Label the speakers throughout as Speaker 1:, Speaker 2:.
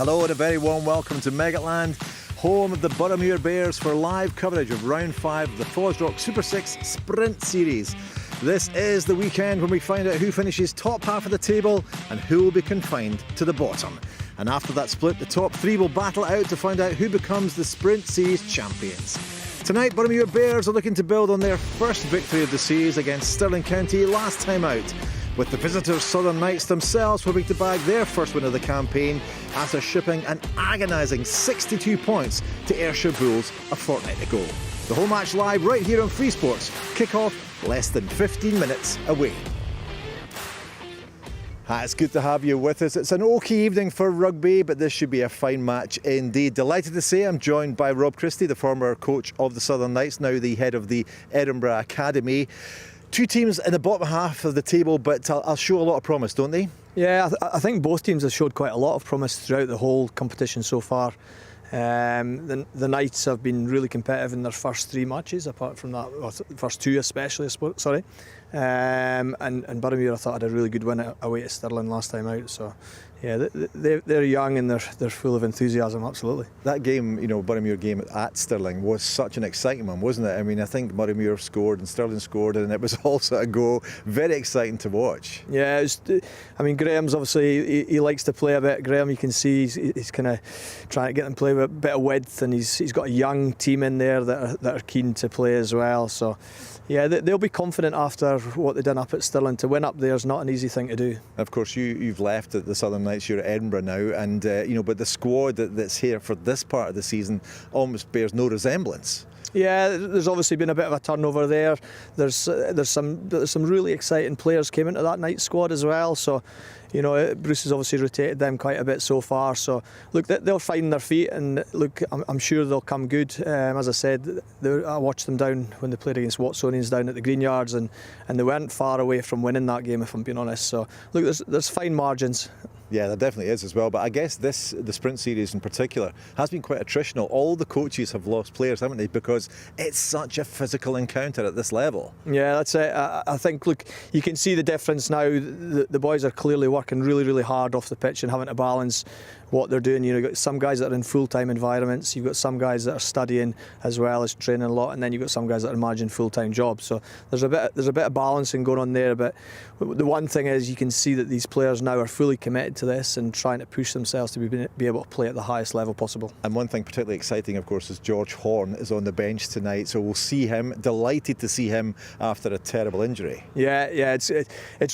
Speaker 1: Hello and a very warm welcome to Meggetland, home of the Boroughmuir Bears, for live coverage of round 5 of the FOSROC Super6 Sprint Series. This is the weekend when we find out who finishes top half of the table and who will be confined to the bottom. And after that split, the top 3 will battle out to find out who becomes the Sprint Series champions. Tonight, Boroughmuir Bears are looking to build on their first victory of the series against Stirling County last time out, with the visitors Southern Knights themselves hoping to bag their first win of the campaign after shipping an agonising 62 points to Ayrshire Bulls a fortnight ago. The whole match live right here on FreeSports. Kickoff less than 15 minutes away. Hi, it's good to have you with us. It's an okay evening for rugby, but this should be a fine match indeed. Delighted to say I'm joined by Chrystie, the former coach of the Southern Knights, now the head of the Edinburgh Academy. Two teams in the bottom half of the table, but I'll show a lot of promise, don't they?
Speaker 2: Yeah, I think both teams have showed quite a lot of promise throughout the whole competition so far. The Knights have been really competitive in their first 3 matches, apart from that, well, first 2 especially, sorry. And Boroughmuir, I thought, had a really good win away at Stirling last time out. So, yeah, they're young and they're full of enthusiasm, absolutely.
Speaker 1: That game, Boroughmuir game at Stirling was such an exciting one, wasn't it? I mean, I think Boroughmuir scored and Stirling scored, and it was also a go. Very exciting to watch.
Speaker 2: Yeah, Graham's obviously, he likes to play a bit. Graham, you can see he's kind of trying to get them play with a bit of width, and he's got a young team in there that are keen to play as well. So, yeah, they'll be confident after what they've done up at Stirling. To win up there is not an easy thing to do.
Speaker 1: Of course, you've left at the Southern Knights. You're at Edinburgh now, and but the squad that's here for this part of the season almost bears no resemblance.
Speaker 2: Yeah, there's obviously been a bit of a turnover there. There's some really exciting players came into that Knights squad as well. So, Bruce has obviously rotated them quite a bit so far. So, look, they'll find their feet, and look, I'm sure they'll come good. As I said, I watched them down when they played against Watsonians down at the Greenyards, and they weren't far away from winning that game, if I'm being honest. So, look, there's fine margins.
Speaker 1: Yeah, there definitely is as well. But I guess the Sprint Series in particular has been quite attritional. All the coaches have lost players, haven't they? Because it's such a physical encounter at this level.
Speaker 2: Yeah, that's it. I think, look, you can see the difference now. The boys are clearly working really, really hard off the pitch and having to balance what they're doing. You've got some guys that are in full-time environments, you've got some guys that are studying as well as training a lot, and then you've got some guys that are managing full-time jobs. So there's a bit of balancing going on there. But the one thing is, you can see that these players now are fully committed to this and trying to push themselves to be able to play at the highest level possible. And
Speaker 1: one thing particularly exciting, of course, is George Horn is on the bench tonight, so we'll see him. Delighted to see him after a terrible injury.
Speaker 2: Yeah, it's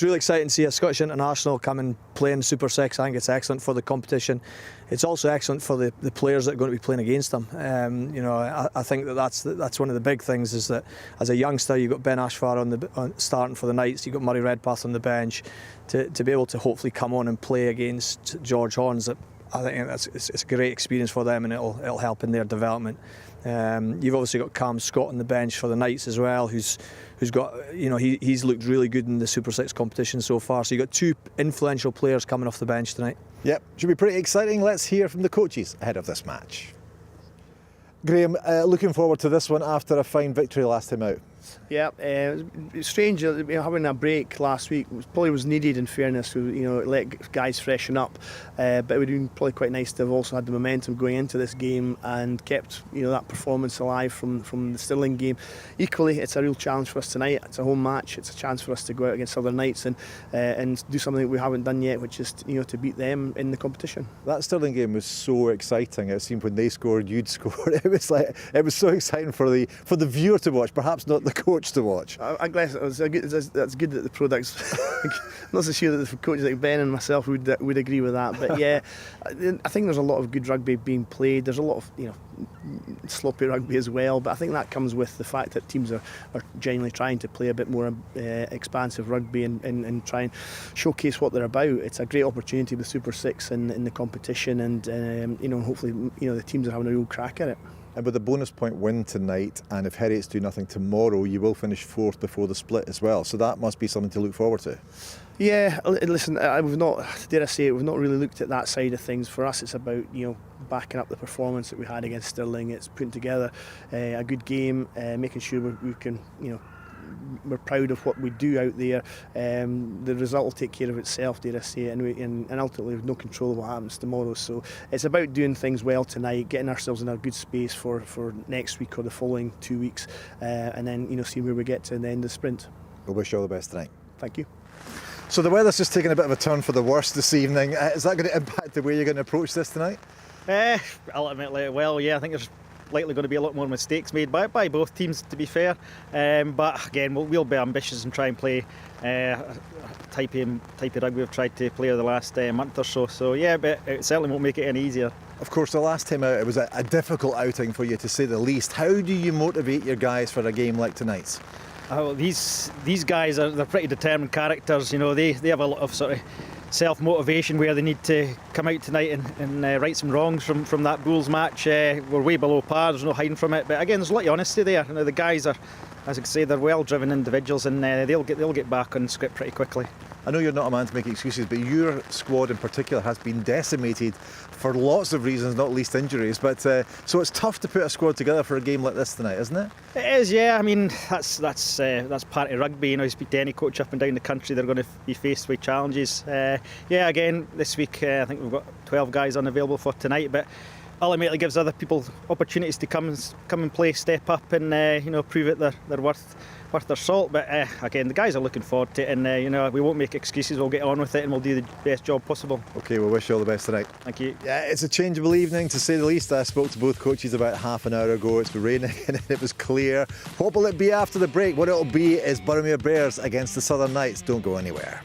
Speaker 2: really exciting to see a Scottish international come and play in Super 6. I think it's excellent for the competition. It's also excellent for the players that are going to be playing against them. I think that's one of the big things, is that as a youngster you've got Ben Ashfar starting for the Knights, you've got Murray Redpath on the bench, to be able to hopefully come on and play against George Horns. I think it's a great experience for them, and it'll help in their development. You've obviously got Cam Scott on the bench for the Knights as well, who's got, he's looked really good in the Super 6 competition so far. So you've got 2 influential players coming off the bench tonight.
Speaker 1: Yep, should be pretty exciting. Let's hear from the coaches ahead of this match. Graham, looking forward to this one after a fine victory last time out.
Speaker 3: Yeah, it's strange having a break last week. Probably was needed, in fairness, to let guys freshen up. But it would have been probably quite nice to have also had the momentum going into this game and kept that performance alive from the Stirling game. Equally, it's a real challenge for us tonight. It's a home match. It's a chance for us to go out against Southern Knights and do something that we haven't done yet, which is to beat them in the competition.
Speaker 1: That Stirling game was so exciting. It seemed when they scored, you'd scored. It was so exciting for the viewer to watch, perhaps not the coach to watch.
Speaker 3: I guess that's good that the products. I'm not so sure that the coaches like Ben and myself would agree with that, but yeah, I think there's a lot of good rugby being played. There's a lot of sloppy rugby as well, but I think that comes with the fact that teams are genuinely trying to play a bit more expansive rugby and try and showcase what they're about. It's a great opportunity with Super 6 in the competition, and hopefully the teams are having a real crack at it.
Speaker 1: And with a bonus point win tonight, and if Heriots do nothing tomorrow, you will finish 4th before the split as well. So that must be something to look forward to.
Speaker 3: Yeah, listen, we've not really looked at that side of things. For us, it's about backing up the performance that we had against Stirling. It's putting together a good game, making sure we can we're proud of what we do out there. The result will take care of itself, dare I say, and ultimately we've no control of what happens tomorrow. So it's about doing things well tonight, getting ourselves in a good space for next week or the following 2 weeks, and then see where we get to in the end of the sprint.
Speaker 1: We'll wish you all the best tonight.
Speaker 3: Thank you.
Speaker 1: So the weather's just taken a bit of a turn for the worse this evening. Is that going to impact the way you're going to approach this tonight?
Speaker 4: Ultimately, well, yeah, I think there's likely going to be a lot more mistakes made by both teams, to be fair. But again, we'll be ambitious and try and play type of rugby we've tried to play over the last month or so. So yeah, but it certainly won't make it any easier.
Speaker 1: Of course, the last time out it was a difficult outing for you, to say the least. How do you motivate your guys for a game like tonight's?
Speaker 4: Oh, these guys they're pretty determined characters. They have a lot of sort of self-motivation where they need to come out tonight and right some wrongs from that Bulls match. We're way below par, there's no hiding from it. But again, there's a lot of honesty there. The guys are, as I say, they're well-driven individuals, and they'll get back on script pretty quickly.
Speaker 1: I know you're not a man to make excuses, but your squad in particular has been decimated for lots of reasons, not least injuries. But so it's tough to put a squad together for a game like this tonight, isn't it?
Speaker 4: It is, yeah. I mean, that's part of rugby. You speak to any coach up and down the country, they're going to be faced with challenges. Again, this week I think we've got 12 guys unavailable for tonight, but ultimately gives other people opportunities to come and play, step up, and prove that they're worth their salt. But again, the guys are looking forward to it, and we won't make excuses. We'll get on with it, and we'll do the best job possible.
Speaker 1: Okay, we'll wish you all the best tonight.
Speaker 4: Thank you.
Speaker 1: Yeah, it's a changeable evening, to say the least. I spoke to both coaches about half an hour ago. It's been raining and it was clear. What will it be after the break? What it'll be is Boroughmuir Bears against the Southern Knights. Don't go anywhere.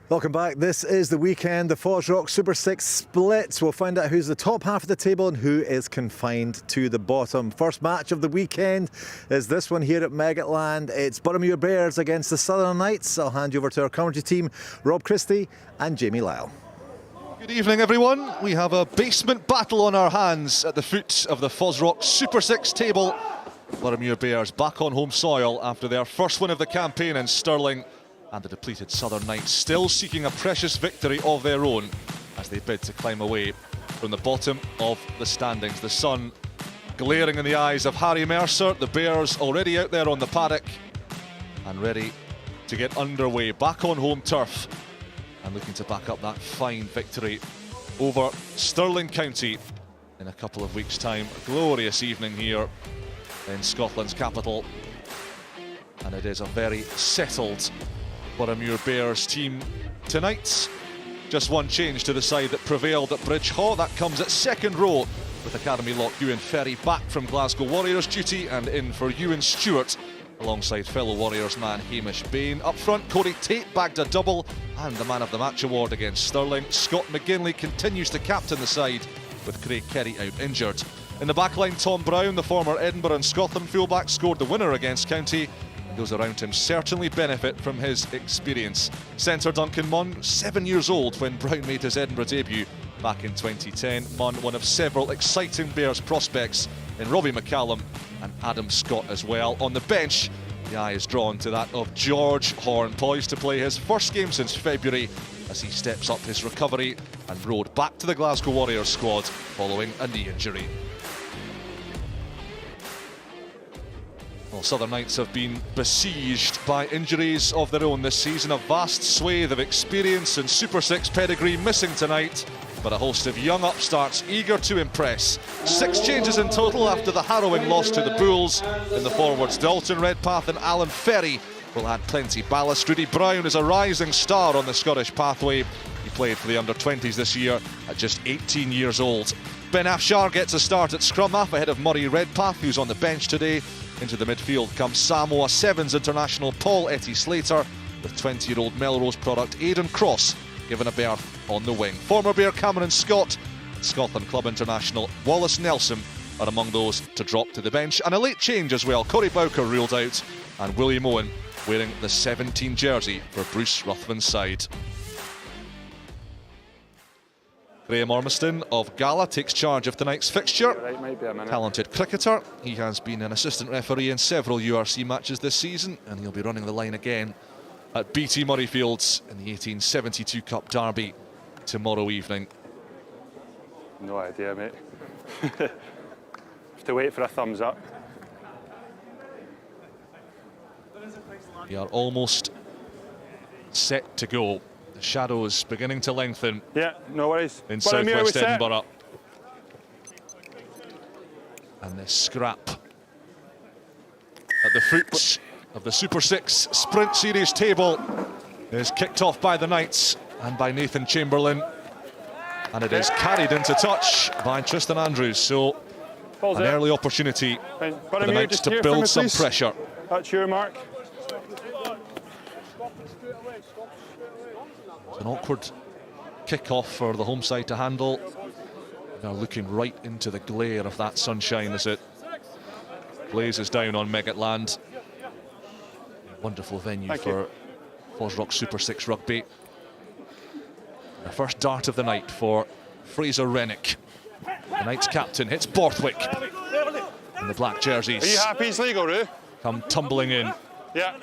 Speaker 1: Welcome back. This is the weekend, the FOSROC Super6 splits. We'll find out who's the top half of the table and who is confined to the bottom. First match of the weekend is this one here at Meggetland. It's Boroughmuir Bears against the Southern Knights. I'll hand you over to our commentary team, Rob Chrystie and Jamie Lyall.
Speaker 5: Good evening, everyone. We have a basement battle on our hands at the foot of the FOSROC Super6 table. Boroughmuir Bears back on home soil after their first win of the campaign in Stirling, and the depleted Southern Knights still seeking a precious victory of their own as they bid to climb away from the bottom of the standings. The sun glaring in the eyes of Harry Mercer, the Bears already out there on the paddock and ready to get underway, back on home turf and looking to back up that fine victory over Stirling County in a couple of weeks' time. A glorious evening here in Scotland's capital, and it is a very settled Boroughmuir Bears team tonight. Just one change to the side that prevailed at Bridge Haw. That comes at second row with Academy lock Ewan Ferry back from Glasgow Warriors duty and in for Ewan Stewart alongside fellow Warriors man Hamish Bain. Up front, Corey Tate bagged a double and the man of the match award against Stirling. Scott McGinley continues to captain the side with Craig Kerry out injured. In the backline, Tom Brown, the former Edinburgh and Scotland fullback, scored the winner against County. Those around him certainly benefit from his experience. Centre Duncan Munn, 7 years old when Brown made his Edinburgh debut back in 2010. Munn, one of several exciting Bears prospects in Robbie McCallum and Adam Scott as well. On the bench, the eye is drawn to that of George Horn, poised to play his first game since February as he steps up his recovery and rode back to the Glasgow Warriors squad following a knee injury. Well, Southern Knights have been besieged by injuries of their own this season. A vast swathe of experience and Super 6 pedigree missing tonight, but a host of young upstarts eager to impress. 6 changes in total after the harrowing loss to the Bulls. In the forwards, Dalton Redpath and Alan Ferry will add plenty ballast. Rudy Brown is a rising star on the Scottish pathway. He played for the under-20s this year at just 18 years old. Ben Afshar gets a start at scrum half ahead of Murray Redpath, who's on the bench today. Into the midfield comes Samoa Sevens international Paul Etty Slater, with 20-year-old Melrose product Aidan Cross given a berth on the wing. Former Bear Cameron Scott, Scotland club international Wallace Nelson are among those to drop to the bench. And a late change as well, Corey Bowker ruled out, and William Owen wearing the 17 jersey for Bruce Ruthven's side. Graham Ormiston of Gala takes charge of tonight's fixture. Talented cricketer. He has been an assistant referee in several URC matches this season, and he'll be running the line again at BT Murrayfields in the 1872 Cup Derby tomorrow evening.
Speaker 6: No idea, mate. Have to wait for a thumbs up.
Speaker 5: We are almost set to go. The shadows beginning to lengthen.
Speaker 6: Yeah, no worries.
Speaker 5: In southwest Edinburgh. And this scrap at the foot of the Super 6 Sprint Series table is kicked off by the Knights and by Nathan Chamberlain. And it is carried into touch by Tristan Andrews. So an early opportunity for the Knights to build some pressure.
Speaker 6: That's your mark.
Speaker 5: An awkward kick-off for the home side to handle. Now looking right into the glare of that sunshine as it blazes down on Meggetland. Wonderful venue for FOSROC Super 6 rugby. The first dart of the night for Fraser Rennick. The Knights captain hits Borthwick. And the black jerseys.
Speaker 6: Are you happy it's legal, Roo?
Speaker 5: Come tumbling in.
Speaker 6: Yeah.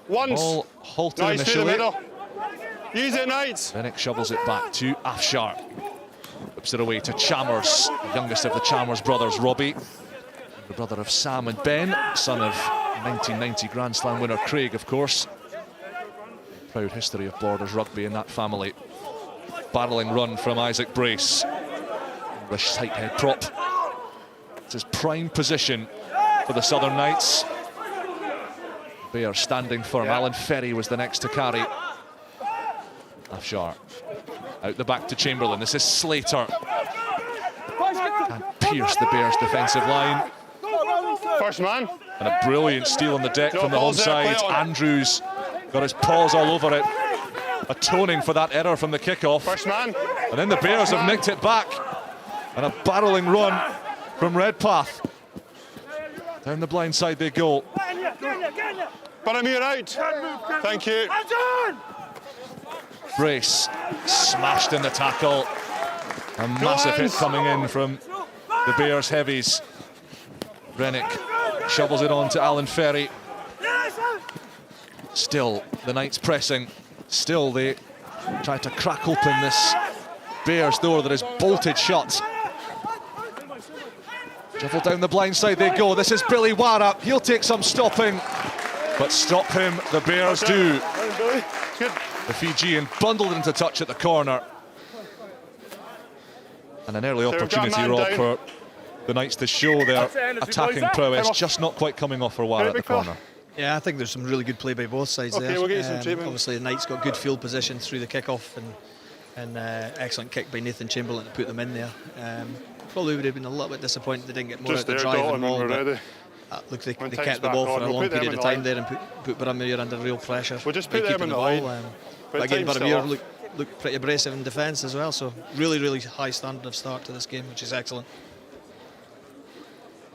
Speaker 6: Once.
Speaker 5: All halted
Speaker 6: nice
Speaker 5: initially.
Speaker 6: through the middle. Use it, Knights.
Speaker 5: Rennick shovels it back to Afshar. Whips it away to Chalmers, the youngest of the Chalmers brothers, Robbie. The brother of Sam and Ben, son of 1990 Grand Slam winner Craig, of course. Proud history of Borders rugby in that family. Barreling run from Isaac Brace. English tight head prop. It's his prime position for the Southern Knights. Bear standing firm.
Speaker 6: Yeah.
Speaker 5: Alan Ferry was the next to carry. Afshar out the back to Chamberlain. This is Slater. Can't pierce the Bears' defensive line.
Speaker 6: First man.
Speaker 5: And a brilliant steal on the deck
Speaker 6: No
Speaker 5: from the home
Speaker 6: balls there,
Speaker 5: side.
Speaker 6: play on.
Speaker 5: Andrews got his paws all over it. atoning for that error from the kickoff.
Speaker 6: First man.
Speaker 5: And then the Bears have nicked it back. And a barrelling run from Redpath. Down the blind side they go.
Speaker 6: Boroughmuir out. Thank you.
Speaker 5: Brace smashed in the tackle. A massive hit coming in from the Bears heavies. Rennick shovels it on to Alan Ferry. Still the Knights pressing. Still they try to crack open this Bears door that is bolted shut. Shuffle down the blind side they go. This is Billy Wara. He'll take some stopping, but stop him the Bears do. The Fijian bundled into touch at the corner. And an early opportunity, Rob, for the Knights to show their attacking prowess, just not quite coming off for Wara at the corner.
Speaker 2: Yeah, I think there's some really good play by both sides there.
Speaker 6: We'll get you some treatment.
Speaker 2: Obviously, the Knights got good field position through the kickoff and excellent kick by Nathan Chamberlain to put them in there. Probably would have been a little bit disappointed they didn't get more
Speaker 6: Just
Speaker 2: at the
Speaker 6: there,
Speaker 2: drive and ball. Look, they kept the ball for a long period of time there and put Boroughmuir under real pressure.
Speaker 6: We'll just put them in the
Speaker 2: ball.
Speaker 6: line.
Speaker 2: But again, Boroughmuir looked pretty abrasive in defence as well. So really high standard of start to this game, which is excellent.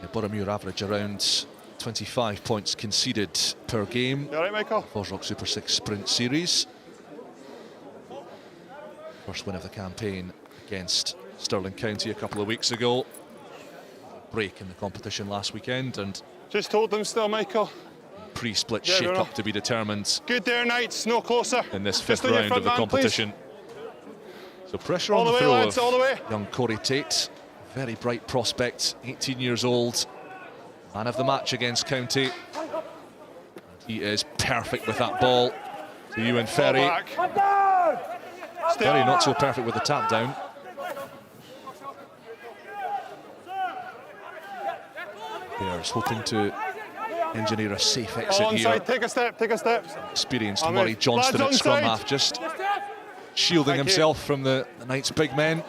Speaker 5: Yeah, Boroughmuir average around 25 points conceded per game.
Speaker 6: You all right, Michael?
Speaker 5: FOSROC Super 6 Sprint Series. First win of the campaign against Stirling County a couple of weeks ago. Break in the competition last weekend, and
Speaker 6: Just hold them still, Michael.
Speaker 5: pre-split
Speaker 6: Yeah,
Speaker 5: shake-up to be determined
Speaker 6: Good there, Knights. No closer.
Speaker 5: in this
Speaker 6: Just
Speaker 5: fifth
Speaker 6: on your
Speaker 5: round
Speaker 6: front
Speaker 5: of the
Speaker 6: man,
Speaker 5: competition. So pressure
Speaker 6: All
Speaker 5: on
Speaker 6: the
Speaker 5: the
Speaker 6: way,
Speaker 5: throw
Speaker 6: lads, all the way.
Speaker 5: of young Corey Tate. Very bright prospect, 18 years old. Man of the match against County. He is perfect with that ball. To Ewan Ferry.
Speaker 6: Back.
Speaker 5: Ferry not so perfect with the tap down. Bears hoping to engineer a safe exit here.
Speaker 6: Onside, take a step, take a step.
Speaker 5: Experienced
Speaker 6: On
Speaker 5: Murray
Speaker 6: it.
Speaker 5: Johnston at
Speaker 6: Lads,
Speaker 5: scrum
Speaker 6: onside.
Speaker 5: half, just shielding
Speaker 6: Thank
Speaker 5: himself from the Knights' big men.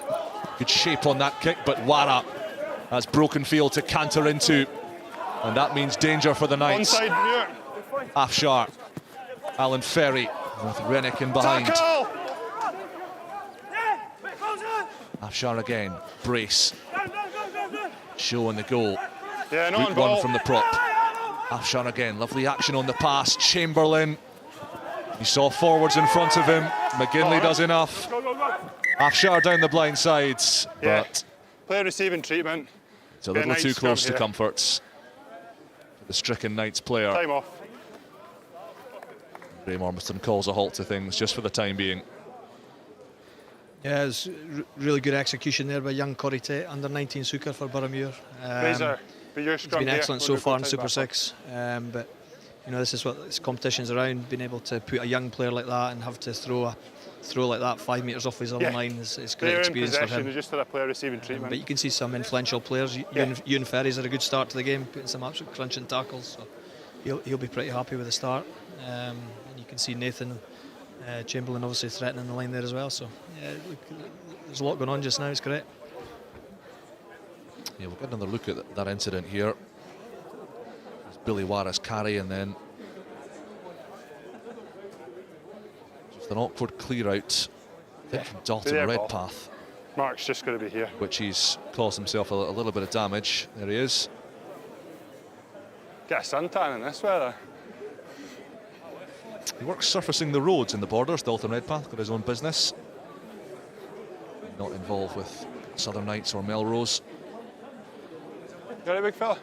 Speaker 5: Good shape on that kick, but Wara has broken field to canter into. And that means danger for the Knights.
Speaker 6: Onside, Muir.
Speaker 5: Afshar, Alan Ferry with Rennick in behind.
Speaker 6: Tackle!
Speaker 5: Afshar again, brace. Showing the goal.
Speaker 6: Yeah, no
Speaker 5: Route
Speaker 6: on
Speaker 5: one
Speaker 6: ball.
Speaker 5: from the prop. Afshar again, lovely action on the pass. Chamberlain, he saw forwards in front of him. McGinley does enough. Afshar down the blind sides,
Speaker 6: Yeah.
Speaker 5: but
Speaker 6: Player receiving treatment.
Speaker 5: it's a
Speaker 6: Yeah,
Speaker 5: little
Speaker 6: nice
Speaker 5: too close
Speaker 6: scrum
Speaker 5: to
Speaker 6: here.
Speaker 5: comfort. The stricken Knights player.
Speaker 6: Time off.
Speaker 5: Graham Ormiston calls a halt to things just for the time being.
Speaker 2: Yeah, it was really good execution there by young Corey Tate, under 19 Suker for Boroughmuir.
Speaker 6: Fraser, be your
Speaker 2: It's
Speaker 6: scrum
Speaker 2: been
Speaker 6: here.
Speaker 2: excellent
Speaker 6: We'll
Speaker 2: so
Speaker 6: do
Speaker 2: far in
Speaker 6: time
Speaker 2: Super
Speaker 6: back.
Speaker 2: 6, but you know, this is what this competition's around. Being able to put a young player like that and have to throw like that 5 metres off his own
Speaker 6: Yeah.
Speaker 2: line is great
Speaker 6: Player in
Speaker 2: experience for
Speaker 6: possession
Speaker 2: him.
Speaker 6: is just for a player receiving treatment.
Speaker 2: But you can see some influential players. Ewan Ferry's had a good start to the game, putting some absolute crunching tackles. So he'll be pretty happy with the start. And you can see Nathan Chamberlain obviously threatening the line there as well. So yeah, look, there's a lot going on just now. It's great.
Speaker 5: Yeah, we'll get another look at that incident here. It's Billy Wara's carry, and then just an awkward clear out, I think, from Dalton
Speaker 6: There, Paul.
Speaker 5: Redpath,
Speaker 6: Mark's just going to be here.
Speaker 5: which he's caused himself a little bit of damage. There he is.
Speaker 6: Get a suntan in this weather.
Speaker 5: He works surfacing the roads in the Borders. Dalton Redpath got his own business. Not involved with Southern Knights or Melrose.
Speaker 6: You all right, big fella?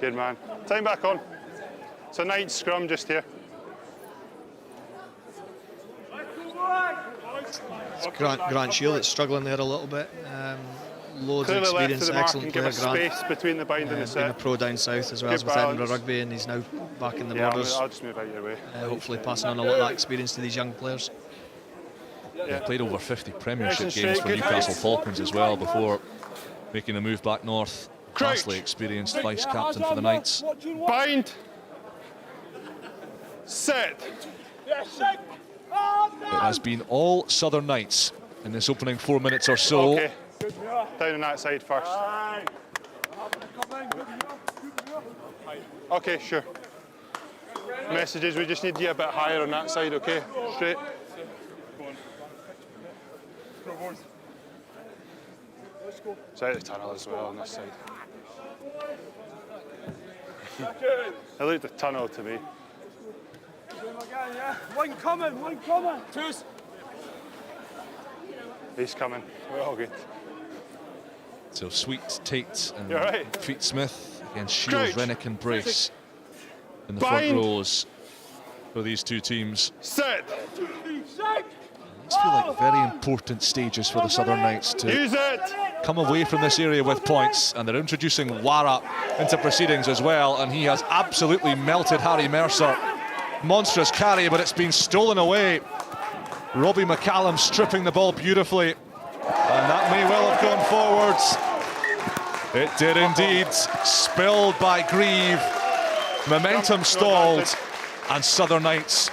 Speaker 6: Good man. Time back on. So Knights scrum just here.
Speaker 2: It's Grant Shield that's struggling there a little bit. Loads
Speaker 6: Clearly
Speaker 2: of
Speaker 6: left
Speaker 2: experience,
Speaker 6: to the mark
Speaker 2: excellent
Speaker 6: and give
Speaker 2: player,
Speaker 6: us
Speaker 2: Grant.
Speaker 6: space between the bind and the
Speaker 2: Being a
Speaker 6: set.
Speaker 2: pro down south as well
Speaker 6: Good
Speaker 2: as with Edinburgh
Speaker 6: balance.
Speaker 2: Rugby, and he's now back in the
Speaker 6: Yeah,
Speaker 2: Borders.
Speaker 6: I'll just move out your way.
Speaker 2: Hopefully passing on a lot of that experience to these young players.
Speaker 5: Yeah, played over 50 Premiership
Speaker 6: Nice and
Speaker 5: games
Speaker 6: straight,
Speaker 5: for
Speaker 6: good
Speaker 5: Newcastle
Speaker 6: pace.
Speaker 5: Falcons as well before making the move back north.
Speaker 6: Crouch.
Speaker 5: Vastly experienced vice captain for the Knights.
Speaker 6: Bind. Set.
Speaker 5: It has been all Southern Knights in this opening 4 minutes or so.
Speaker 6: Okay. Down on that side first. messages. We just need you a bit higher on that side, okay? Straight. It's out of the tunnel as well on this side. It looked a tunnel to me.
Speaker 7: One coming. Twos.
Speaker 6: He's coming. We're all good.
Speaker 5: So Sweet, Tate and
Speaker 6: You're right.
Speaker 5: Feet Smith against Shields,
Speaker 6: Crouch.
Speaker 5: Rennick and Brace in the
Speaker 6: Bind.
Speaker 5: front rows for these two teams.
Speaker 6: Set.
Speaker 5: These feel like very important stages for the Southern Knights to
Speaker 6: Use it.
Speaker 5: come away from this area with points, and they're introducing Wara into proceedings as well, and he has absolutely melted Harry Mercer. Monstrous carry, but it's been stolen away. Robbie McCallum stripping the ball beautifully, and that may well have gone forwards. It did indeed. Spilled by Grieve. Momentum stalled, and Southern Knights,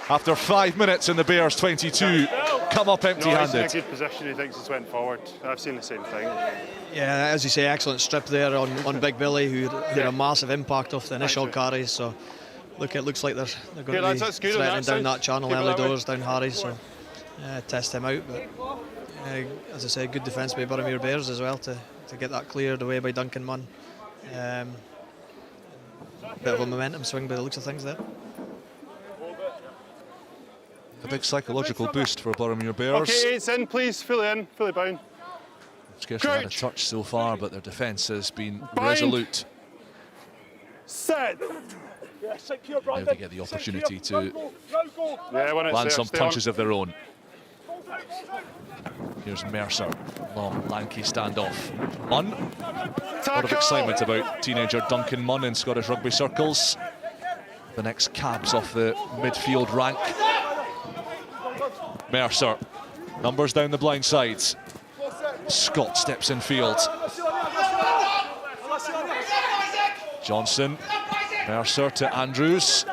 Speaker 5: after 5 minutes in the Bears 22, come up
Speaker 6: No, he's in a
Speaker 5: empty-handed.
Speaker 6: good position. He thinks it's went forward. I've seen the same thing.
Speaker 2: Yeah, as you say, excellent strip there on Big Billy, who had a massive impact off the initial
Speaker 6: Thanks, mate.
Speaker 2: carries. So look, it looks like they're going
Speaker 6: Yeah,
Speaker 2: to be
Speaker 6: that's good on
Speaker 2: threatening
Speaker 6: that
Speaker 2: down
Speaker 6: side.
Speaker 2: that channel
Speaker 6: Keep it
Speaker 2: early
Speaker 6: that way.
Speaker 2: doors, down Harry's. So test him out. But as I say, good defence by Boroughmuir Bears as well to get that cleared away by Duncan Munn. Bit of a momentum swing by the looks of things there.
Speaker 5: A big psychological boost for Boroughmuir Bears.
Speaker 6: Okay, it's in, please. Fully in, fully bound.
Speaker 5: Scarcely had a
Speaker 6: Crouch.
Speaker 5: touch so far, but their defence has been
Speaker 6: Bind.
Speaker 5: resolute.
Speaker 6: Set.
Speaker 5: Now they get the opportunity to
Speaker 6: Yeah, when it's
Speaker 5: land
Speaker 6: there,
Speaker 5: some
Speaker 6: stay on.
Speaker 5: punches of their own. Here's Mercer, long, lanky standoff. Munn, a lot of excitement about teenager Duncan Munn in Scottish rugby circles. The next cabs off the midfield rank. Mercer, numbers down the blind sides. Scott steps in field. Johnson, Mercer to Andrews.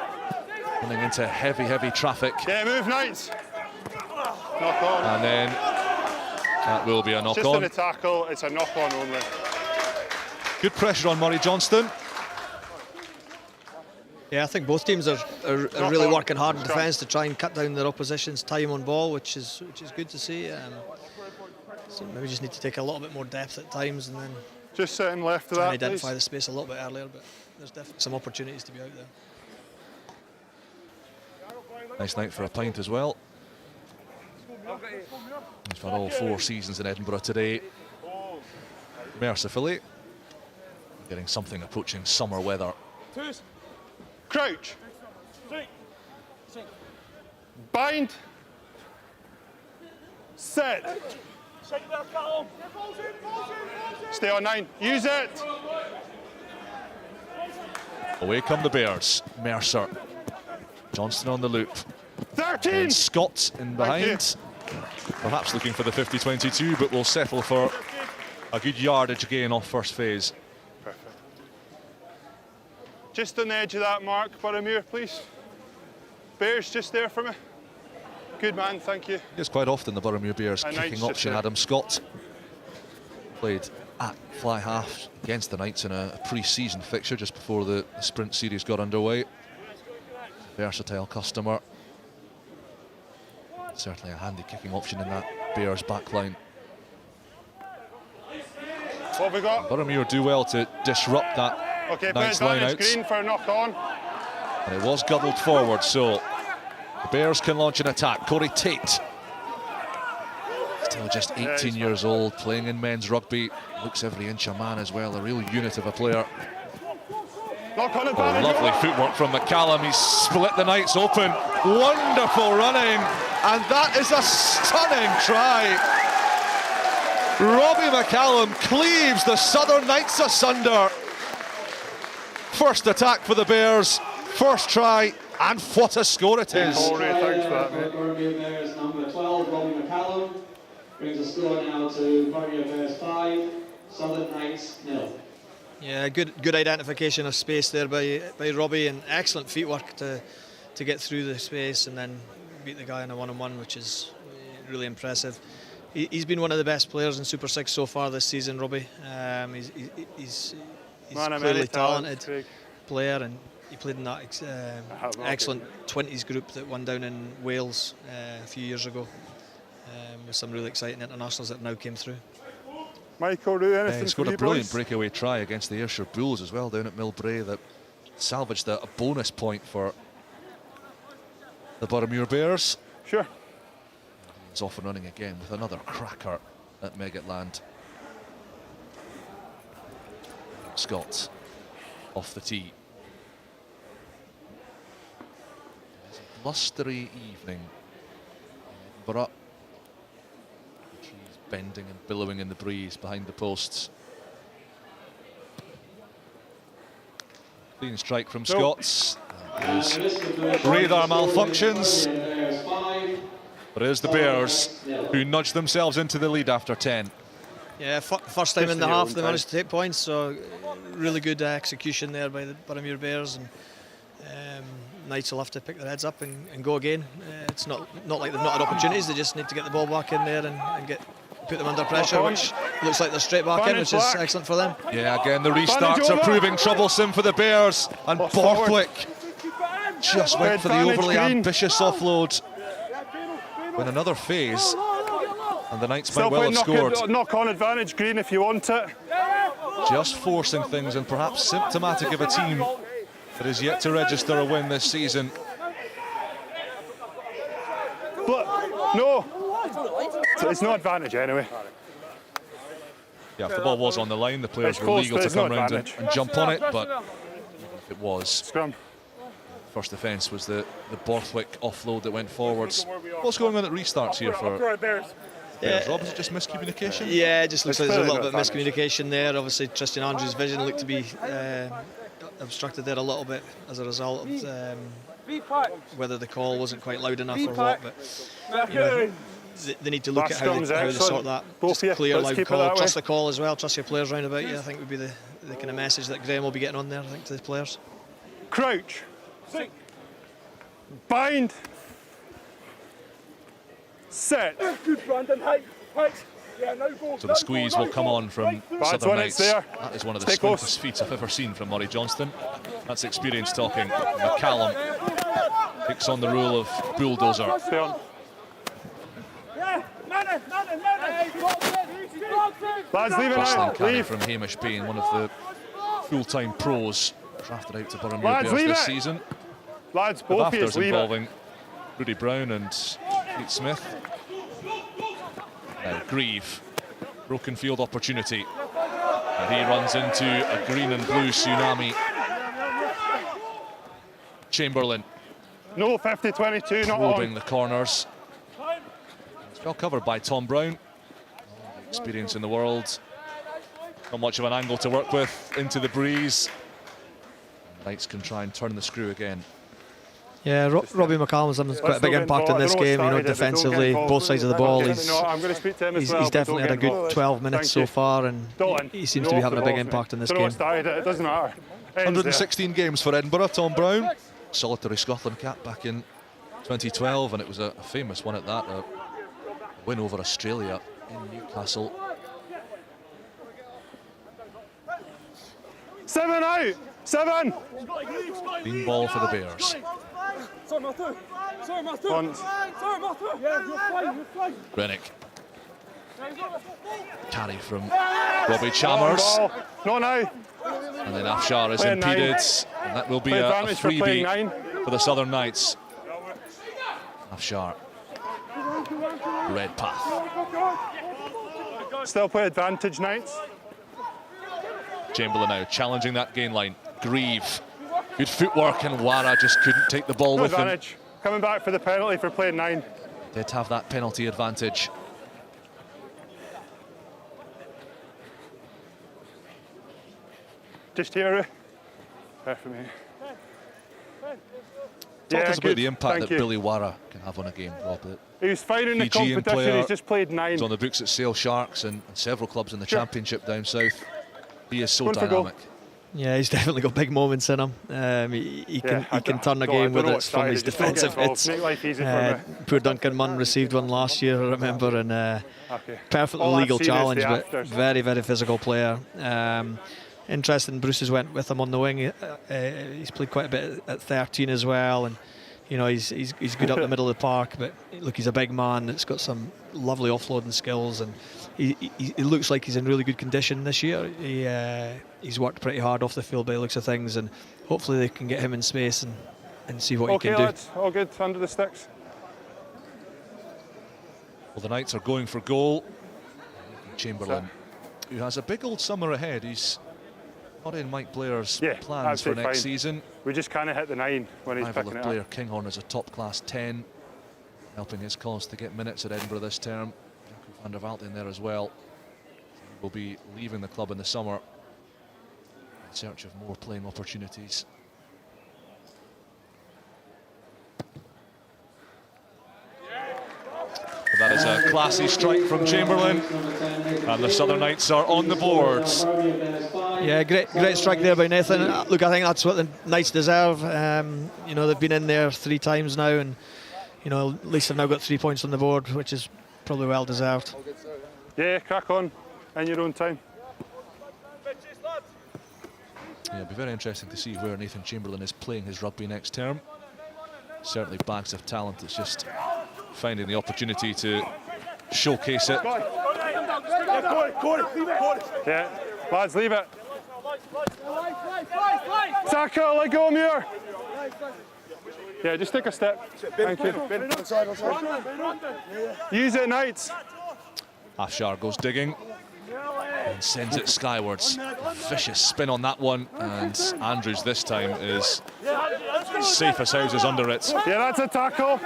Speaker 5: Running into heavy traffic.
Speaker 6: Yeah, move, Knights. Knock on.
Speaker 5: And then that will be a knock
Speaker 6: Just in
Speaker 5: on.
Speaker 6: the tackle, it's a knock on only.
Speaker 5: Good pressure on Murray Johnston.
Speaker 2: Yeah, I think both teams are really working hard in defence to try and cut down their opposition's time on ball, which is good to see. So maybe just need to take a little bit more depth at times and then
Speaker 6: Just sitting left of
Speaker 2: try and
Speaker 6: that,
Speaker 2: identify
Speaker 6: please.
Speaker 2: the space a little bit earlier. But there's definitely some opportunities to be out there.
Speaker 5: Nice night for a pint as well. He's for all 4 seasons in Edinburgh today. Mercifully getting something approaching summer weather.
Speaker 6: Crouch. Bind. Set. Stay on 9. Use it.
Speaker 5: Away come the Bears. Mercer. Johnston on the loop.
Speaker 6: 13.
Speaker 5: And Scott in behind. Perhaps looking for the 50-22, but will settle for a good yardage gain off first phase.
Speaker 6: Perfect. Just on the edge of that mark, Boroughmuir, please. Bears just there for me. Good man, thank you.
Speaker 5: It's quite often the Boroughmuir Bears
Speaker 6: And
Speaker 5: kicking
Speaker 6: Knights just
Speaker 5: option.
Speaker 6: there.
Speaker 5: Adam Scott played at fly half against the Knights in a pre-season fixture just before the sprint series got underway. Versatile customer. Certainly a handy kicking option in that Bears backline.
Speaker 6: What have we got?
Speaker 5: Boroughmuir do well to disrupt that
Speaker 6: Okay,
Speaker 5: Knights
Speaker 6: put it down,
Speaker 5: line
Speaker 6: it's
Speaker 5: outs.
Speaker 6: green for a knock on.
Speaker 5: And it was guddled forward, so the Bears can launch an attack. Corey Tate, still just 18 years old, playing in men's rugby. Looks every inch a man as well, a real unit of a player.
Speaker 6: Knock on it,
Speaker 5: Oh, lovely footwork from McCallum. He's split the Knights open. Wonderful running, and that is a stunning try. Robbie McCallum cleaves the Southern Knights asunder. First attack for the Bears, first try, and what a score it is.
Speaker 6: All right, thanks for that, mate.
Speaker 8: Boroughmuir Bears number 12, Robbie McCallum, brings the score now to Boroughmuir Bears 5, Southern Knights 0.
Speaker 2: Yeah, good identification of space there by Robbie, and excellent feetwork to get through the space and then beat the guy in a one-on-one, which is really impressive. He's been one of the best players in Super 6 so far this season, Robbie. He's
Speaker 6: Man, I'm
Speaker 2: clearly
Speaker 6: any talent,
Speaker 2: talented
Speaker 6: Craig.
Speaker 2: player, and he played in that excellent 20s group that won down in Wales a few years ago, with some really exciting internationals that now came through.
Speaker 6: Michael, anything
Speaker 5: he scored
Speaker 6: for
Speaker 5: a
Speaker 6: you
Speaker 5: brilliant
Speaker 6: boys?
Speaker 5: breakaway try against the Ayrshire Bulls as well down at Millbrae that salvaged a bonus point for the Boroughmuir Bears.
Speaker 6: Sure.
Speaker 5: He's off and running again with another cracker at Meggetland. Scott off the tee. It's a blustery evening. Borough. Trees bending and billowing in the breeze behind the posts. Clean strike from Scots. There's radar malfunctions. But it is the Bears who nudged themselves into the lead after 10.
Speaker 2: Yeah, first time in the half they managed to take points, so really good execution there by the Boroughmuir Bears, and Knights will have to pick their heads up and go again. It's not like they've not had opportunities, they just need to get the ball back in there and put them under pressure, which looks like they're straight back in, which is excellent for them.
Speaker 5: Yeah, again the restarts are proving troublesome for the Bears, and Borthwick just went for the overly ambitious offload. Win another phase, and the Knights might well have scored.
Speaker 6: Knock-on advantage, Green, if you want it.
Speaker 5: Just forcing things, and perhaps symptomatic of a team that is yet to register a win this season.
Speaker 6: No, it's no advantage anyway.
Speaker 5: Yeah, if the ball was on the line, the players were
Speaker 6: close,
Speaker 5: legal
Speaker 6: but
Speaker 5: to
Speaker 6: it's no
Speaker 5: come round and
Speaker 6: advantage.
Speaker 5: jump on it, but if it was,
Speaker 6: Scrum.
Speaker 5: first offence was the Borthwick offload that went forwards. What's going on at restarts here for Bears? Rob, is it just miscommunication?
Speaker 2: Yeah, it just looks like there's a little bit of miscommunication there. Obviously, Tristan Andrews' vision looked to be obstructed there a little bit as a result of whether the call wasn't quite loud enough or what. But you know, they need to look at how they sort that. Just clear, loud call. Trust the call as well. Trust your players round about you. I think would be the kind of message that Graham will be getting on there, I think, to the players.
Speaker 6: Crouch. Bind. Set.
Speaker 7: Good, Brandon. Height. Yeah, no ball.
Speaker 5: So the squeeze will come on from Southern Knights.
Speaker 6: There.
Speaker 5: That is one of the swiftest feet I've ever seen from Murray Johnston. That's experience talking. McCallum takes on the role of bulldozer.
Speaker 6: Lads, leave it out.
Speaker 5: Leave. From Hamish Bain, one of the full-time pros drafted out to Boroughmuir Bears this season.
Speaker 6: Lads, both of you
Speaker 5: afters
Speaker 6: leave
Speaker 5: involving Rudy Brown and Pete Smith. Now Grieve, broken field opportunity. And he runs into a green and blue tsunami. Chamberlain.
Speaker 6: No 50-22, not
Speaker 5: probing
Speaker 6: on.
Speaker 5: the corners. It's well covered by Tom Brown. Experience in the world. Not much of an angle to work with. Into the breeze. Knights can try and turn the screw again.
Speaker 2: Yeah, Robbie McCallum's having quite a big impact in this game, you know, defensively, both sides of the ball. He's definitely had a good 12 minutes so far, and he seems to be having a big impact in this game.
Speaker 6: It doesn't matter.
Speaker 5: 116 games for Edinburgh. Tom Brown, solitary Scotland cap back in 2012, and it was a famous one at that, a win over Australia in Newcastle.
Speaker 6: 7 out! 7!
Speaker 5: Clean ball for the Bears. Rennick. Carry from Robbie Chalmers.
Speaker 6: No, now.
Speaker 5: And then Afshar is impeded. And that will be a freebie for the Southern Knights. Afshar. Red path.
Speaker 6: Still play advantage, Knights.
Speaker 5: Chamberlain now challenging that gain line. Grieve. Good footwork, and Wara just couldn't take the ball with him.
Speaker 6: Coming back for the penalty for playing 9.
Speaker 5: Did have that penalty advantage.
Speaker 6: Just here. There for me.
Speaker 5: Talk to us about the impact that Billy Wara can have on a game, Rob.
Speaker 6: He was fine in the competition, he's just played 9.
Speaker 5: He's on the books at Sale Sharks and several clubs in the Championship down south. He is so dynamic.
Speaker 2: Yeah, he's definitely got big moments in him. He can turn a game with it from his defensive hits. Poor Duncan Munn received one last year, I remember, and perfectly legal challenge, but very, very physical player. interesting. Bruce has went with him on the wing. He's played quite a bit at 13 as well, and you know he's good up the middle of the park. But look, he's a big man that's got some lovely offloading skills, and he looks like he's in really good condition this year. He's worked pretty hard off the field by the looks of things, and hopefully they can get him in space and see what he can do.
Speaker 6: Lads, all good under the sticks.
Speaker 5: Well, the Knights are going for goal. Chamberlain, who has a big old summer ahead. He's not in Mike Blair's plans for next season.
Speaker 6: We just kind of hit the 9 when he's picking it
Speaker 5: Blair
Speaker 6: up.
Speaker 5: Kinghorn is a top-class 10, helping his cause to get minutes at Edinburgh this term. Jacob van der Walt in there as well. He will be leaving the club in the summer in search of more playing opportunities. That is a classy strike from Chamberlain, and the Southern Knights are on the boards.
Speaker 2: Yeah, great strike there by Nathan. Look, I think that's what the Knights deserve. You know, they've been in there 3 times now, and you know, at least they've now got 3 points on the board, which is probably well deserved.
Speaker 6: Yeah, crack on in your own time.
Speaker 5: Yeah, it'll be very interesting to see where Nathan Chamberlain is playing his rugby next term. Certainly bags of talent. It's just finding the opportunity to showcase it.
Speaker 6: Yeah, lads, leave it. Tackle, let go, Muir. Yeah, just take a step. Thank you. Use it, Knights.
Speaker 5: Afshar goes digging and sends it skywards. Vicious spin on that one, and Andrews this time is safe as houses under it.
Speaker 6: Yeah, that's a tackle.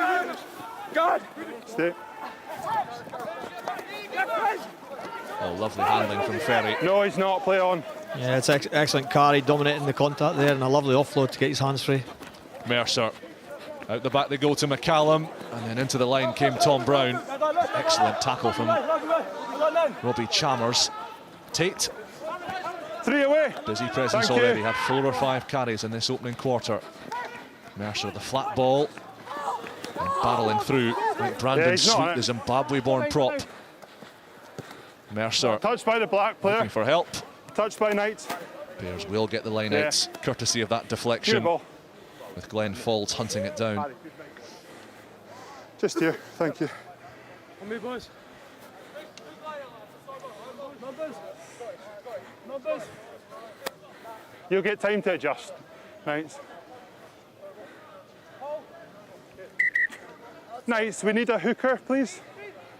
Speaker 6: Stay.
Speaker 5: Oh, lovely handling from Ferry.
Speaker 6: No, he's not. Play on.
Speaker 2: Yeah, it's excellent carry, dominating the contact there, and a lovely offload to get his hands free.
Speaker 5: Mercer. Out the back they go to McCallum, and then into the line came Tom Brown. Excellent tackle from Robbie Chalmers. Tate.
Speaker 6: 3 away.
Speaker 5: Busy presence already, had 4 or 5 carries in this opening quarter. Mercer, the flat ball, and barreling through like Brandon Sweet, the Zimbabwe-born prop. Mercer.
Speaker 6: Touched by the black player.
Speaker 5: Looking for help.
Speaker 6: Touched by Knights.
Speaker 5: Bears will get the line out, courtesy of that deflection, with Glenn Faulds hunting it down.
Speaker 6: Just here, thank you.
Speaker 7: On me, boys. Numbers.
Speaker 6: You'll get time to adjust, Knights. Knights, we need a hooker, please.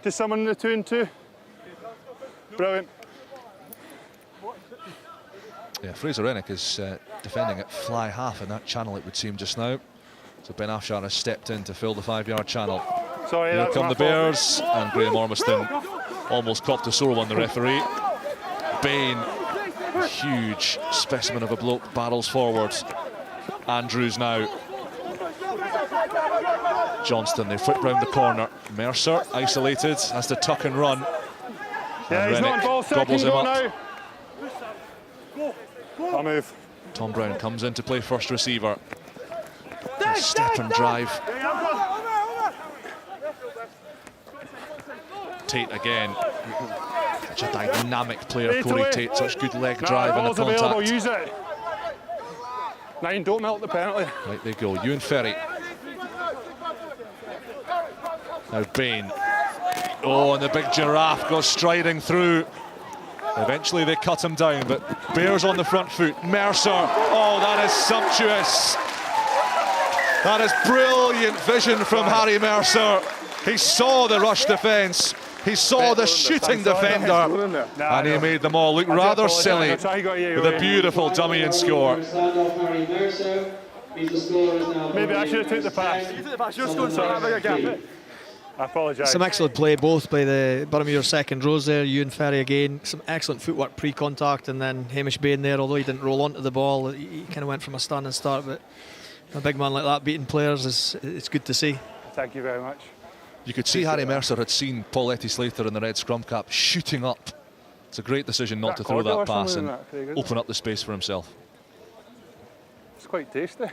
Speaker 6: Just someone in the 2 and 2. Brilliant.
Speaker 5: Yeah, Fraser Rennick is defending at fly half in that channel, it would seem, just now. So Ben Afshar has stepped in to fill the 5-yard channel.
Speaker 6: Sorry,
Speaker 5: here come the Bears, and Graham Ormiston almost copped a sore one, the referee. Bain, a huge specimen of a bloke, barrels forward. Andrews now. Johnston, they flip round the corner. Mercer, isolated, has to tuck and run.
Speaker 6: Yeah,
Speaker 5: and
Speaker 6: he's not in ball
Speaker 5: gobbles him up.
Speaker 6: now. I'll move.
Speaker 5: Tom Brown comes in to play first receiver. Step and drive. Tate again. Such a dynamic player, Corey Tate. Such good leg drive and the contact.
Speaker 6: Available, use it. 9, don't melt the penalty.
Speaker 5: Right they go, Ewan Ferry. Now Bain. Oh, and the big giraffe goes striding through. Eventually they cut him down, but Bears on the front foot. Mercer, oh, that is sumptuous. That is brilliant vision from Harry Mercer. He saw the rush defence. He saw the shooting defender, and he made them all look rather silly with a beautiful dummy and score.
Speaker 6: Maybe I should have took the pass. You took the pass, you're scoring so big a gap. I apologise.
Speaker 2: Some excellent play both by the Boroughmuir second rows there. Ewan Ferry again, some excellent footwork pre-contact, and then Hamish Bain there, although he didn't roll onto the ball, he kind of went from a standing start, but a big man like that beating players it's good to see.
Speaker 6: Thank you very much.
Speaker 5: You could see Harry Mercer had seen Paul Etty-Slater in the red scrum cap shooting up. It's a great decision not to throw that pass and open up the space for himself.
Speaker 6: It's quite tasty.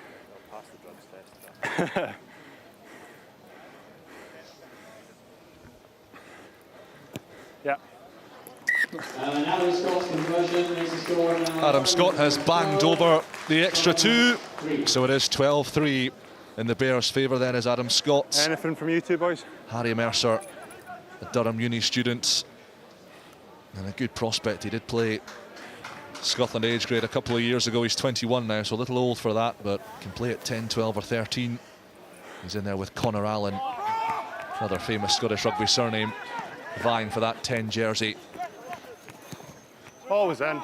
Speaker 6: Yeah.
Speaker 8: Adam Scott's conversion makes the score now.
Speaker 5: Adam Scott has banged over the extra 2, so it is 12-3 in the Bears' favour then as Adam Scott.
Speaker 6: Anything from you two boys?
Speaker 5: Harry Mercer, a Durham Uni student, and a good prospect. He did play Scotland age grade a couple of years ago. He's 21 now, so a little old for that, but can play at 10, 12 or 13. He's in there with Connor Allen, another famous Scottish rugby surname, vying for that 10 jersey.
Speaker 6: Always in.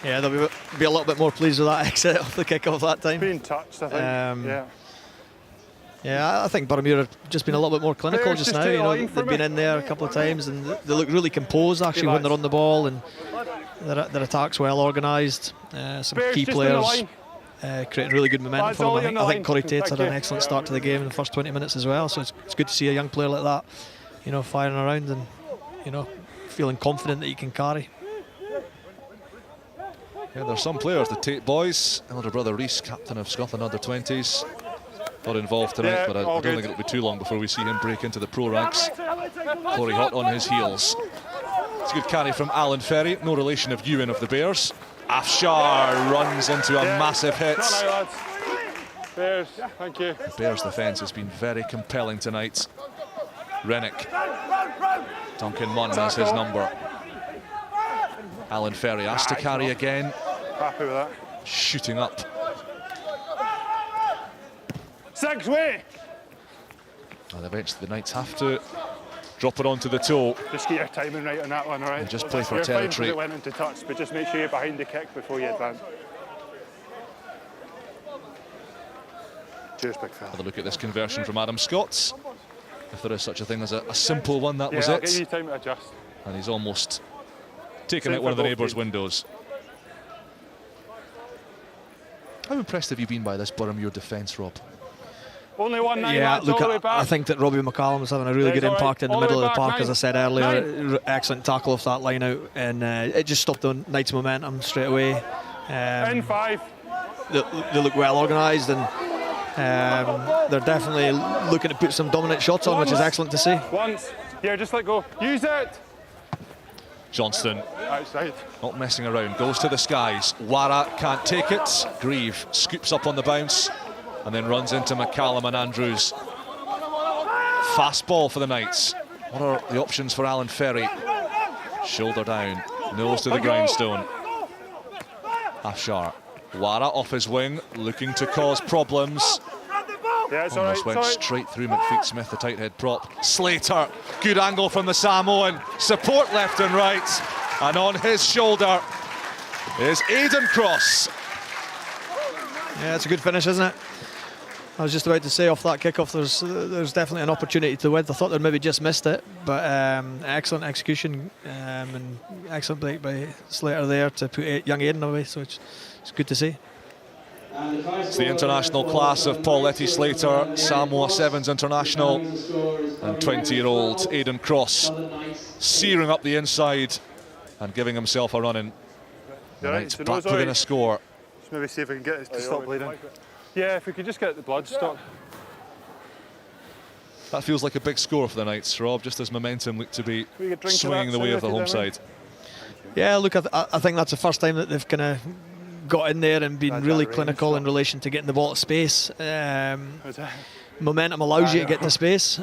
Speaker 2: Yeah, they'll be a little bit more pleased with that exit off the kick-off that time.
Speaker 6: Being touched, I think.
Speaker 2: Yeah, I think Boroughmuir have just been a little bit more clinical
Speaker 6: Bears
Speaker 2: just
Speaker 6: just
Speaker 2: now.
Speaker 6: take
Speaker 2: You
Speaker 6: the
Speaker 2: know,
Speaker 6: line
Speaker 2: they've
Speaker 6: for
Speaker 2: been
Speaker 6: me.
Speaker 2: in there a couple of times and they look really composed actually when they're on the ball, and their attack's well organised. Some
Speaker 6: Bears
Speaker 2: key
Speaker 6: just in the
Speaker 2: players
Speaker 6: line.
Speaker 2: creating really good momentum
Speaker 6: Lads,
Speaker 2: for
Speaker 6: all
Speaker 2: them.
Speaker 6: in the
Speaker 2: I think
Speaker 6: line.
Speaker 2: Corey Tate's had
Speaker 6: Thank
Speaker 2: an
Speaker 6: you.
Speaker 2: excellent start to the game in the first 20 minutes as well, so it's good to see a young player like that, you know, firing around and, you know, feeling confident that he can carry.
Speaker 5: Yeah, there's some players, the Tate boys. Elder brother Reese, captain of Scotland under-20s. Not involved tonight,
Speaker 6: Yeah,
Speaker 5: but I don't think it'll be too long before we see him break into the pro ranks. Corey Hutt on his heels. It's a good carry from Alan Ferry, no relation of Ewan of the Bears. Afshar runs into a massive hit.
Speaker 6: Not now, lads. Bears, thank you.
Speaker 5: The Bears' defence has been very compelling tonight. Rennick. Duncan Munn has his number. Alan Ferry has to carry again.
Speaker 6: Happy with that.
Speaker 5: Shooting up.
Speaker 6: 6 way.
Speaker 5: And eventually the Knights have to drop it onto the toe.
Speaker 6: Just get your timing right on that one, all right?
Speaker 5: And just play for
Speaker 6: You're fine 'cause
Speaker 5: territory.
Speaker 6: it went into touch, but just make sure you're behind the kick before you advance. Cheers, big fella.
Speaker 5: Have a look at this conversion from Adam Scott. If there is such a thing as a simple one, that was
Speaker 6: Yeah, I'll give
Speaker 5: it.
Speaker 6: you time to adjust.
Speaker 5: And he's almost taken
Speaker 6: Same
Speaker 5: out one
Speaker 6: for
Speaker 5: of the
Speaker 6: both
Speaker 5: neighbours'
Speaker 6: teams.
Speaker 5: windows. How impressed have you been by this Boroughmuir defence, Rob?
Speaker 6: Only 1-9,
Speaker 2: Yeah,
Speaker 6: lads,
Speaker 2: look,
Speaker 6: all the way back.
Speaker 2: I think that Robbie McCallum is having a really
Speaker 6: Yeah,
Speaker 2: good
Speaker 6: he's all
Speaker 2: impact
Speaker 6: right.
Speaker 2: in the
Speaker 6: All the
Speaker 2: middle
Speaker 6: way
Speaker 2: of the
Speaker 6: back,
Speaker 2: park, as I
Speaker 6: 9.
Speaker 2: said earlier. Excellent tackle off that line out, and it just stopped the Knights' momentum straight away.
Speaker 6: In 5.
Speaker 2: They look well organised, and they're definitely looking to put some dominant shots on, which is excellent to see.
Speaker 6: Once. Yeah, just let go. Use it.
Speaker 5: Johnston,
Speaker 6: Outside.
Speaker 5: not messing around, goes to the skies. Wara can't take it. Grieve scoops up on the bounce and then runs into McCallum and Andrews. Fast ball for the Knights. What are the options for Alan Ferry? Shoulder down, nose to the grindstone. Afshar. Wara off his wing, looking to cause problems.
Speaker 6: Yeah, it's all right.
Speaker 5: Almost
Speaker 6: It's
Speaker 5: went
Speaker 6: all right.
Speaker 5: straight through McFeet Smith, the tight head prop. Slater, good angle from the Samoan. Support left and right. And on his shoulder is Aidan Cross.
Speaker 2: Yeah, it's a good finish, isn't it? I was just about to say off that kickoff, there's definitely an opportunity to win. I thought they'd maybe just missed it, but excellent execution and excellent break by Slater there to put young Aidan away. So it's good to see.
Speaker 5: It's the international class of Paul Letty Slater, Samoa Sevens international, and 20-year-old Aidan Cross searing up the inside and giving himself a run in. The
Speaker 6: You're right,
Speaker 5: Knights
Speaker 6: so
Speaker 5: back
Speaker 6: nose
Speaker 5: within
Speaker 6: out.
Speaker 5: a score.
Speaker 6: Just maybe see if we can get it to stop bleeding. Yeah, if we could just get the blood stopped.
Speaker 5: That feels like a big score for the Knights, Rob, just as momentum looked to be
Speaker 6: We could drink to
Speaker 5: swinging
Speaker 6: that,
Speaker 5: the way of the
Speaker 6: Senator
Speaker 5: home
Speaker 6: Denman.
Speaker 5: side.
Speaker 2: Yeah, look, I think that's the first time that they've kind of got in there and been
Speaker 6: That's
Speaker 2: really
Speaker 6: that range
Speaker 2: clinical in
Speaker 6: stuff.
Speaker 2: relation to getting the ball to space.
Speaker 6: Is it?
Speaker 2: Momentum allows you to
Speaker 6: I
Speaker 2: get
Speaker 6: know.
Speaker 2: to space,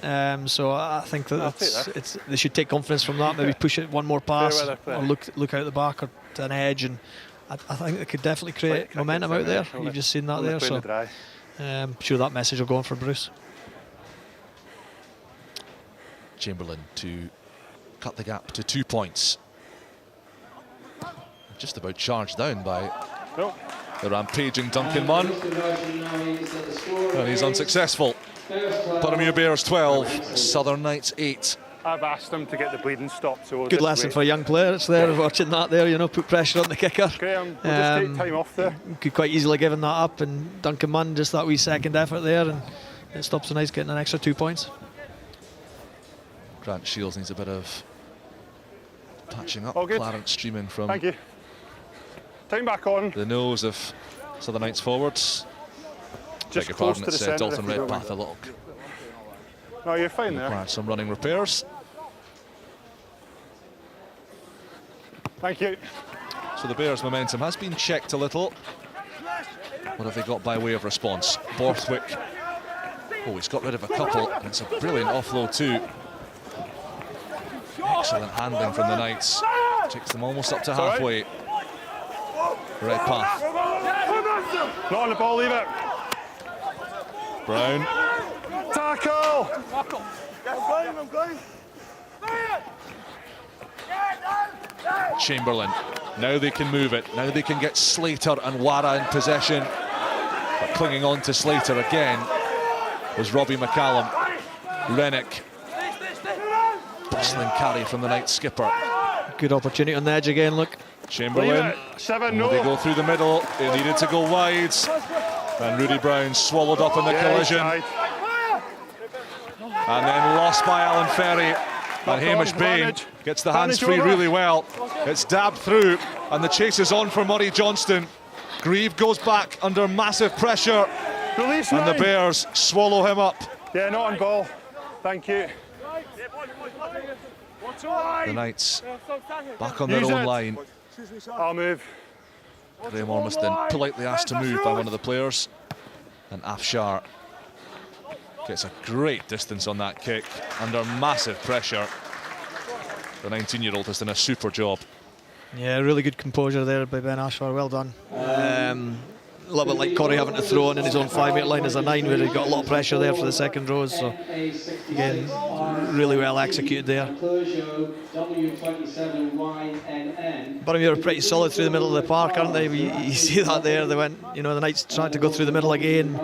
Speaker 2: so I think
Speaker 6: I'll
Speaker 2: that
Speaker 6: take that.
Speaker 2: they should take confidence from that. Maybe push it one more pass,
Speaker 6: weather play.
Speaker 2: or look out the back or to an edge, and I think they could definitely create
Speaker 6: Cricket's
Speaker 2: momentum
Speaker 6: in
Speaker 2: out there.
Speaker 6: only-
Speaker 2: You've just seen that
Speaker 6: only
Speaker 2: there,
Speaker 6: playing
Speaker 2: so
Speaker 6: the dry.
Speaker 2: I'm sure that message will go on for Bruce.
Speaker 5: Chamberlain to cut the gap to 2 points. Just about charged down by
Speaker 6: Nope.
Speaker 5: the rampaging Duncan Munn, and he's unsuccessful. Boroughmuir Bears 12, Southern Knights 8.
Speaker 6: I've asked them to get the bleeding stopped, so we'll
Speaker 2: Good
Speaker 6: just
Speaker 2: lesson
Speaker 6: wait.
Speaker 2: for young players there, watching that there, you know, put pressure on the kicker.
Speaker 6: Graham, we'll just take time off there.
Speaker 2: Could quite easily given that up, and Duncan Munn just that wee second effort there, and it stops the Knights getting an extra 2 points.
Speaker 5: Grant Shields needs a bit of patching up.
Speaker 6: All good.
Speaker 5: Clarence streaming from
Speaker 6: Thank you. Time back on.
Speaker 5: the nose of Southern Knights forwards.
Speaker 6: Just
Speaker 5: Beg your
Speaker 6: close
Speaker 5: pardon,
Speaker 6: to the
Speaker 5: it's
Speaker 6: centre
Speaker 5: Dalton
Speaker 6: if you don't
Speaker 5: Redpath,
Speaker 6: mind.
Speaker 5: a little
Speaker 6: No, you're fine there.
Speaker 5: Required some running repairs.
Speaker 6: Thank you.
Speaker 5: So the Bears' momentum has been checked a little. What have they got by way of response? Borthwick. Oh, he's got rid of a couple. It's a brilliant offload too. Excellent handling from the Knights. Takes them almost up to halfway. Red path.
Speaker 6: Not on the ball, leave it.
Speaker 5: Brown.
Speaker 6: Tackle!
Speaker 7: I'm going.
Speaker 5: Chamberlain. Now they can move it. Now they can get Slater and Wara in possession. But clinging on to Slater again was Robbie McCallum. Rennick. Bustling carry from the Knights skipper.
Speaker 2: Good opportunity on the edge again, look.
Speaker 5: Chamberlain. They go through the middle. They needed to go wide. And Rudy Brown swallowed up in the collision. And then lost by Alan Ferry. And Hamish Bain gets the hands free really well. It's dabbed through, and the chase is on for Murray Johnston. Grieve goes back under massive pressure, and the Bears swallow him up.
Speaker 6: Yeah, not on ball. Thank you.
Speaker 5: The Knights back on their own line.
Speaker 6: I'll move.
Speaker 5: Graham Ormiston politely asked to move by one of the players, and Afshar gets a great distance on that kick under massive pressure. The 19-year-old has done a super job.
Speaker 2: Yeah, really good composure there by Ben Ashford. Well done. A little bit like Corey having to throw in his own 5-metre line as a 9, where he got a lot of pressure there for the second rows. So again, really well executed there. Boroughmuir are pretty solid through the middle of the park, aren't they? You see that there. They went, you know, the Knights tried to go through the middle again.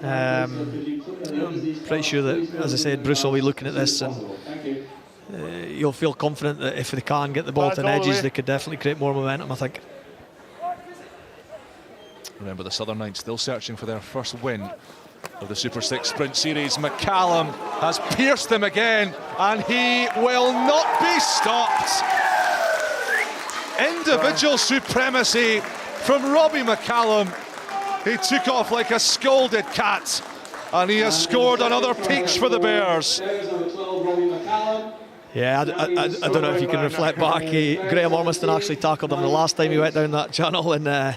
Speaker 2: I'm pretty sure that, as I said, Bruce will be looking at this, and you'll feel confident that if they can get the ball to the edges, they could definitely create more momentum, I think.
Speaker 5: Remember, the Southern Knights still searching for their first win of the Super 6 Sprint Series. McCallum has pierced them again, and he will not be stopped. Individual supremacy from Robbie McCallum. He took off like a scolded cat, and he has scored another peach for the Bears.
Speaker 2: Yeah, I don't know if you can reflect back. Graham Ormiston actually tackled him the last time he went down that channel, and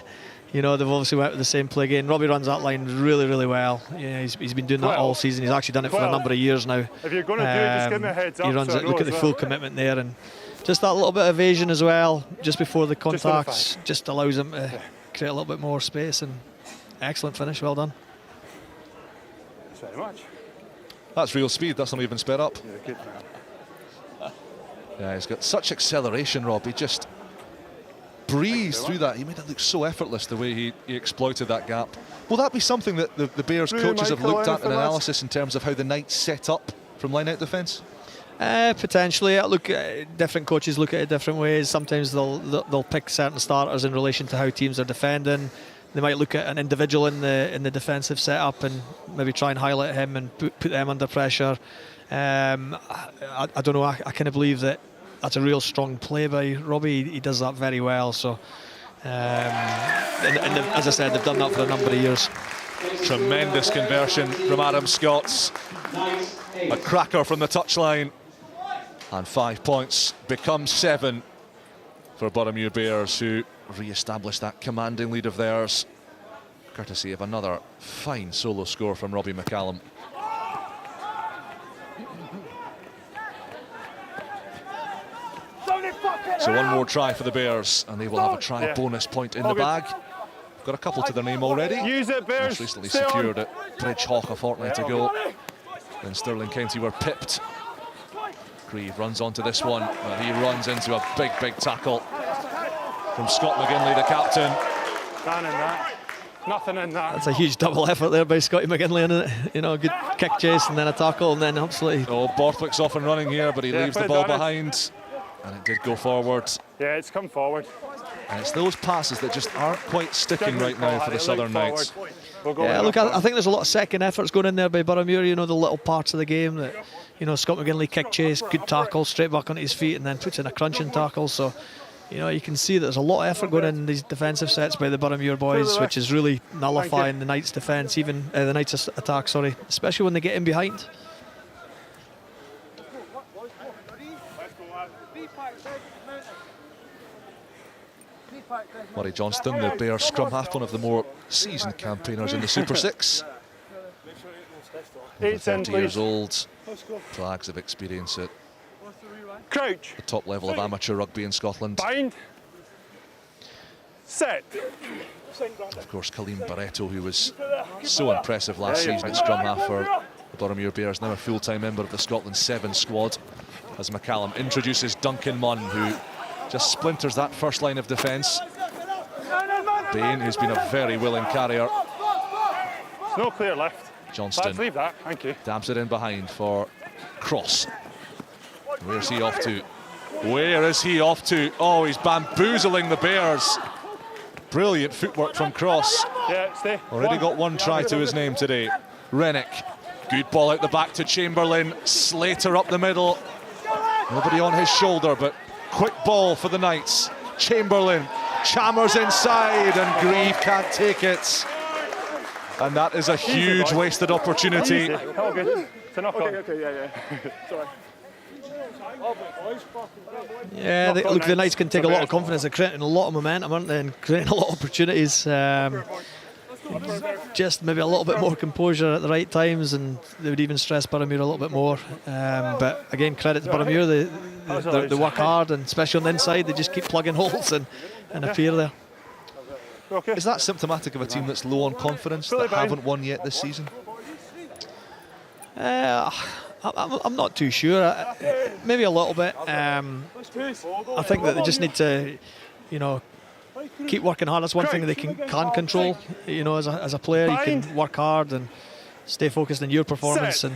Speaker 2: you know, they've obviously went with the same play again. Robbie runs that line really, really well. Yeah, he's been doing that all season. He's actually done it for a number of years now.
Speaker 6: If you're going to do it, just give me a heads up.
Speaker 2: He runs
Speaker 6: so
Speaker 2: it. Look at the full commitment there, and just that little bit of evasion as well, just before the contacts, just allows him to create a little bit more space. And excellent finish. Well done.
Speaker 6: Thanks very much.
Speaker 5: That's real speed. That's not even sped up.
Speaker 6: You're good, man.
Speaker 5: Yeah, he's got such acceleration, Rob. He just breezed through that. He made it look so effortless the way he exploited that gap. Will that be something that the Bears coaches have looked at in analysis in terms of how the Knights set up from line-out defence?
Speaker 2: Potentially. Look, different coaches look at it different ways. Sometimes they'll pick certain starters in relation to how teams are defending. They might look at an individual in the defensive setup and maybe try and highlight him and put them under pressure. I don't know. I kind of believe that that's a real strong play by Robbie. He does that very well. So, and as I said, they've done that for a number of years.
Speaker 5: Tremendous conversion from Adam Scotts. A cracker from the touchline. And 5 points become 7 for Boroughmuir Bears, who re-established that commanding lead of theirs, courtesy of another fine solo score from Robbie McCallum. So one more try for the Bears, and they will have a try bonus point in the bag. Got a couple to their name already.
Speaker 6: Use it, Bears.
Speaker 5: Most recently secured at Bridgehawk a fortnight ago. Then Stirling County were pipped. Grieve runs onto this one, but he runs into a big tackle from Scott McGinley, the captain.
Speaker 6: None in that. Nothing in that.
Speaker 2: That's a huge double effort there by Scotty McGinley, isn't it? You know, good kick chase and then a tackle, and then absolutely.
Speaker 5: Oh, Borthwick's off and running here, but he leaves the ball behind. And it did go forward.
Speaker 6: Yeah, it's come forward.
Speaker 5: And it's those passes that just aren't quite sticking right now for the Southern Knights.
Speaker 2: Yeah, look, I think there's a lot of second efforts going in there by Boroughmuir. You know, the little parts of the game that, you know, Scott McGinley kick chase, good tackle, straight back onto his feet, and then puts in a crunching tackle. So, you know, you can see that there's a lot of effort going in these defensive sets by the Boroughmuir boys, which is really nullifying the Knights' defence, even the Knights' attack, sorry, especially when they get in behind.
Speaker 5: Murray Johnston, the Bears scrum half, one of the more seasoned campaigners in the Super 6. Over 30 years old, flags of experience at
Speaker 6: Crouch.
Speaker 5: the top level of amateur rugby in Scotland.
Speaker 6: Bind. Set.
Speaker 5: Of course, Colleen Barretto, who was so impressive last season at scrum half for the Boroughmuir Bears, now a full-time member of the Scotland 7 squad, as McCallum introduces Duncan Munn, who just splinters that first line of defence. Bain, who's been a very willing carrier.
Speaker 6: No clear left.
Speaker 5: Johnston.
Speaker 6: Let's leave that, thank you.
Speaker 5: Dabs it in behind for Cross. Where's he off to? Where is he off to? Oh, he's bamboozling the Bears. Brilliant footwork from Cross.
Speaker 6: Yeah, stay.
Speaker 5: Already got one try to his name today. Rennick. Good ball out the back to Chamberlain. Slater up the middle. Nobody on his shoulder, but quick ball for the Knights. Chamberlain. Chammers inside, and Grieve can't take it. And that is a huge wasted opportunity.
Speaker 6: All good. To knock on.
Speaker 7: Okay, yeah. Sorry.
Speaker 2: Yeah, look, the Knights can take a lot of confidence. They're creating a lot of momentum, aren't they, and creating a lot of opportunities. Just maybe a little bit more composure at the right times, and they would even stress Boroughmuir a little bit more. But again, credit to Boroughmuir. They work hard, and especially on the inside, they just keep plugging holes and appear there.
Speaker 5: Is that symptomatic of a team that's low on confidence, that haven't won yet this season?
Speaker 2: I'm not too sure. Maybe a little bit. I think that they just need to, keep working hard. That's one thing they can control. As a player, you can work hard and stay focused on your performance and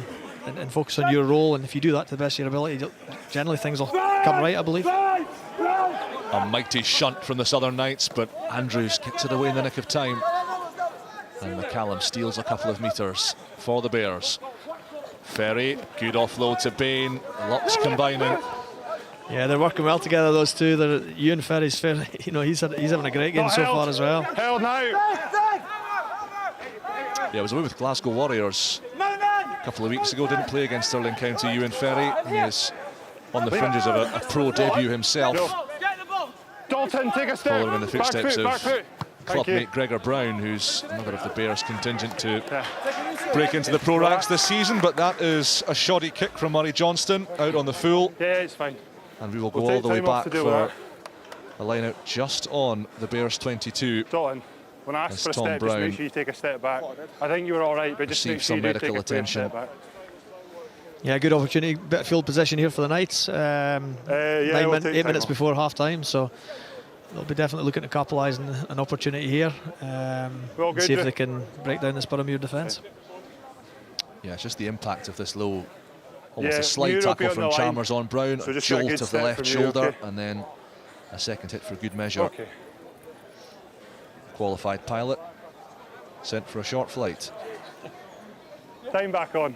Speaker 2: focus on your role. And if you do that to the best of your ability, generally things will come right, I believe.
Speaker 5: A mighty shunt from the Southern Knights, but Andrews gets it away in the nick of time. And McCallum steals a couple of metres for the Bears. Ferry, good offload to Bain. Lots combining.
Speaker 2: Yeah, they're working well together, those two. Ewan Ferry's fair, he's having a great game so far as well.
Speaker 6: Held now.
Speaker 5: Yeah, I was away with Glasgow Warriors a couple of weeks ago. Didn't play against Stirling County. Ewan Ferry, he is on the fringes of a pro debut himself.
Speaker 6: Dalton, take a step.
Speaker 5: Following in the footsteps of
Speaker 6: back foot.
Speaker 5: clubmate Gregor Brown, who's another of the Bears contingent to break into the pro ranks this season. But that is a shoddy kick from Murray Johnston out on the full.
Speaker 6: Yeah, it's fine.
Speaker 5: And we will go all the way back for a line out just on the Bears 22.
Speaker 6: Dalton, when I asked for a
Speaker 5: Tom
Speaker 6: step,
Speaker 5: Brown
Speaker 6: just make sure you take a step back. I think you were all right, but just make sure
Speaker 5: some
Speaker 6: you do
Speaker 5: medical
Speaker 6: take a
Speaker 5: attention.
Speaker 6: step back.
Speaker 2: Yeah, good opportunity, bit of field position here for the Knights. 8 minutes before half time, so they'll be definitely looking to capitalise on an opportunity here. See if they can break down this Boroughmuir defence.
Speaker 5: Yeah, it's just the impact of this low, almost a slide tackle from Chalmers on Brown, a jolt of the left shoulder, and then a second hit for good measure. Qualified pilot, sent for a short flight.
Speaker 6: Time back on.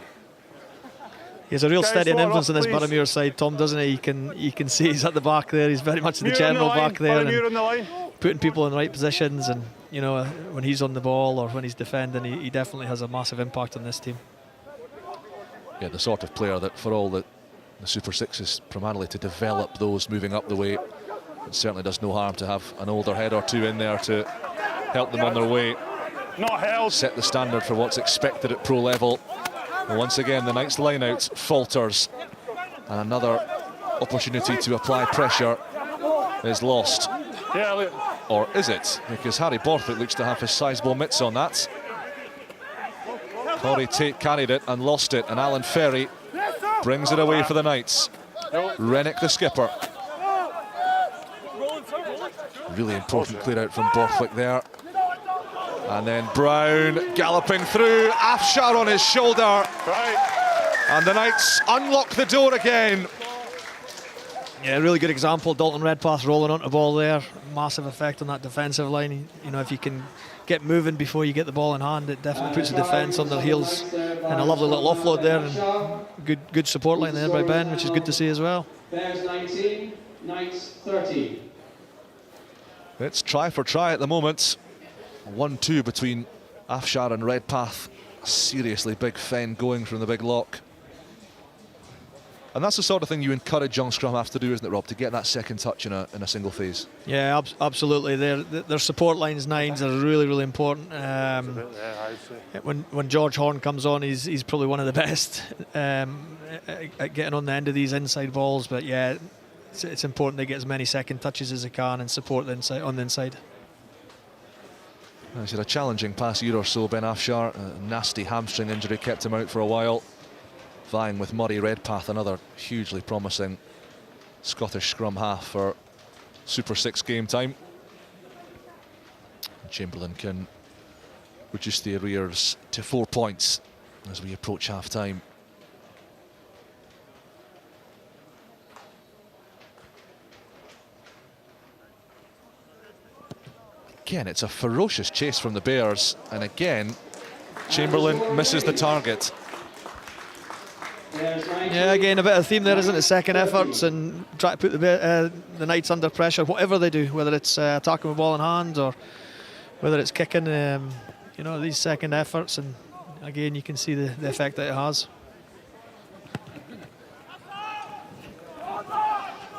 Speaker 2: He has a real steadying influence on this Boroughmuir side, Tom, doesn't he? You can see he's at the back there. He's very much the general back there, and putting people in the right positions. And when he's on the ball or when he's defending, he definitely has a massive impact on this team.
Speaker 5: Yeah, the sort of player that, for all that the Super 6 is primarily to develop those moving up the way, it certainly does no harm to have an older head or two in there to help them on their way.
Speaker 6: Not held.
Speaker 5: Set the standard for what's expected at pro level. And once again, the Knights line-out falters, and another opportunity to apply pressure is lost.
Speaker 6: Yeah,
Speaker 5: or is it? Because Harry Borthwick looks to have his sizable mitts on that. Corey Tate carried it and lost it, and Alan Ferry brings it away for the Knights. Rennick, the skipper. Really important clear out from Borthwick there. And then Brown galloping through, Afshar on his shoulder. And the Knights unlock the door again.
Speaker 2: Yeah, really good example. Dalton Redpath rolling onto the ball there. Massive effect on that defensive line. If you can get moving before you get the ball in hand, it definitely puts the defence on their heels. And a lovely little offload there, and good support line there by Ben, which is good to see as well.
Speaker 8: Bears 19, Knights 13.
Speaker 5: It's try for try at the moment. 1-2 between Afshar and Redpath. Seriously big fen going from the big lock. And that's the sort of thing you encourage young scrum halves to do, isn't it, Rob? To get that second touch in a single phase.
Speaker 2: Yeah, absolutely. Their support lines, nines, are really, really important. When George Horn comes on, he's probably one of the best at getting on the end of these inside balls. But yeah, it's important they get as many second touches as they can and support the inside on the inside.
Speaker 5: He's had a challenging past year or so, Ben Afshar. A nasty hamstring injury kept him out for a while. Vying with Murray Redpath, another hugely promising Scottish scrum half for Super 6 game time. Chamberlain can reduce the arrears to 4 points as we approach half time. Again, it's a ferocious chase from the Bears, and again, Chamberlain misses the target.
Speaker 2: Yeah, again, a bit of theme there, isn't it? Second efforts and try to put the Knights under pressure, whatever they do, whether it's attacking with ball in hand or whether it's kicking. You know, these second efforts, and again, you can see the effect that it has.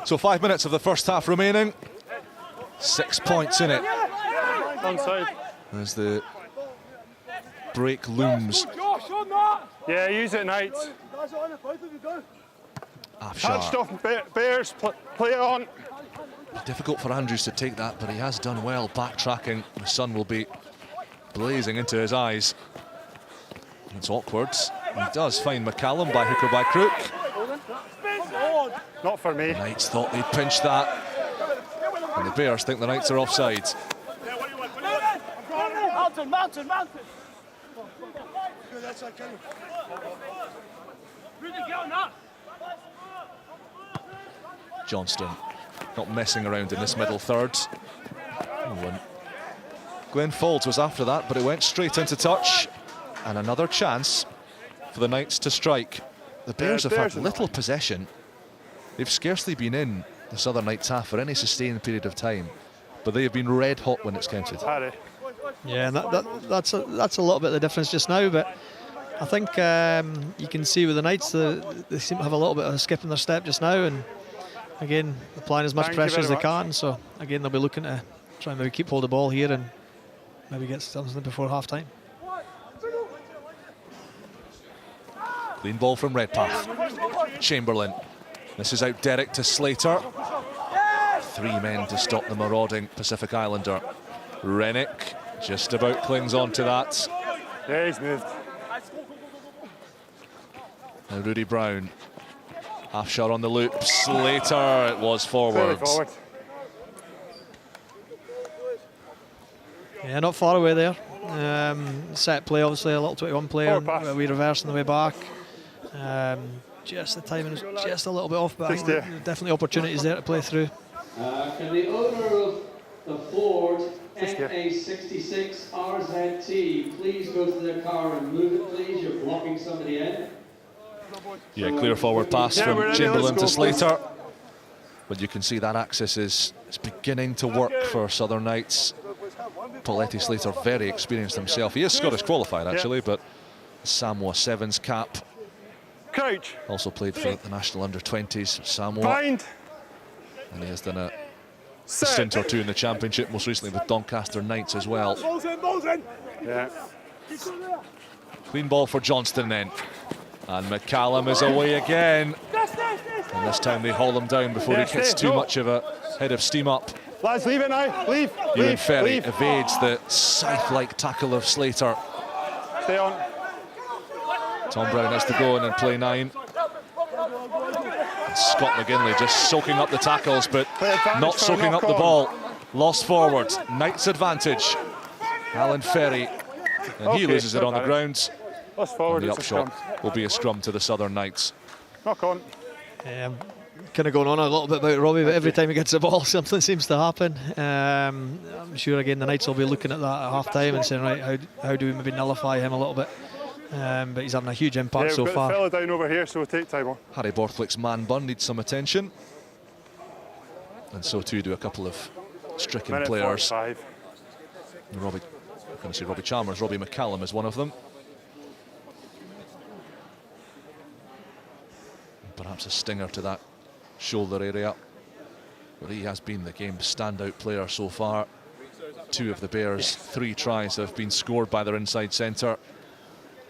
Speaker 5: So 5 minutes of the first half remaining. 6 points in it.
Speaker 6: Onside.
Speaker 5: As the break looms.
Speaker 6: Yeah, use it, Knights. Touched
Speaker 5: Afshar.
Speaker 6: off Bears, play it on.
Speaker 5: Difficult for Andrews to take that, but he has done well backtracking. The sun will be blazing into his eyes. It's awkward. He does find McCallum by hook or by crook.
Speaker 6: Not for me.
Speaker 5: The Knights thought they'd pinch that, and the Bears think the Knights are offside.
Speaker 7: Mountain.
Speaker 5: Johnston not messing around in this middle third. Glenn Folds was after that, but it went straight into touch. And another chance for the Knights to strike. The Bears have had little possession. They've scarcely been in the Southern Knights half for any sustained period of time, but they have been red hot when it's counted.
Speaker 2: Yeah, and that's a little bit of the difference just now, but I think you can see with the Knights they seem to have a little bit of a skip in their step just now, and again applying as much pressure as they can. So again, they'll be looking to try and maybe keep hold of the ball here and maybe get something before half time.
Speaker 5: Clean ball from Redpath. Chamberlain. This is out Derek to Slater. 3 men to stop the marauding Pacific Islander. Rennick just about clings on to that.
Speaker 6: Yeah, he's moved.
Speaker 5: Now Rudy Brown. Afshar on the loop. Slater, it was forwards.
Speaker 2: Yeah, not far away there. Set play, obviously, a little 21 player. We reverse on the way back. Just the timing is just a little bit off, but I think there are definitely opportunities there to play through.
Speaker 8: Can the owner of the Ford NA66 RZT please go to their car and move it, please? You're blocking somebody in.
Speaker 5: Yeah, clear forward pass from Chamberlain to Slater. But you can see that axis is beginning to work for Southern Knights. Pauletti Slater, very experienced himself. He is Scottish qualified, actually, but Samoa Sevens cap.
Speaker 6: Crouch.
Speaker 5: Also played for the national under-20s, Samoa.
Speaker 6: Bind.
Speaker 5: And he has done a stint or two in the championship, most recently with Doncaster Knights as well.
Speaker 6: Yeah.
Speaker 5: Clean ball for Johnston then. And McCallum is away again. And this time they haul him down before he gets too much of a head of steam up.
Speaker 6: Lads, leave it now. Leave.
Speaker 5: Ewan Ferry evades the scythe-like tackle of Slater.
Speaker 6: Stay on.
Speaker 5: Tom Brown has to go in and play 9. Scott McGinley just soaking up the tackles, but not soaking up the ball. Lost forward. Knights advantage. Alan Ferry. And he loses it on the ground.
Speaker 6: Lost forward.
Speaker 5: And the upshot will be a scrum to the Southern Knights.
Speaker 6: Knock on.
Speaker 2: Kind of going on a little bit about Robbie, but every time he gets the ball, something seems to happen. I'm sure again the Knights will be looking at that at half time and saying, right, how do we maybe nullify him a little bit? But he's having a huge impact so far.
Speaker 6: We've got the fella down over here, so we'll take time on.
Speaker 5: Harry Borthwick's man bun needs some attention. And so too do a couple of stricken players.
Speaker 6: 45.
Speaker 5: I'm going to say Robbie Chalmers, Robbie McCallum is one of them. perhaps a stinger to that shoulder area. But he has been the game's standout player so far. 2 of the Bears' 3 tries have been scored by their inside centre.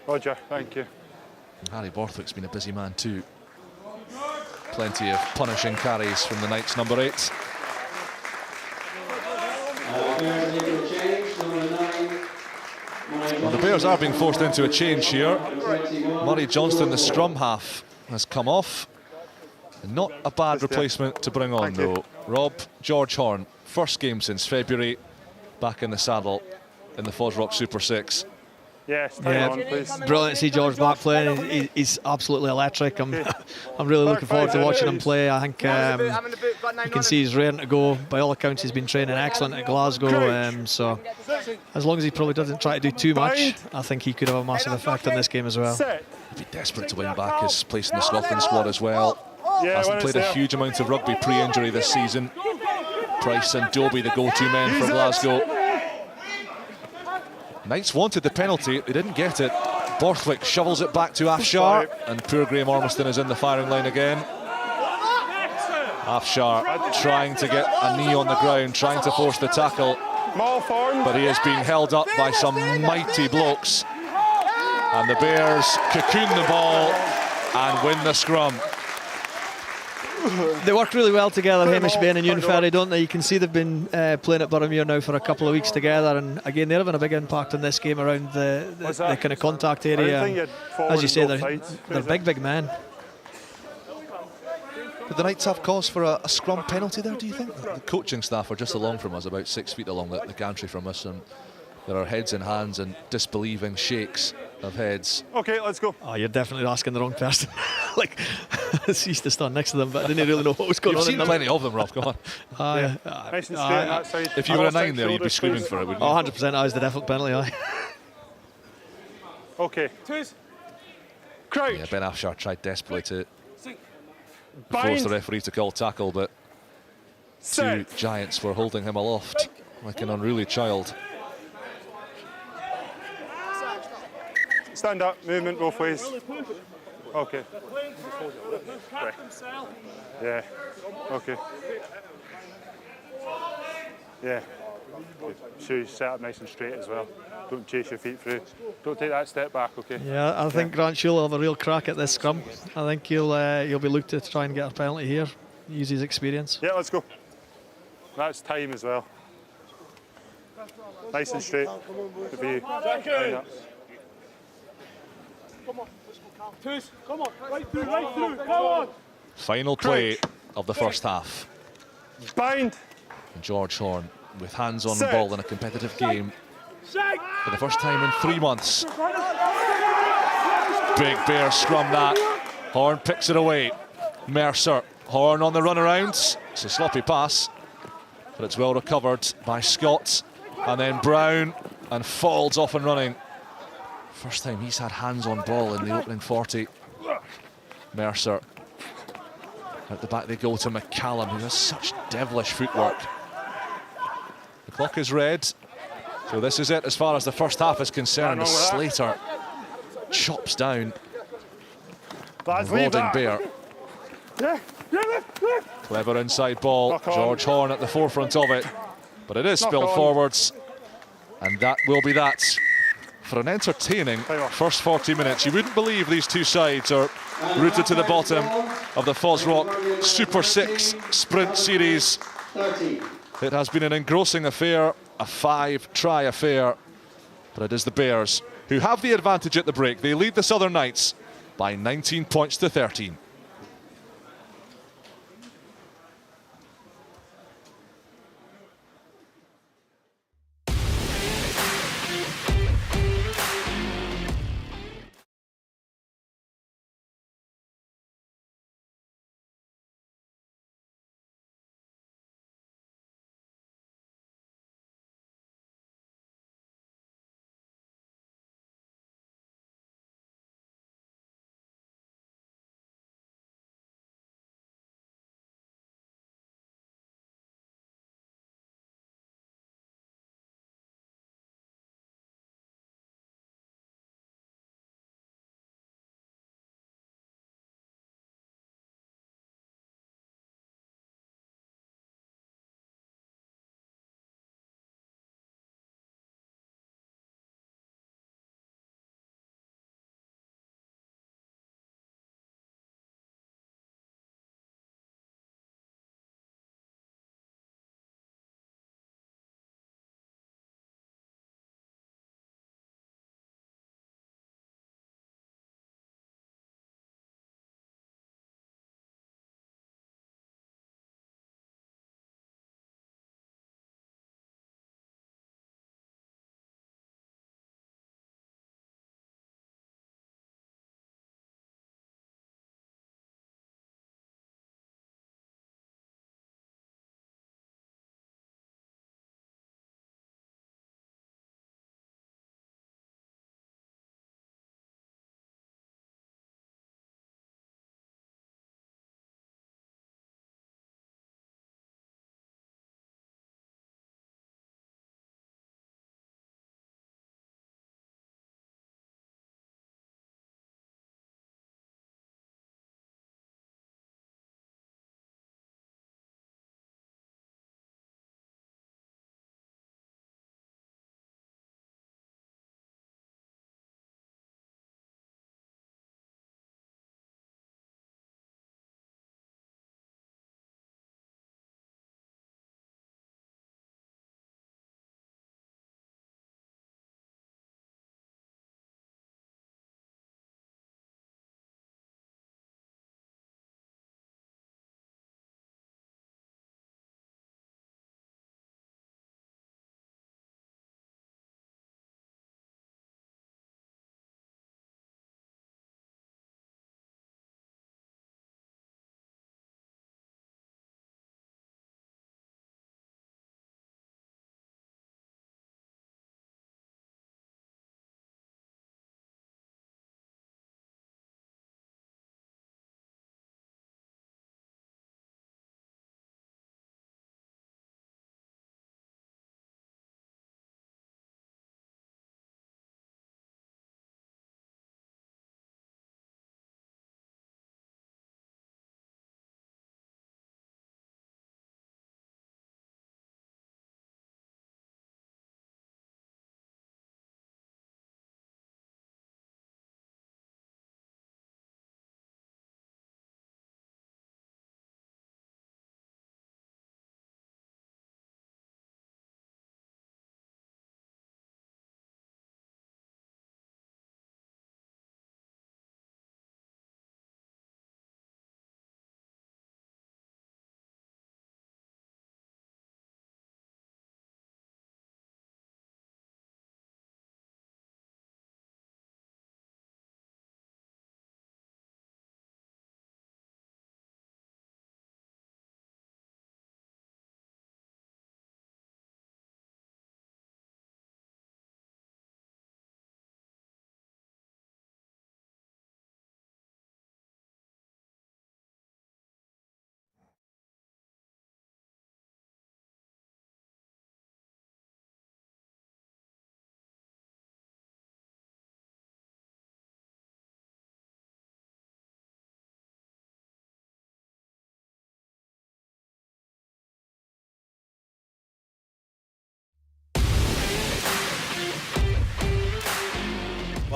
Speaker 6: Roger, thank you.
Speaker 5: And Harry Borthwick's been a busy man too. Plenty of punishing carries from the Knights' number 8. Well, the Bears are being forced into a change here. Murray Johnston, the scrum half, has come off. Not a bad replacement to bring on, though. Rob, George Horn, first game since February, back in the saddle in the FOSROC Super 6.
Speaker 6: Yes, stay on, please.
Speaker 2: Brilliant to see George back playing. He's absolutely electric. I'm really looking forward to watching him play. I think you can see he's raring to go. By all accounts, he's been training excellent at Glasgow. So as long as he probably doesn't try to do too much, I think he could have a massive effect on this game as well.
Speaker 5: He'd be desperate to win back his place in the Scotland squad as well. Hasn't played a huge amount of rugby pre-injury this season. Price and Dobie, the go-to men for Glasgow. Knights wanted the penalty, they didn't get it. Borthwick shovels it back to Afshar, and poor Graham Ormiston is in the firing line again. Afshar trying to get a knee on the ground, trying to force the tackle, but he is being held up by some mighty blokes. And the Bears cocoon the ball and win the scrum.
Speaker 2: They work really well together, Hamish Bain and Ewan Ferry, don't they? You can see they've been playing at Boroughmuir now for a couple of weeks together, and again they're having a big impact on this game around the kind of contact area. As you say, they're big men.
Speaker 5: Did the Knights have cause for a scrum penalty there, do you think? The coaching staff are just along from us, about 6 feet along the gantry from us, and there are heads and hands and disbelieving shakes of heads.
Speaker 6: Okay, let's go.
Speaker 2: Oh, you're definitely asking the wrong person. Like, I used to stand next to them, but I didn't really know what was going on.
Speaker 5: You've seen plenty of them, Rob, come on.
Speaker 6: Nice and straight on that side.
Speaker 5: If you were a 9 there, you'd be screaming for it, wouldn't you?
Speaker 2: 100%, I was the definite penalty, aye.
Speaker 6: Okay. Crouch.
Speaker 5: Yeah, Ben Afshar tried desperately to force the referee to call tackle, but 2 giants were holding him aloft like an unruly child.
Speaker 6: Stand up, movement both ways. Okay. Right. Yeah. Okay. Yeah. Good. Shoes set up nice and straight as well. Don't chase your feet through. Don't take that step back, okay?
Speaker 2: Yeah, I think Grant Shule will have a real crack at this scrum. I think he'll be looked to try and get a penalty here. Use his experience.
Speaker 6: Yeah, let's go. That's time as well. Nice and straight. Good for you.
Speaker 7: Come on, Twos, come on, right through, come on.
Speaker 5: Final play of the first half.
Speaker 6: Bind.
Speaker 5: And George Horn with hands on the ball in a competitive game for the first time in 3 months. Big Bear scrum that. Horn picks it away. Mercer, Horn on the run around. It's a sloppy pass, but it's well recovered by Scott. And then Brown, and falls off and running. First time he's had hands on ball in the opening 40. Mercer. At the back they go to McCallum, who has such devilish footwork. The clock is red, so this is it as far as the first half is concerned. Slater chops down marauding Bear. Clever inside ball. George Horn at the forefront of it, but it is spilled forwards, and that will be that. For an entertaining first 40 minutes. You wouldn't believe these 2 sides are rooted to the bottom of the FOSROC Super 6 Sprint Series. It has been an engrossing affair, a 5-try affair, but it is the Bears who have the advantage at the break. They lead the Southern Knights by 19 points to 13.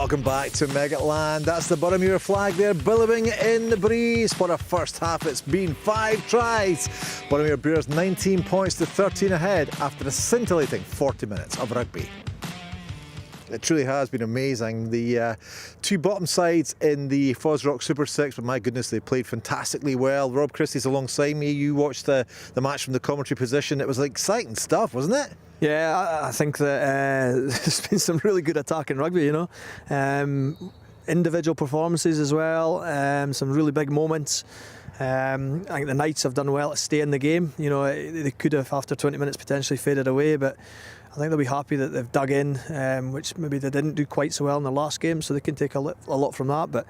Speaker 1: Welcome back to Meggetland. That's the Boroughmuir flag there, billowing in the breeze. What a first half it's been. 5 tries. Boroughmuir Bears 19 points to 13 ahead after a scintillating 40 minutes of rugby. It truly has been amazing. The two bottom sides in the FOSROC Super6, but my goodness, they played fantastically well. Rob Chrystie's alongside me. You watched the match from the commentary position. It was exciting stuff, wasn't it?
Speaker 2: Yeah, I think that there's been some really good attacking rugby, you know. Individual performances as well, some really big moments. I think the Knights have done well to stay in the game. You know, they could have, after 20 minutes, potentially faded away, but I think they'll be happy that they've dug in, which maybe they didn't do quite so well in their last game, so they can take a lot from that. But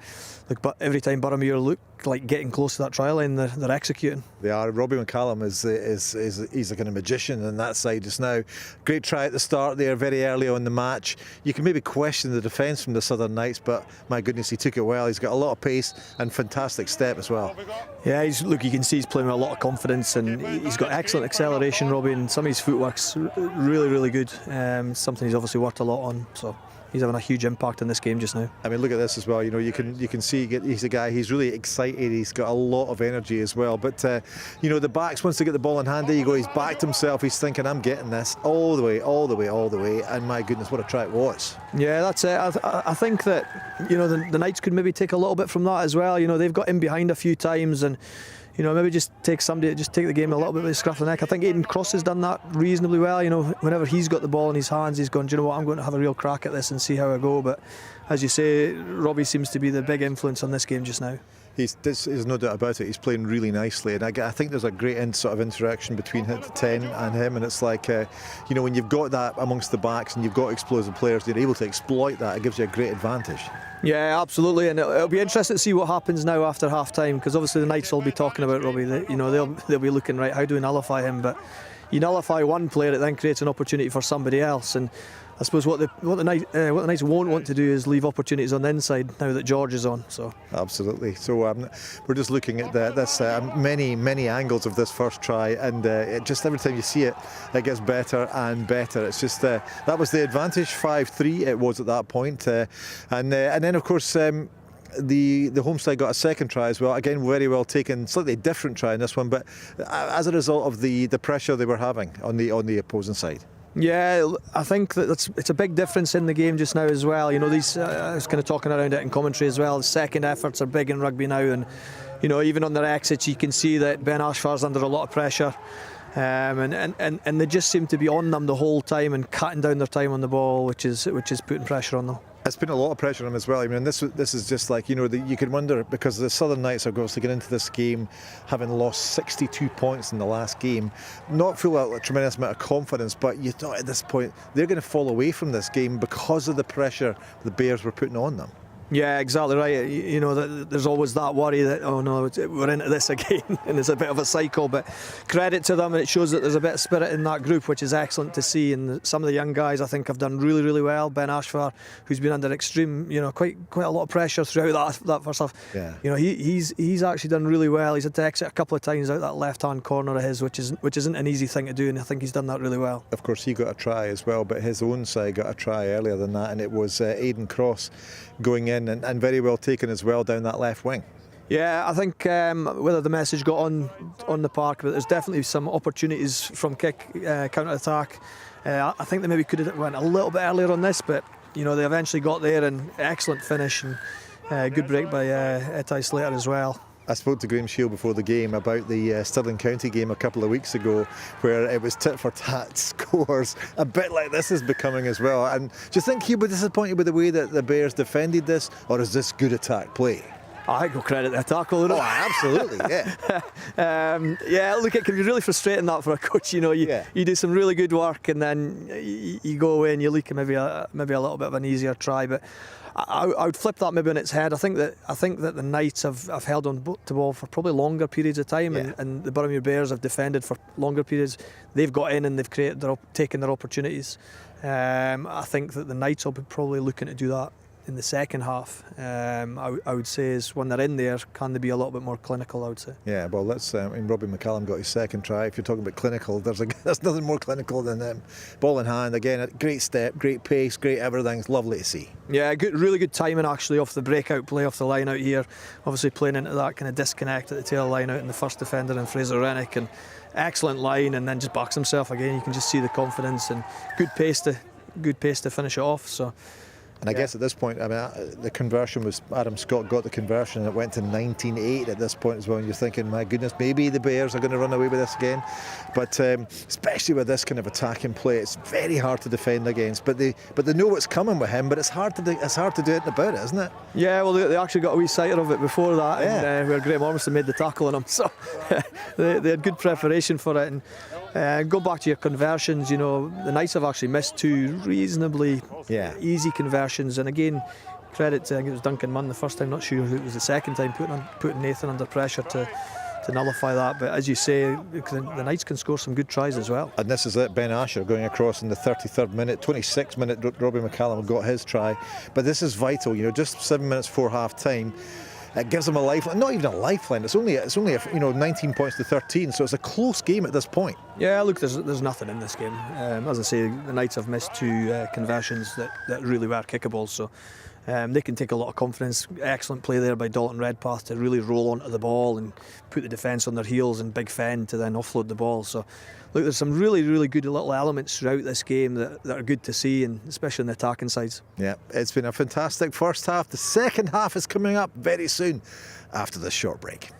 Speaker 2: look, every time Boroughmuir look like getting close to that try line, they're executing. They
Speaker 1: are. Robbie McCallum he's like a magician on that side just now. Great try at the start there, very early on the match. You can maybe question the defence from the Southern Knights, but my goodness, he took it well. He's got a lot of pace and fantastic step as well.
Speaker 2: Yeah, look, you can see he's playing with a lot of confidence, and he's got excellent acceleration, Robbie, and some of his footwork's really good. Something he's obviously worked a lot on, so he's having a huge impact in this game just now.
Speaker 1: I mean, look at this as well. You know, you can see he's a guy. He's really excited. He's got a lot of energy as well. But you know, the backs, once they get the ball in hand, there you go. He's backed himself. He's thinking, I'm getting this all the way. And my goodness, what a try it was. Yeah, that's it. I think that, you know, the Knights could maybe take a little bit from that as well. You know, they've got in behind a few times, and you know, maybe just take the game a little bit with the scruff of the neck. I think Aidan Cross has done that reasonably well. You know, whenever he's got the ball in his hands, he's gone, do you know what, I'm going to have a real crack at this and see how I go. But as you say, Robbie seems to be the big influence on this game just now. There's no doubt about it. He's playing really nicely, and I think there's a great sort of interaction between 10 and him. And it's like, you know, when you've got that amongst the backs and you've got explosive players, you're able to exploit that. It gives you a great advantage.
Speaker 2: Yeah, absolutely, and it'll be interesting to see what happens now after half time, because obviously the Knights will be talking about Robbie. You know, they'll be looking, right, how do we nullify him? But you nullify one player, it then creates an opportunity for somebody else. And I suppose what the Knights won't want to do is leave opportunities on the inside now that George is on. So absolutely. So we're just looking at this many angles of this first try, and it just every time you see it, it gets better and better. It's just that was the advantage. 5-3 it was at that point, and then of course. The home side got a second try as well. Again, very well taken, slightly different try in this one, but as a result of the pressure they were having on the opposing side. Yeah, I think that it's a big difference in the game just now as well. You know, these I was kind of talking around it in commentary as well. The second efforts are big in rugby now, and you know, even on their exits, you can see that Ben Ashfar's under a lot of pressure. And they just seem to be on them the whole time and cutting down their time on the ball, which is putting pressure on them. It's been a lot of pressure on them as well. I mean, this is just like, you know, you could wonder, because the Southern Knights are obviously getting into this game having lost 62 points in the last game, not feel a tremendous amount of confidence, but you thought at this point they're going to fall away from this game because of the pressure the Bears were putting on them. Yeah, exactly right. You know, there's always that worry that, oh no, we're into this again, and it's a bit of a cycle, but credit to them, and it shows that there's a bit of spirit in that group, which is excellent to see. And some of the young guys, I think, have done really well. Ben Ashfar, who's been under extreme, you know, quite a lot of pressure throughout that first half. Yeah. You know, he's actually done really well. He's had to exit a couple of times out that left-hand corner of his, which isn't an easy thing to do, and I think he's done that really well. Of course, he got a try as well, but his own side got a try earlier than that, and it was Aidan Cross going in and very well taken as well down that left wing. Yeah, I think whether the message got on the park, but there's definitely some opportunities from kick, counter-attack. I think they maybe could have went a little bit earlier on this, but you know, they eventually got there, and excellent finish, and good break by Etai Slater as well. I spoke to Graham Shield before the game about the Stirling County game a couple of weeks ago, where it was tit for tat scores, a bit like this is becoming as well. And do you think he was disappointed with the way that the Bears defended this, or is this good attack play? I think we'll credit the attack. Oh, absolutely, yeah. Yeah, look, it can be really frustrating that for a coach. You know, you do some really good work, and then you go away and you leak maybe a little bit of an easier try. But I would flip that maybe on its head. I think that the Knights have held on to ball for probably longer periods of time, and the Boroughmuir Bears have defended for longer periods. They've got in and they've taken their opportunities. I think that the Knights will be probably looking to do that in the second half, I would say, is when they're in there, can they be a little bit more clinical, I would say.
Speaker 1: Yeah, well, let's. Robbie McCallum got his second try. If you're talking about clinical, there's nothing more clinical than ball in hand. Again, a great step, great pace, great everything. It's lovely to see.
Speaker 2: Yeah, really good timing actually off the breakout play off the line out here. Obviously playing into that kind of disconnect at the tail line out in the first defender and Fraser Rennick, and excellent line, and then just backs himself again. You can just see the confidence and good pace to finish it off. So.
Speaker 1: And I guess at this point, I mean, the conversion was, Adam Scott got the conversion, and it went to 19-8 at this point as well. And you're thinking, my goodness, maybe the Bears are going to run away with this again. But especially with this kind of attacking play, it's very hard to defend against. But they know what's coming with him. But it's hard to do it about it, isn't it?
Speaker 2: Yeah, well, they actually got a wee sight of it before that,
Speaker 1: yeah.
Speaker 2: where Graham Ormiston made the tackle on him. So they had good preparation for it. And go back to your conversions. The Knights have actually missed 2 reasonably easy conversions. And again, credit to, I think it was Duncan Munn the first time, not sure who it was the second time, putting Nathan under pressure to nullify that. But as you say, the Knights can score some good tries as well.
Speaker 1: And this is it, Ben Asher going across in the 33rd minute, 26th minute, Robbie McCallum got his try. But this is vital, just 7 minutes before half time. It gives them a lifeline, not even a lifeline. It's only 19 points to 13, so it's a close game at this point.
Speaker 2: Yeah, look, there's nothing in this game. As I say, the Knights have missed 2 conversions that really were kickable, so they can take a lot of confidence. Excellent play there by Dalton Redpath to really roll onto the ball and put the defence on their heels, and Big Fen to then offload the ball. So, look, there's some really, really good little elements throughout this game that are good to see, and especially on the attacking sides. Yeah,
Speaker 1: it's been a fantastic first half. The second half is coming up very soon after this short break.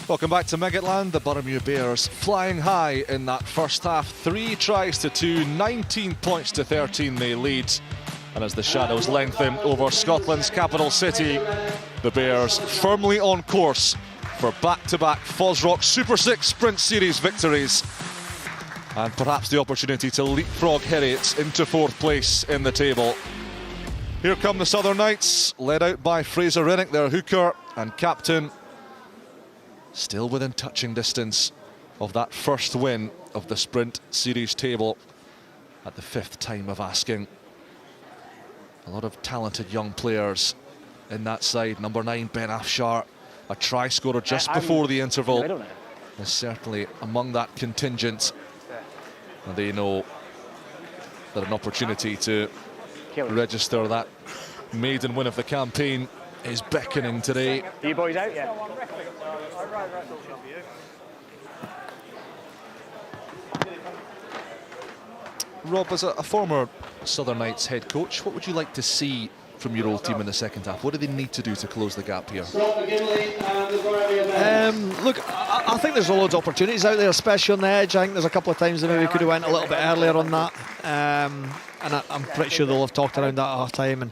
Speaker 5: Welcome back to Meggetland. The Boroughmuir Bears flying high in that first half. 3 tries to 2, 19 points to 13 they lead. And as the shadows lengthen over Scotland's capital city, the Bears firmly on course for back-to-back FOSROC Super 6 Sprint Series victories. And perhaps the opportunity to leapfrog Heriot into 4th place in the table. Here come the Southern Knights, led out by Fraser Rennick, their hooker and captain. Still within touching distance of that first win of the Sprint Series table at the 5th time of asking. A lot of talented young players in that side. Number 9, Ben Afshar, a try scorer just before the interval, is certainly among that contingent. And they know that an opportunity to register that maiden win of the campaign is beckoning today.
Speaker 7: Are you boys out yet?
Speaker 5: Rob, as a former Southern Knights head coach, what would you like to see from your old team in the second half? What do they need to do to close the gap here?
Speaker 2: Look, I think there's loads of opportunities out there, especially on the edge. I think there's a couple of times that maybe we could have went a little bit earlier on that. And I'm pretty sure they'll have talked around that at half time. And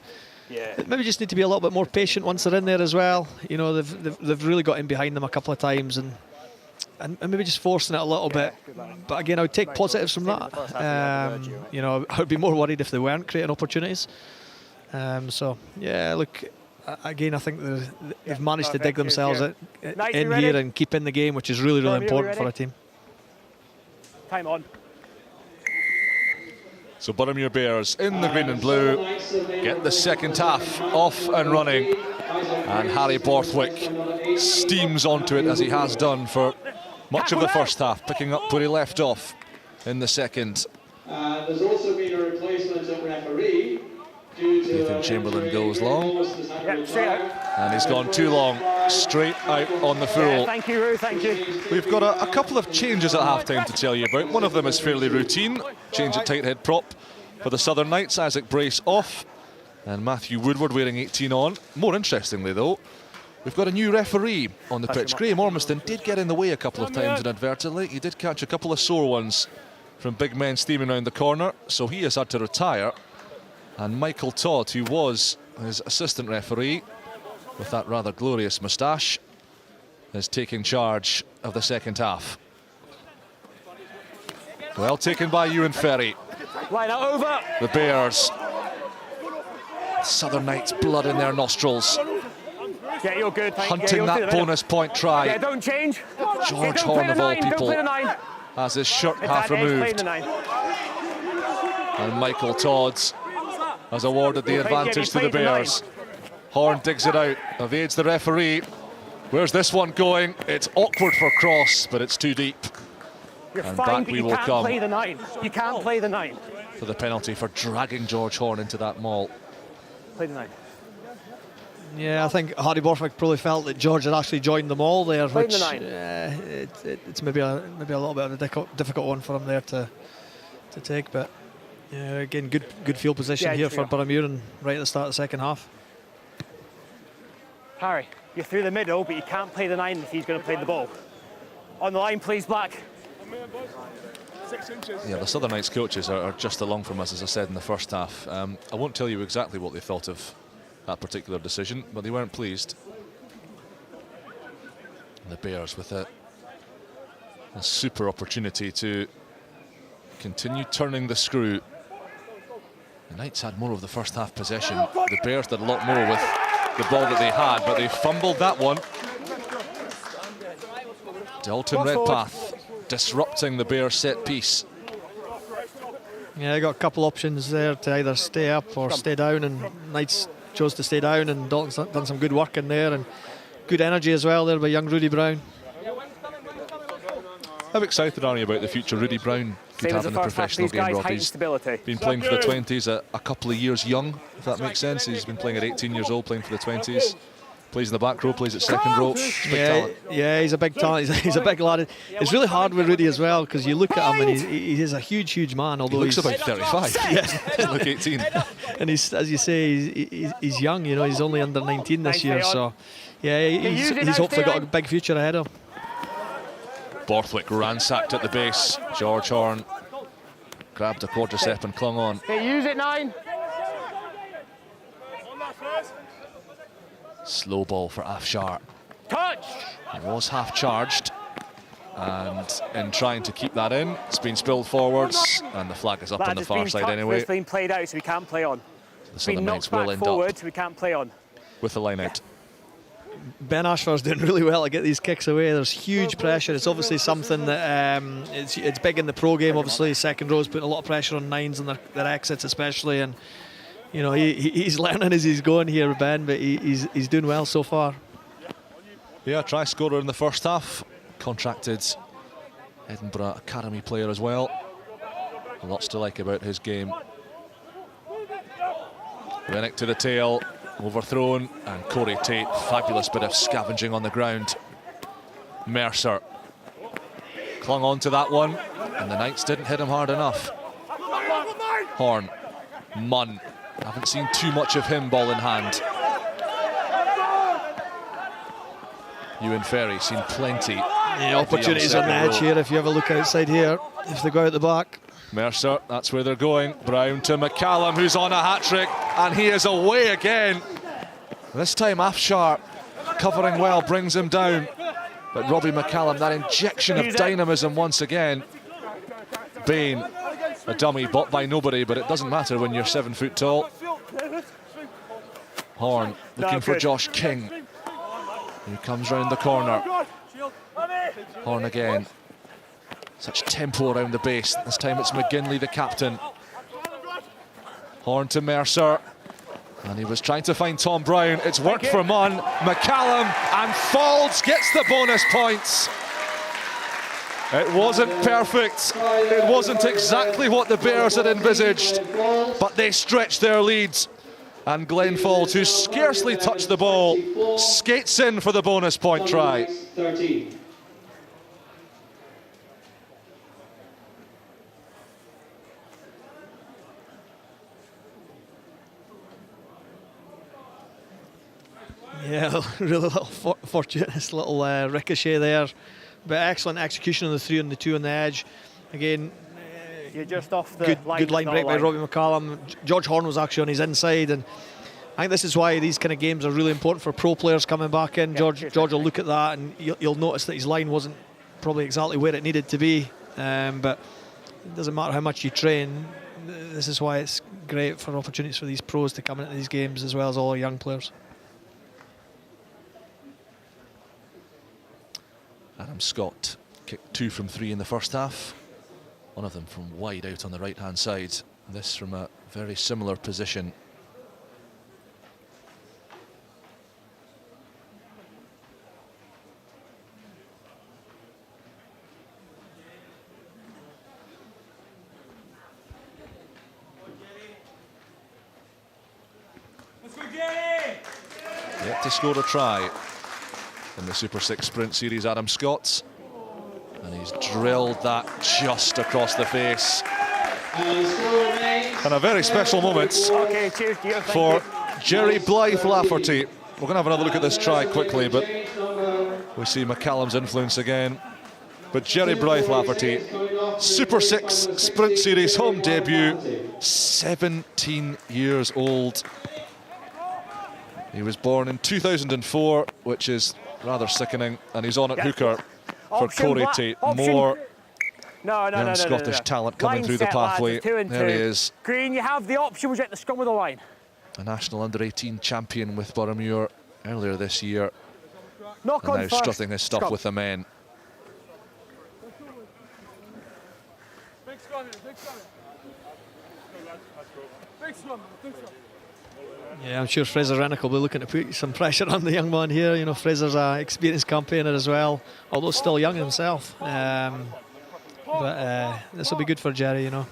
Speaker 2: maybe just need to be a little bit more patient once they're in there as well. You know, they've really got in behind them a couple of times and maybe just forcing it a little bit. But again, I would take positives from that. You know, I would be more worried if they weren't creating opportunities. So yeah, look, again, I think they've managed to dig themselves in here and keep in the game, which is really, really important for a team.
Speaker 7: Time on.
Speaker 5: So Boroughmuir Bears in the green and blue get the second half off and running, and Harry Borthwick steams onto it as he has done for much of the first half, picking up where he left off in the second.
Speaker 8: There's also been a replacement of referee.
Speaker 5: Nathan Chamberlain goes long, and he's gone too long, straight out on the full.
Speaker 7: Thank you, Roo, thank you.
Speaker 5: We've got a couple of changes at half-time to tell you about. One of them is fairly routine, change at tight head prop for the Southern Knights. Isaac Brace off, and Matthew Woodward wearing 18 on. More interestingly though, we've got a new referee on the pitch. Graham Ormiston did get in the way a couple of times inadvertently. He did catch a couple of sore ones from big men steaming around the corner, so he has had to retire. And Michael Todd, who was his assistant referee with that rather glorious moustache, is taking charge of the second half. Well taken by Ewan Ferry.
Speaker 7: Line out over.
Speaker 5: The Bears, Southern Knights blood in their nostrils.
Speaker 7: Yeah, you're good, thank
Speaker 5: Hunting
Speaker 7: you.
Speaker 5: that bonus point try.
Speaker 7: Yeah, don't change.
Speaker 5: George Horn of all people has his shirt half removed. And Michael Todd has awarded the advantage to the Bears. Horn digs it out, evades the referee. Where's this one going? It's awkward for cross, but it's too deep. And back we will come.
Speaker 7: Play the 9. You can't play the 9.
Speaker 5: For the penalty for dragging George Horn into that maul.
Speaker 7: Play the 9.
Speaker 2: Yeah, I think Harry Borthwick probably felt that George had actually joined them all there,
Speaker 7: Play
Speaker 2: which
Speaker 7: the 9.
Speaker 2: It's maybe a little bit of a difficult one for him there to take, but yeah, again, good field position here for Boroughmuir and right at the start of the second half.
Speaker 7: Harry, you're through the middle, but you can't play the 9 if he's going to play the ball. On the line, please, Black. 6 inches.
Speaker 5: Yeah, the Southern Knights coaches are just along from us, as I said in the first half. I won't tell you exactly what they thought of that particular decision, but they weren't pleased. And the Bears with a super opportunity to continue turning the screw. The Knights had more of the first half possession. The Bears did a lot more with the ball that they had, but they fumbled that one. Dalton Redpath disrupting the Bears set piece.
Speaker 2: Yeah, I got a couple options there to either stay up or stay down, and Knights chose to stay down, and Dalton's done some good work in there and good energy as well there by young Rudy Brown.
Speaker 5: How excited are you about the future Rudy Brown could have in the professional game, Rob? He's been playing for the 20s a couple of years young, if that makes sense. He's been playing at 18 years old, playing for the 20s. Plays in the back row, plays at second row.
Speaker 2: Yeah, he's a big talent. He's a big lad. It's really hard with Rudy as well, because you look at him and he is a huge man. Although
Speaker 5: he looks about 35. Yeah, he looks 18.
Speaker 2: And he's, as you say, he's young. You know, he's only under 19 this year. So yeah, he's hopefully got a big future ahead of him.
Speaker 5: Borthwick ransacked at the base. George Horn grabbed a quadricep and clung on.
Speaker 7: Use it, 9.
Speaker 5: Slow ball for Afshar.
Speaker 7: Touch!
Speaker 5: He was half charged, and in trying to keep that in, it's been spilled forwards, and the flag is up on the far side anyway.
Speaker 7: It's been played out, so we can't play on.
Speaker 5: So the
Speaker 7: Been
Speaker 5: Megs
Speaker 7: knocked
Speaker 5: will
Speaker 7: back
Speaker 5: end
Speaker 7: forward,
Speaker 5: up
Speaker 7: we can't play on.
Speaker 5: with the line out.
Speaker 2: Ben Ashford's doing really well to get these kicks away. There's huge pressure. It's obviously something that it's big in the pro game. Obviously, second rows putting a lot of pressure on nines and their exits especially. And you know he's learning as he's going here, Ben. But he's doing well so far.
Speaker 5: Yeah, try scorer in the first half. Contracted Edinburgh Academy player as well. Lots to like about his game. Rennick to the tail, overthrown, and Corey Tate, fabulous bit of scavenging on the ground. Mercer clung on to that one, and the Knights didn't hit him hard enough. Horn, Munn, haven't seen too much of him ball in hand. Ewan Ferry, seen plenty.
Speaker 2: Yeah, opportunities on the edge here if you have a look outside here, if they go out the back.
Speaker 5: Mercer, that's where they're going. Brown to McCallum, who's on a hat-trick, and he is away again. This time Afshar covering well, brings him down. But Robbie McCallum, that injection of dynamism once again. Bain, a dummy bought by nobody, but it doesn't matter when you're 7 foot tall. Horn looking for Josh King, who comes round the corner. Horn again. Such tempo around the base. This time it's McGinley, the captain. Horn to Mercer. And he was trying to find Tom Brown. It's worked for Munn. McCallum, and Faulds gets the bonus points. It wasn't perfect. It wasn't exactly what the Bears had envisaged, but they stretched their leads. And Glenn Faulds, who scarcely touched the ball, skates in for the bonus point try.
Speaker 8: 13.
Speaker 2: Yeah, really little fortuitous little ricochet there, but excellent execution on the 3 and the 2 on the edge. Again,
Speaker 7: You're just off the
Speaker 2: good line break by Robbie McCallum. George Horn was actually on his inside, and I think this is why these kind of games are really important for pro players coming back in. George will look at that, and you'll notice that his line wasn't probably exactly where it needed to be, but it doesn't matter how much you train. This is why it's great for opportunities for these pros to come into these games as well as all our young players.
Speaker 5: Adam Scott kicked 2 from 3 in the first half. One of them from wide out on the right-hand side. This from a very similar position. Yet to score a try in the Super 6 Sprint Series, Adam Scott. And he's drilled that just across the face. And a very special moment for Jerry Blythe Lafferty. We're going to have another look at this try quickly, but we see McCallum's influence again. But Jerry Blythe Lafferty, Super 6 Sprint Series home debut, 17 years old. He was born in 2004, which is rather sickening, and he's on at hooker for Corey Tate. More young Scottish talent coming through the pathway. There he is.
Speaker 7: Green, you have the option, was at the scrum of the line.
Speaker 5: A national under-18 champion with Boroughmuir earlier this year.
Speaker 7: Knock
Speaker 5: and
Speaker 7: on
Speaker 5: now
Speaker 7: first.
Speaker 5: strutting his stuff with the men.
Speaker 2: Yeah, I'm sure Fraser Rennick will be looking to put some pressure on the young man here. You know, Fraser's an experienced campaigner as well, although still young himself. But this will be good for Jerry, you know.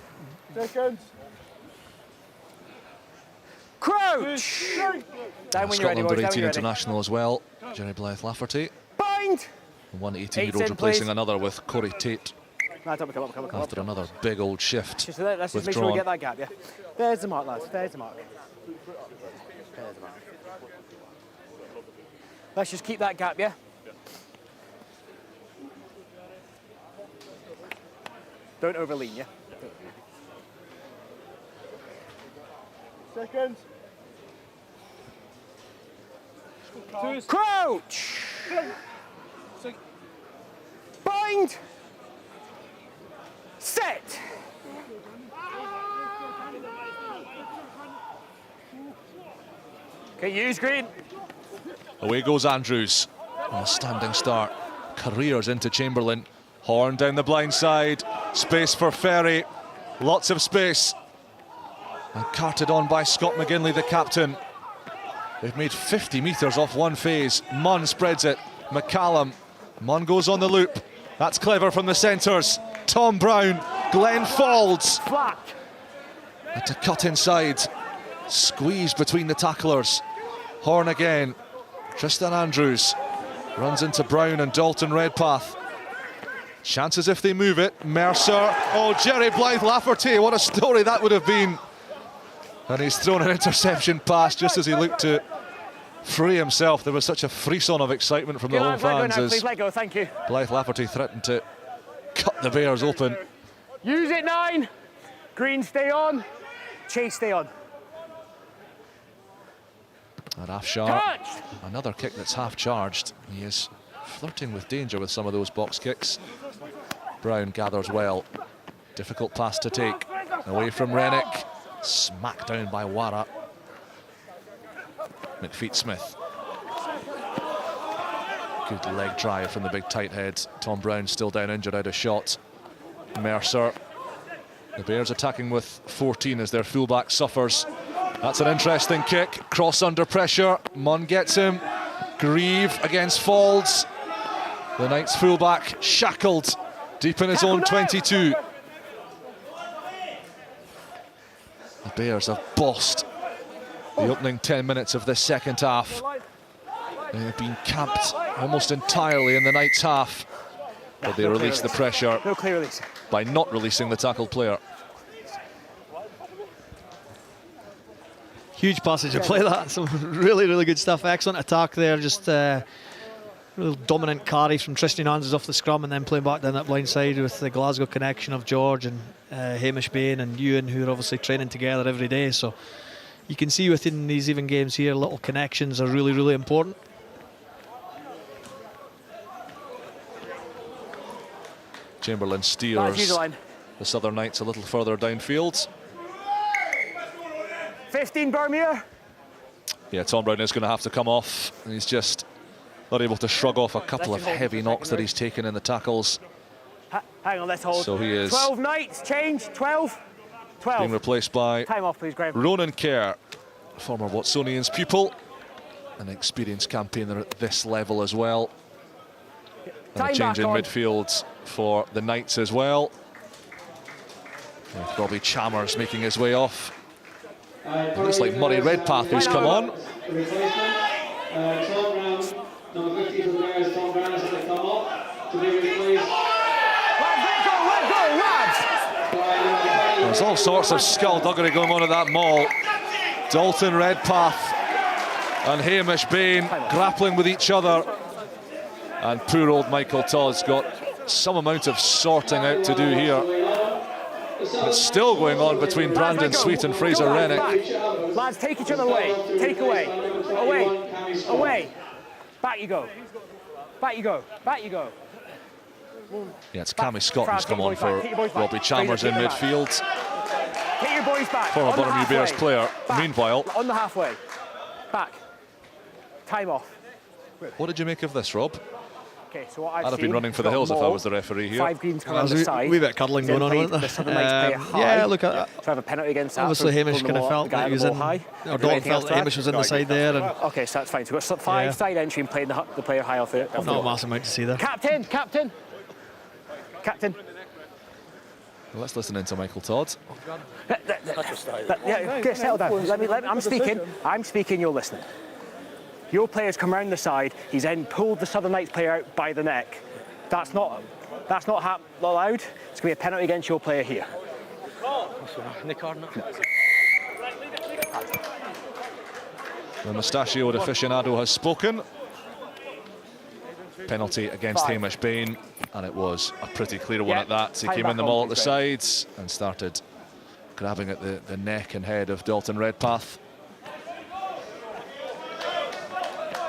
Speaker 7: Crouch! Down when you're ready,
Speaker 5: Scotland
Speaker 7: boys, down when
Speaker 5: under-18
Speaker 7: you're ready.
Speaker 5: international as well, Jerry Blythe Lafferty.
Speaker 7: Bind!
Speaker 5: One 18-year-old
Speaker 7: 8 in,
Speaker 5: replacing
Speaker 7: please.
Speaker 5: another with Corey Tate
Speaker 7: No, come on.
Speaker 5: after another big old shift.
Speaker 7: Just let's just make sure we
Speaker 5: withdrawn.
Speaker 7: get that gap, yeah? There's the mark, lads. There's the mark. There's the mark. Let's just keep that gap, yeah? Don't overlean, yeah?
Speaker 6: Seconds.
Speaker 7: Crouch! Bind! Set! Get used, Green.
Speaker 5: Away goes Andrews. A standing start. Careers into Chamberlain. Horn down the blind side. Space for Ferry. Lots of space. And carted on by Scott McGinley, the captain. They've made 50 metres off one phase. Munn spreads it. McCallum. Munn goes on the loop. That's clever from the centres. Tom Brown. Glenn Faulds.
Speaker 7: Flat.
Speaker 5: Had to cut inside. Squeezed between the tacklers. Horn again. Tristan Andrews runs into Brown and Dalton Redpath. Chances if they move it. Mercer. Oh, Jerry Blythe-Lafferty. What a story that would have been. And he's thrown an interception pass just as he looked to free himself. There was such a frisson of excitement from the home fans as
Speaker 7: Please let go, thank you.
Speaker 5: Blythe-Lafferty threatened to cut the Bears open.
Speaker 7: Use it, 9. Green, stay on. Chase, stay on.
Speaker 5: And Afshar,
Speaker 7: Touched.
Speaker 5: another kick that's half charged. He is flirting with danger with some of those box kicks. Brown gathers well. Difficult pass to take. Away from Rennick. Smacked down by Wara. McFeet Smith. Good leg drive from the big tight head. Tom Brown still down injured, out of shot. Mercer. The Bears attacking with 14 as their fullback suffers. That's an interesting kick. Cross under pressure. Munn gets him. Grieve against Faulds. The Knights fullback shackled deep in his own 22. The Bears have bossed the opening 10 minutes of this second half. They have been camped almost entirely in the Knights' half, but they release the pressure
Speaker 7: No clear release.
Speaker 5: by not releasing the tackled player.
Speaker 2: Huge passage of play, that. Some really, really good stuff. Excellent attack there. Just real dominant carry from Tristan Andrews off the scrum and then playing back down that blind side with the Glasgow connection of George and Hamish Bain and Ewan, who are obviously training together every day. So you can see within these even games here, little connections are really, really important.
Speaker 5: Chamberlain steers the Southern Knights a little further downfield.
Speaker 7: 15, Boroughmuir.
Speaker 5: Yeah, Tom Brown is going to have to come off. He's just not able to shrug off a couple of heavy knocks that he's taken in the tackles.
Speaker 7: Hang on, let's hold.
Speaker 5: So he is
Speaker 7: 12 Knights, change, 12. 12.
Speaker 5: being replaced by
Speaker 7: Time off, please, Graham.
Speaker 5: Ronan Kerr, former Watsonian's pupil, an experienced campaigner at this level as well. And a change in midfield for the Knights as well. With Robbie Chalmers making his way off. It looks like Murray Redpath who's come on.
Speaker 8: Replacement. Tom Brown, number 50 for the Bears. Tom Brown is going to come off to be replaced.
Speaker 5: There's all sorts of skullduggery going on at that maul. Dalton Redpath and Hamish Bain grappling with each other. And poor old Michael Todd's got some amount of sorting out to do here. It's still going on between Brandon Sweet and Fraser Rennick.
Speaker 7: Lads, take each other away. Take away. Away. Away. Back you go. Back you go. Back you go.
Speaker 5: Yeah, it's Cammy Scott who's come on for Robbie Chalmers in midfield.
Speaker 7: Get your boys back.
Speaker 5: Former Boroughmuir Bears player.
Speaker 7: Back.
Speaker 5: Meanwhile,
Speaker 7: On the halfway. Back. Time off.
Speaker 5: what did you make of this, Rob?
Speaker 7: Okay, so what I've
Speaker 5: I'd have been
Speaker 7: seen,
Speaker 5: running for the hills if I was the referee here.
Speaker 7: 5 greens come on the
Speaker 2: There's
Speaker 7: side.
Speaker 2: a wee bit of cuddling going on, wasn't there?
Speaker 7: The Southern Knights play high.
Speaker 2: Yeah, look,
Speaker 7: So have a penalty against that.
Speaker 2: obviously
Speaker 7: for
Speaker 2: Hamish
Speaker 7: pulling
Speaker 2: kind of
Speaker 7: the
Speaker 2: felt
Speaker 7: guy
Speaker 2: that
Speaker 7: on
Speaker 2: he was
Speaker 7: the
Speaker 2: in,
Speaker 7: ball high.
Speaker 2: or Dalton felt that Hamish was in the side there. And
Speaker 7: Okay, so that's fine. So we've got 5 side entry and playing the player high off it.
Speaker 2: not a massive amount to see there.
Speaker 7: Captain, captain, captain.
Speaker 5: Well, let's listen in to Michael Todd.
Speaker 7: Yeah, okay, settle down. Let me, I'm speaking. I'm speaking. You're listening. Your player's come round the side. He's then pulled the Southern Knights player out by the neck. That's not allowed. It's going to be a penalty against your player here.
Speaker 5: The mustachioed aficionado has spoken. Penalty against Hamish Bain, and it was a pretty clear one at that. He came in the maul at the sides and started grabbing at the neck and head of Dalton Redpath.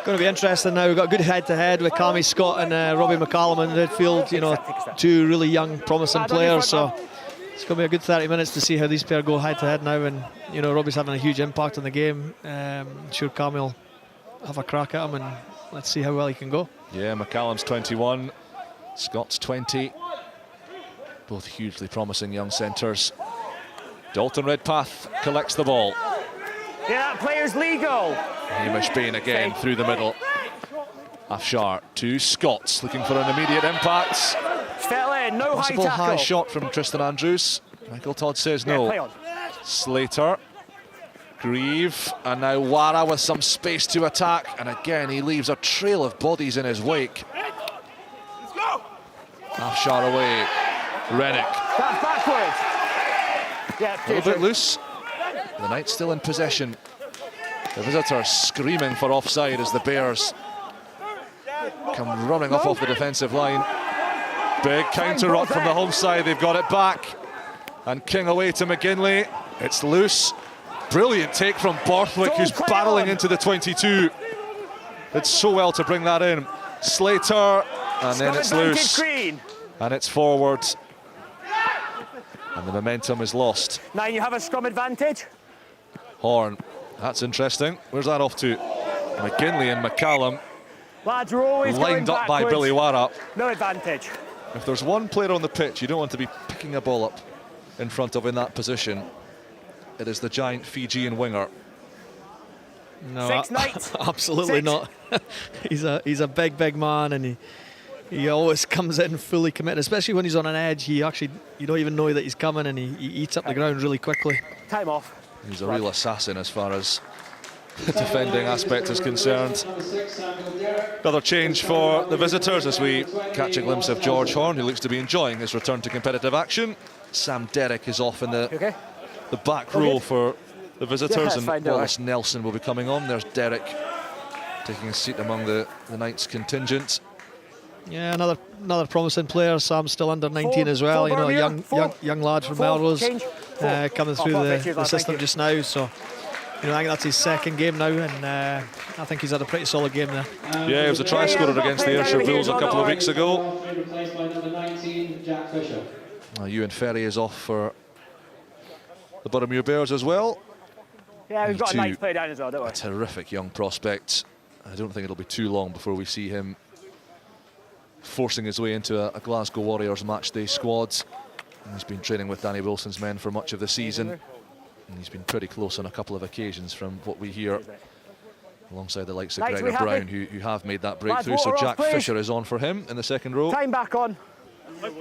Speaker 2: Going to be interesting now. We've got a good head-to-head with Cammy Scott and Robbie McCallum in the midfield. You know, two really young, promising players. So It's going to be a good 30 minutes to see how these pair go head to head now, and you know Robbie's having a huge impact on the game. I'm sure Cammy will have a crack at him, and let's see how well he can go.
Speaker 5: Yeah, McCallum's 21, Scott's 20. Both hugely promising young centres. Dalton Redpath collects the ball.
Speaker 7: Yeah, that player's legal.
Speaker 5: Hamish Bain again through the middle. Afshar to Scots, looking for an immediate impact.
Speaker 7: Fell in, no
Speaker 5: Possible
Speaker 7: high tackle.
Speaker 5: high shot from Tristan Andrews. Michael Todd says
Speaker 7: Yeah,
Speaker 5: no.
Speaker 7: play on.
Speaker 5: Slater, Grieve, and now Wara with some space to attack. And again, he leaves a trail of bodies in his wake. Afshar away. Rennick.
Speaker 7: That's backwards. Yeah,
Speaker 5: A little bit loose. The Knights still in possession. The visitors screaming for offside as the Bears come running off the defensive line. Big counter ruck from the home side. They've got it back. And King away to McGinley. It's loose. Brilliant take from Borthwick, who's barreling into the 22. Did so well to bring that in. Slater, and then it's loose. And it's forward. And the momentum is lost.
Speaker 7: Now you have a scrum advantage.
Speaker 5: Horn, that's interesting. Where's that off to? McGinley and McCallum.
Speaker 7: Lads are always
Speaker 5: lined
Speaker 7: going
Speaker 5: up by
Speaker 7: backwards.
Speaker 5: Billy Wara.
Speaker 7: No advantage.
Speaker 5: If there's one player on the pitch you don't want to be picking a ball up in front of in that position, it is the giant Fijian winger.
Speaker 2: No,
Speaker 7: Six Knights.
Speaker 2: absolutely
Speaker 7: Six.
Speaker 2: not. he's a big man, and he always comes in fully committed, especially when he's on an edge. You don't even know that he's coming, and he eats up the ground really quickly.
Speaker 7: Time off.
Speaker 5: He's a real assassin as far as the defending aspect is concerned. Another change for the visitors as we catch a glimpse of George Horn, who looks to be enjoying his return to competitive action. Sam Derrick is off in the back row for the visitors, and Wallace Nelson will be coming on. There's Derrick taking a seat among the Knights contingent.
Speaker 2: Yeah, another promising player. Sam's still under 19 as well. You know, a young lad from Melrose coming through the system just now. So, you know, I think that's his second game now, and I think he's had a pretty solid game there.
Speaker 5: Yeah, he was a try scorer against the Ayrshire Bulls a couple of weeks ago.
Speaker 8: Replaced by number 19, Jack Fisher.
Speaker 5: Ewan Ferry is off for the Boroughmuir Bears as well.
Speaker 7: Yeah, we've got a Knights player down as well, don't we?
Speaker 5: A terrific young prospect. I don't think it'll be too long before we see him forcing his way into a Glasgow Warriors matchday squad. And he's been training with Danny Wilson's men for much of the season, and he's been pretty close on a couple of occasions from what we hear, alongside the likes of
Speaker 7: Knights,
Speaker 5: Gregor Brown, who have made that breakthrough. So Jack Fisher is on for him in the second row.
Speaker 7: Time back on.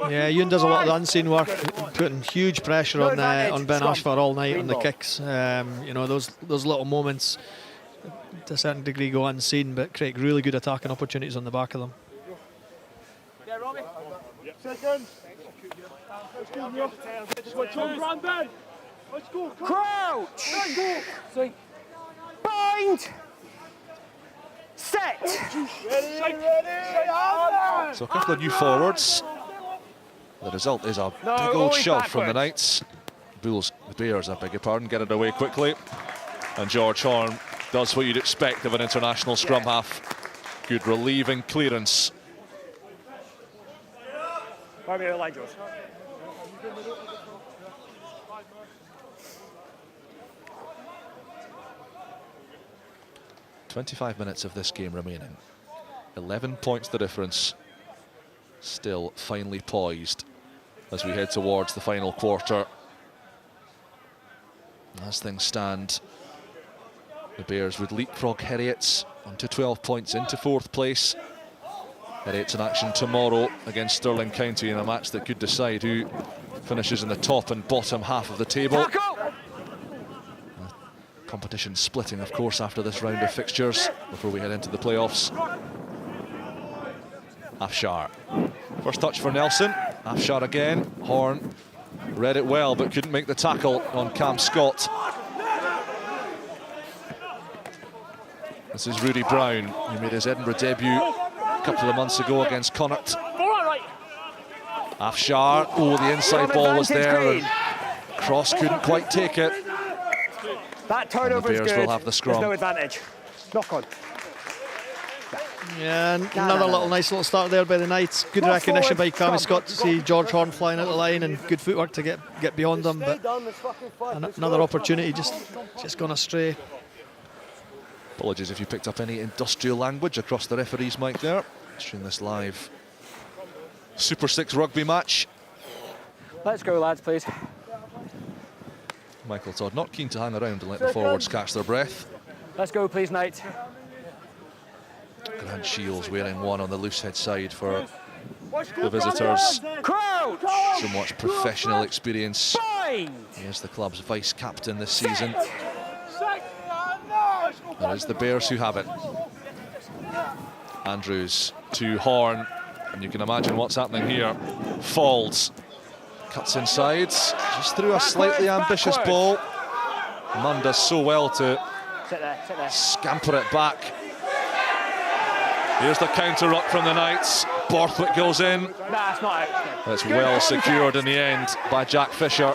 Speaker 2: Yeah, Ewan does a lot of the unseen work, putting huge pressure on Ben Ashford all night on the kicks. You know, those little moments to a certain degree go unseen, but Craig really good attacking opportunities on the back of them.
Speaker 9: Yeah, Robbie. Second. Let's go.
Speaker 7: Crouch. Bind. Set.
Speaker 5: So a couple of new forwards. The result is a big old shove from the Knights. The Bears, I beg your pardon, get it away quickly. And George Horn does what you'd expect of an international scrum half. Good relieving clearance.
Speaker 7: Where are we line, George?
Speaker 5: 25 minutes of this game remaining. 11 points the difference. Still finely poised as we head towards the final quarter. As things stand, the Bears would leapfrog Heriots onto 12 points into fourth place. Heriots in action tomorrow against Stirling County in a match that could decide who finishes in the top and bottom half of the table. Competition splitting, of course, after this round of fixtures before we head into the playoffs. Afshar. First touch for Nelson. Afshar again. Horn read it well but couldn't make the tackle on Cam Scott. This is Rudy Brown, who made his Edinburgh debut a couple of months ago against Connacht. Afshar, oh, the inside ball was there. Cross couldn't quite take it.
Speaker 7: That turnover
Speaker 5: and the Bears
Speaker 7: is good.
Speaker 5: will have the scrum.
Speaker 7: There's no advantage. Knock on.
Speaker 2: Yeah, another nice little start there by the Knights. Good recognition by Cammy Scott to see George Horn flying out the line, and good footwork to get beyond them. But another opportunity just gone astray.
Speaker 5: Apologies if you picked up any industrial language across the referee's mic there. Stream this live Super 6 rugby match.
Speaker 7: Let's go, lads, please.
Speaker 5: Michael Todd not keen to hang around and let the forwards catch their breath.
Speaker 7: Let's go, please, Knights.
Speaker 5: Grant Shields wearing one on the loosehead side for the visitors.
Speaker 7: Crouch!
Speaker 5: So much professional experience. He is the club's vice captain this season. And it's the Bears who have it. Andrews to Horn, and you can imagine what's happening here. Falls, cuts inside, just threw a slightly ambitious ball. Munn does so well to scamper it back. Here's the counter ruck from the Knights. Borthwick goes in.
Speaker 7: Nah, it's not out.
Speaker 5: It's well secured in the end by Jack Fisher.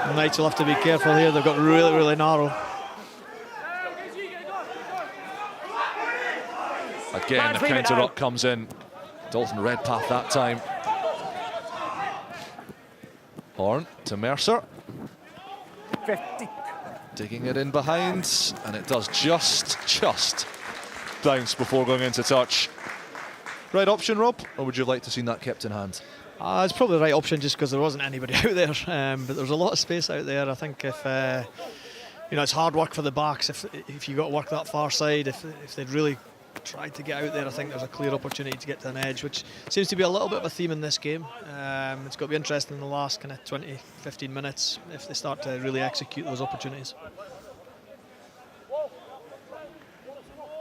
Speaker 2: The Knights will have to be careful here. They've got really narrow.
Speaker 5: Again, the counter ruck comes in. Dalton Redpath that time. Horn to Mercer.
Speaker 7: 50.
Speaker 5: Digging it in behind, and it does just bounce before going into touch. Right option, Rob, or would you have liked to have seen that kept in hand?
Speaker 2: It's probably the right option just because there wasn't anybody out there, but there's a lot of space out there. I think if it's hard work for the backs if you got to work that far side, if they'd really tried to get out there, I think there's a clear opportunity to get to an edge, which seems to be a little bit of a theme in this game. It's got to be interesting in the last kind of 20-15 minutes if they start to really execute those opportunities.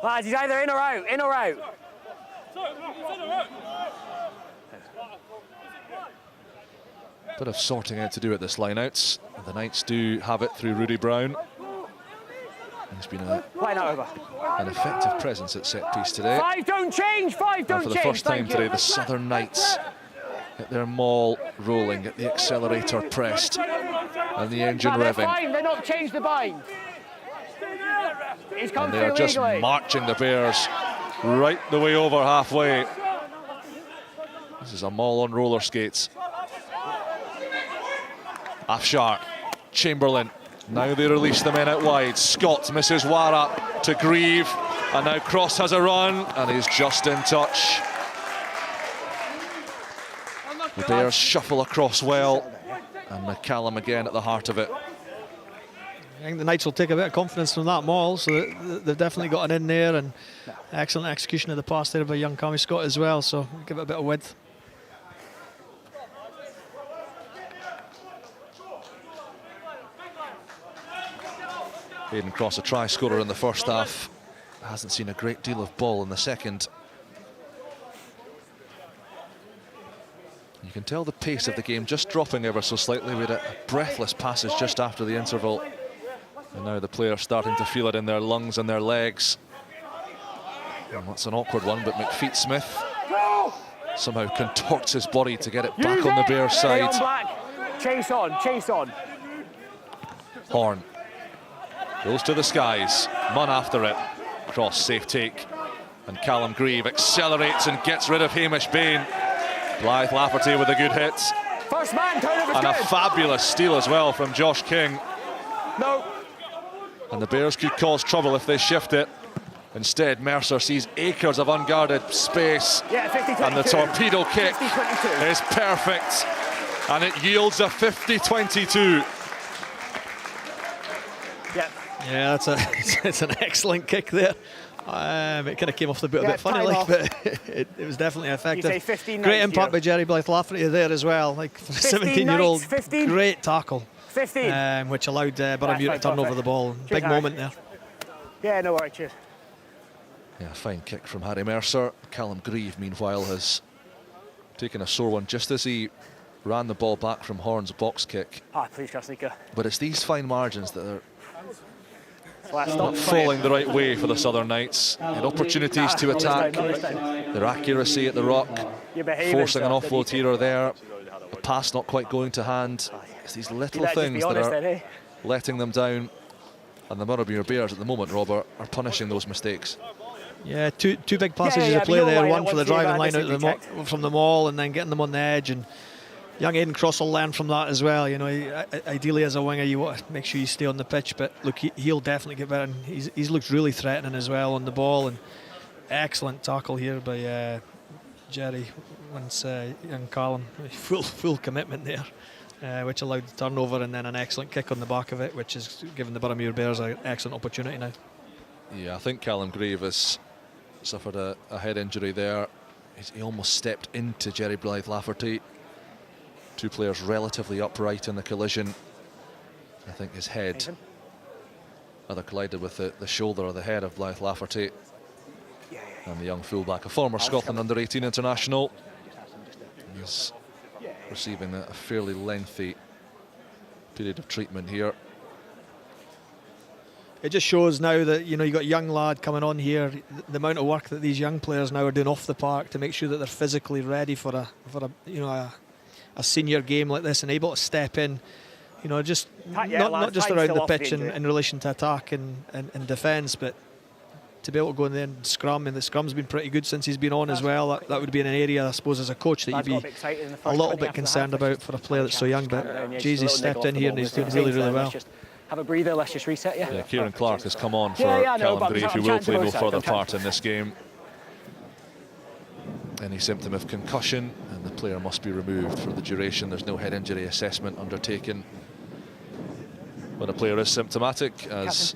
Speaker 7: Lads, he's either in or out, in or out.
Speaker 5: Bit of sorting out to do at this line-outs. The Knights do have it through Rudy Brown. He's been an effective presence at set piece today.
Speaker 7: 5 don't change, 5 don't change.
Speaker 5: And for the first time today, the Southern Knights get their maul rolling, get the accelerator pressed, and the engine revving.
Speaker 7: Fine. They're not changed the bind. He's come
Speaker 5: And they are just
Speaker 7: legally.
Speaker 5: marching the Bears right the way over halfway. This is a maul on roller skates. Afshar, Chamberlain. Now they release the men out wide. Scott misses Wara to Grieve, and now Cross has a run, and he's just in touch. The Bears shuffle across well, and McCallum again at the heart of it.
Speaker 2: I think the Knights will take a bit of confidence from that maul, so they've definitely got an in there, and excellent execution of the pass there by young Cammy Scott as well, so give it a bit of width.
Speaker 5: Hayden Cross, a try scorer in the first half, hasn't seen a great deal of ball in the second. You can tell the pace of the game just dropping ever so slightly. We had a breathless passage just after the interval, and now the players starting to feel it in their lungs and their legs. And that's an awkward one, but McFeet Smith somehow contorts his body to get it back on the Bears side.
Speaker 7: Chase on, chase on.
Speaker 5: Horn goes to the skies, Munn after it, Cross safe take, and Callum Grieve accelerates and gets rid of Hamish Bain. Blythe Lafferty with a good hit.
Speaker 7: First man, turnover's
Speaker 5: and
Speaker 7: good.
Speaker 5: A fabulous steal as well from Josh King.
Speaker 7: No.
Speaker 5: And the Bears could cause trouble if they shift it. Instead, Mercer sees acres of unguarded space.
Speaker 7: Yeah, 50-22.
Speaker 5: And the torpedo kick
Speaker 7: 50-22.
Speaker 5: is perfect. And it yields a 50-22.
Speaker 2: Yeah, it's an excellent kick there. It kind of came off the boot a bit funny, but it was definitely effective. Great impact by Jerry Blythe Lafferty there as well. Like for a 17-year-old, great tackle,
Speaker 7: 15,
Speaker 2: which allowed Boroughmuir to turn over the ball.
Speaker 7: Cheers,
Speaker 2: Big
Speaker 7: Harry.
Speaker 2: moment there.
Speaker 7: Yeah, no worries, cheers.
Speaker 5: Yeah, fine kick from Harry Mercer. Callum Grieve, meanwhile, has taken a sore one just as he ran the ball back from Horn's box kick.
Speaker 7: Please, Chrystie.
Speaker 5: But it's these fine margins that are
Speaker 7: Stop
Speaker 5: not falling the right way for the Southern Knights. They had opportunities to attack. Their accuracy at the ruck, forcing an offload here or there. The pass not quite going to hand. It's these little things that are letting them down. And the Boroughmuir Bears at the moment, Robert, are punishing those mistakes.
Speaker 2: Yeah, two big passages
Speaker 7: yeah,
Speaker 2: of play
Speaker 7: but
Speaker 2: there.
Speaker 7: you're
Speaker 2: One
Speaker 7: right,
Speaker 2: for the
Speaker 7: once you
Speaker 2: driving
Speaker 7: get
Speaker 2: line
Speaker 7: that,
Speaker 2: out
Speaker 7: this will be
Speaker 2: from the maul, and then getting them on the edge. And young Aidan Cross will learn from that as well. You know, ideally as a winger, you want to make sure you stay on the pitch. But look, he'll definitely get better. And he's looked really threatening as well on the ball. And excellent tackle here by Jerry once young Callum. Full commitment there, which allowed the turnover, and then an excellent kick on the back of it, which has given the Boroughmuir Bears an excellent opportunity now.
Speaker 5: Yeah, I think Callum Grieve has suffered a head injury there. He almost stepped into Jerry Blythe Lafferty. Two players relatively upright in the collision. I think his head either collided with the shoulder or the head of Blythe Lafferty. And the young fullback, a former Scotland under-18 international, is receiving a fairly lengthy period of treatment here.
Speaker 2: It just shows now that, you know, you've got a young lad coming on here, the amount of work that these young players now are doing off the park to make sure that they're physically ready for a senior game like this, and able to step in, you know, just not just around the pitch in relation to attack and defence, but to be able to go in there and scrum. And the scrum's been pretty good since he's been on as well. That would be an area, I suppose, as a coach that you'd be a little bit concerned about for a player that's so young. But geez, he's stepped in here and he's doing really well.
Speaker 7: Have a breather, let's just reset you.
Speaker 5: Yeah, Kieran Clark has come on for Callum Grieve, who will play no further part in this game. Any symptom of concussion, and the player must be removed for the duration. There's no head injury assessment undertaken when a player is symptomatic, as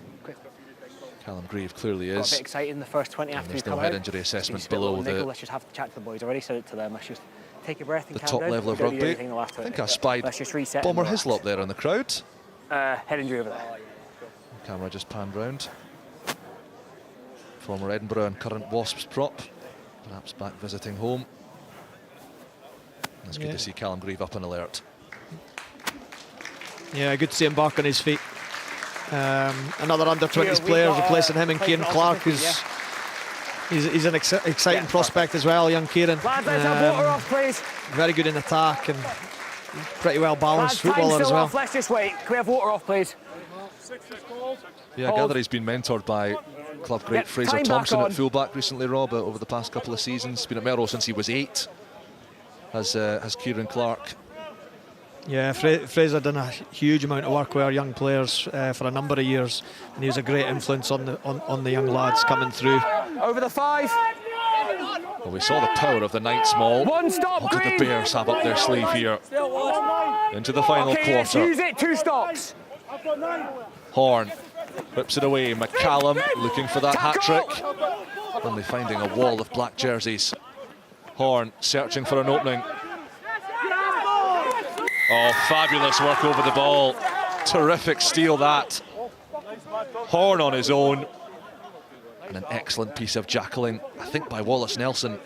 Speaker 5: Callum Grieve clearly is.
Speaker 7: Got a bit excited in the first 20 after
Speaker 5: there's no head injury assessment below the
Speaker 7: Let's just have to chat to the boys. Already said it to them. Let's just take a breath and
Speaker 5: the top level of rugby. I think I spied Bomber Hislop there in the crowd.
Speaker 7: Head injury over there.
Speaker 5: Camera just panned round. Former Edinburgh and current Wasps prop, perhaps back visiting home. It's good to see Callum Grieve up and alert.
Speaker 2: Yeah, good to see him back on his feet. Another under-20s player replacing him, and Kieran Clark, who's he's an exciting prospect as well, young Kieran.
Speaker 7: Lads, let's have water off, please.
Speaker 2: Very good in attack and pretty well balanced footballer as well.
Speaker 7: Off. Let's just wait. Can we have water off, please?
Speaker 5: Yeah, I gather he's been mentored by club great Fraser Thompson at fullback recently, Rob, over the past couple of seasons. Been at Merrow since he was 8, has Kieran Clark.
Speaker 2: Yeah, Fraser done a huge amount of work with our young players for a number of years, and he was a great influence on the young lads coming through.
Speaker 7: Over the 5.
Speaker 5: Well, we saw the power of the Knights maul.
Speaker 7: One stop.
Speaker 5: What did the Bears have up their sleeve here? Into the final quarter.
Speaker 7: Let's use it. 2 stops.
Speaker 5: Horn whips it away. McCallum looking for that hat-trick. Only finding a wall of black jerseys. Horn searching for an opening. Oh, fabulous work over the ball. Terrific steal that. Horn on his own. And an excellent piece of jackling, I think, by Wallace Nelson.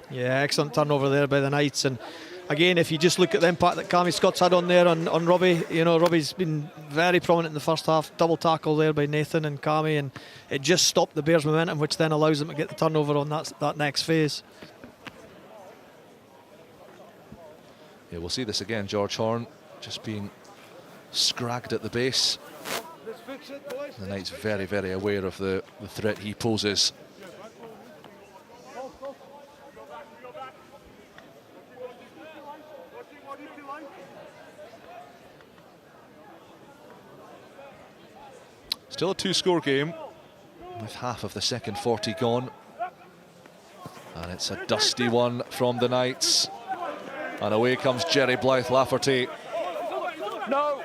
Speaker 2: Yeah, excellent turnover there by the Knights. And again, if you just look at the impact that Cammy Scott's had on there on Robbie, you know, Robbie's been very prominent in the first half. Double tackle there by Nathan and Cammy, and it just stopped the Bears' momentum, which then allows them to get the turnover on that next phase.
Speaker 5: Yeah, we'll see this again. George Horn just being scragged at the base. The Knights very, very aware of the threat he poses. Still a 2-score game with half of the second 40 gone. And it's a dusty one from the Knights. And away comes Jerry Blythe Lafferty.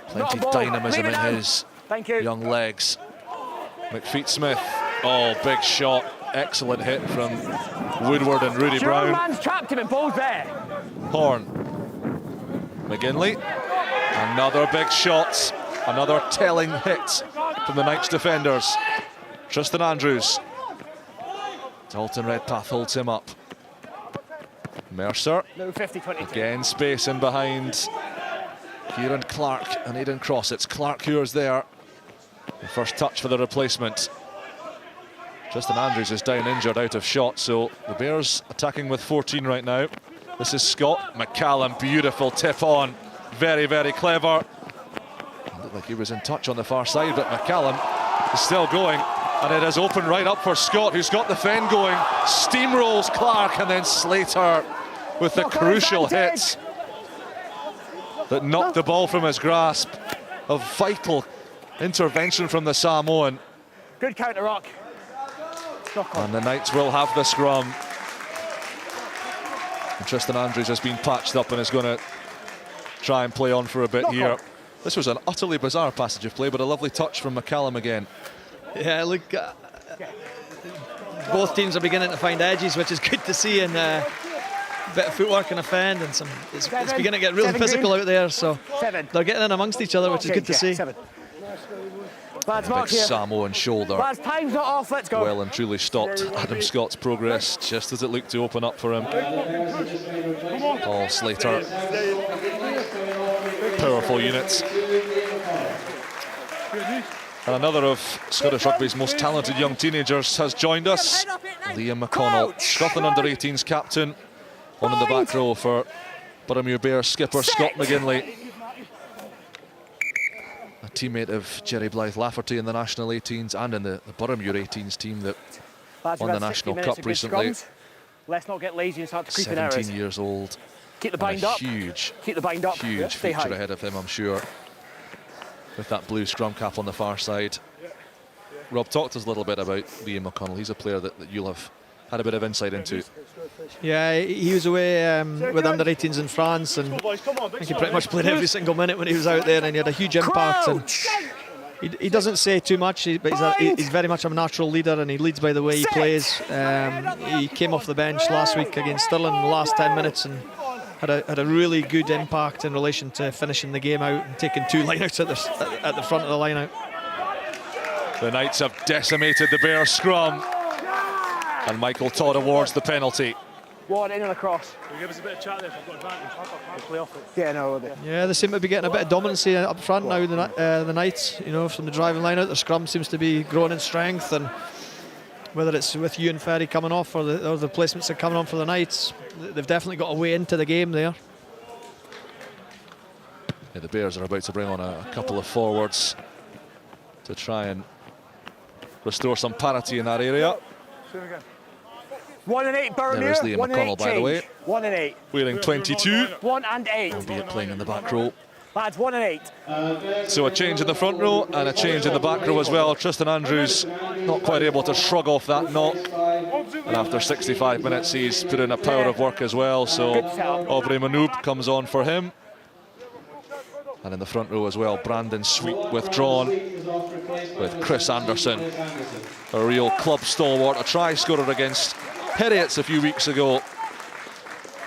Speaker 5: Plenty dynamism in his young legs. McFeet Smith. Oh, big shot. Excellent hit from Woodward and Rudy Brown.
Speaker 7: Man's trapped him and ball's there.
Speaker 5: Horn. McGinley. Another big shot. Another telling hit from the Knights defenders. Tristan Andrews. Dalton Redpath holds him up. Mercer.
Speaker 7: No 50-22.
Speaker 5: Again, space in behind Kieran Clark and Aidan Cross. It's Clark who's there. The first touch for the replacement. Tristan Andrews is down injured, out of shot, so the Bears attacking with 14 right now. This is Scott. McCallum, beautiful tip on. Very, very clever. Looked like he was in touch on the far side, but McCallum is still going. And it is open right up for Scott, who's got the fend going, steamrolls Clark, and then Slater with the crucial hit that knocked the ball from his grasp. A vital intervention from the Samoan.
Speaker 7: Good counter, Rock.
Speaker 5: And the Knights will have the scrum. And Tristan Andrews has been patched up and is going to try and play on for a bit here. This was an utterly bizarre passage of play, but a lovely touch from McCallum again.
Speaker 2: Yeah, look, both teams are beginning to find edges, which is good to see, and a bit of footwork and a fend, and it's beginning to get really physical out there, so they're getting in amongst each other, which is good to see.
Speaker 7: Lads,
Speaker 5: A big Samoan shoulder.
Speaker 7: Lads, time's not off, let's go.
Speaker 5: Well and truly stopped Adam Scott's progress just as it looked to open up for him. Paul Slater. Powerful units. And another of Scottish Rugby's most talented young teenagers has joined us. Liam McConnell, Scotland under-18s captain, on in the back row for Boroughmuir Bears skipper Scott McGinley. A teammate of Jerry Blythe Lafferty in the national 18s and in the Boroughmuir 18s team that won the National Cup recently.
Speaker 7: Let's not get lazy and start to creep in errors.
Speaker 5: 17 years old.
Speaker 7: Keep the bind up. Keep the bind up.
Speaker 5: Huge future ahead of him, I'm sure, with that blue scrum cap on the far side. Rob, talk to us a little bit about Liam McConnell. He's a player that you'll have had a bit of insight into.
Speaker 2: Yeah, he was away with under-18s in France, and I think he pretty much played every single minute when he was out there, and he had a huge impact. And he doesn't say too much, but he's very much a natural leader, and he leads by the way he plays. He came off the bench last week against Stirling in the last 10 minutes and had a really good impact in relation to finishing the game out and taking 2 lineouts at the front of the lineout.
Speaker 5: The Knights have decimated the Bears scrum, and Michael Todd awards the penalty.
Speaker 7: One in and across.
Speaker 9: Can you give us a bit of chat there if I've got advantage? We'll play off it.
Speaker 7: Yeah, no.
Speaker 2: Yeah, they seem to be getting a bit of dominancy up front now, the Knights. You know, from the driving line out, the scrum seems to be growing in strength, and whether it's with Ewan Ferry coming off or the placements that are coming on for the Knights, they've definitely got a way into the game there.
Speaker 5: Yeah, the Bears are about to bring on a couple of forwards to try and restore some parity in that area.
Speaker 7: 1 and 8, Boroughmuir.
Speaker 5: There is Liam McConnell, by the way.
Speaker 7: 1 and 8.
Speaker 5: Wearing 22.
Speaker 7: 1 and 8.
Speaker 5: Albeit playing in the back row.
Speaker 7: Lads, 1 and 8.
Speaker 5: So a change in the front row and a change in the back row as well. Tristan Andrews not quite able to shrug off that knock. And after 65 minutes, he's put in a power of work as well. So Aubrey Manoub comes on for him. And in the front row as well, Brandon Sweet withdrawn with Chris Anderson, a real club stalwart, a try scorer against Heriots a few weeks ago.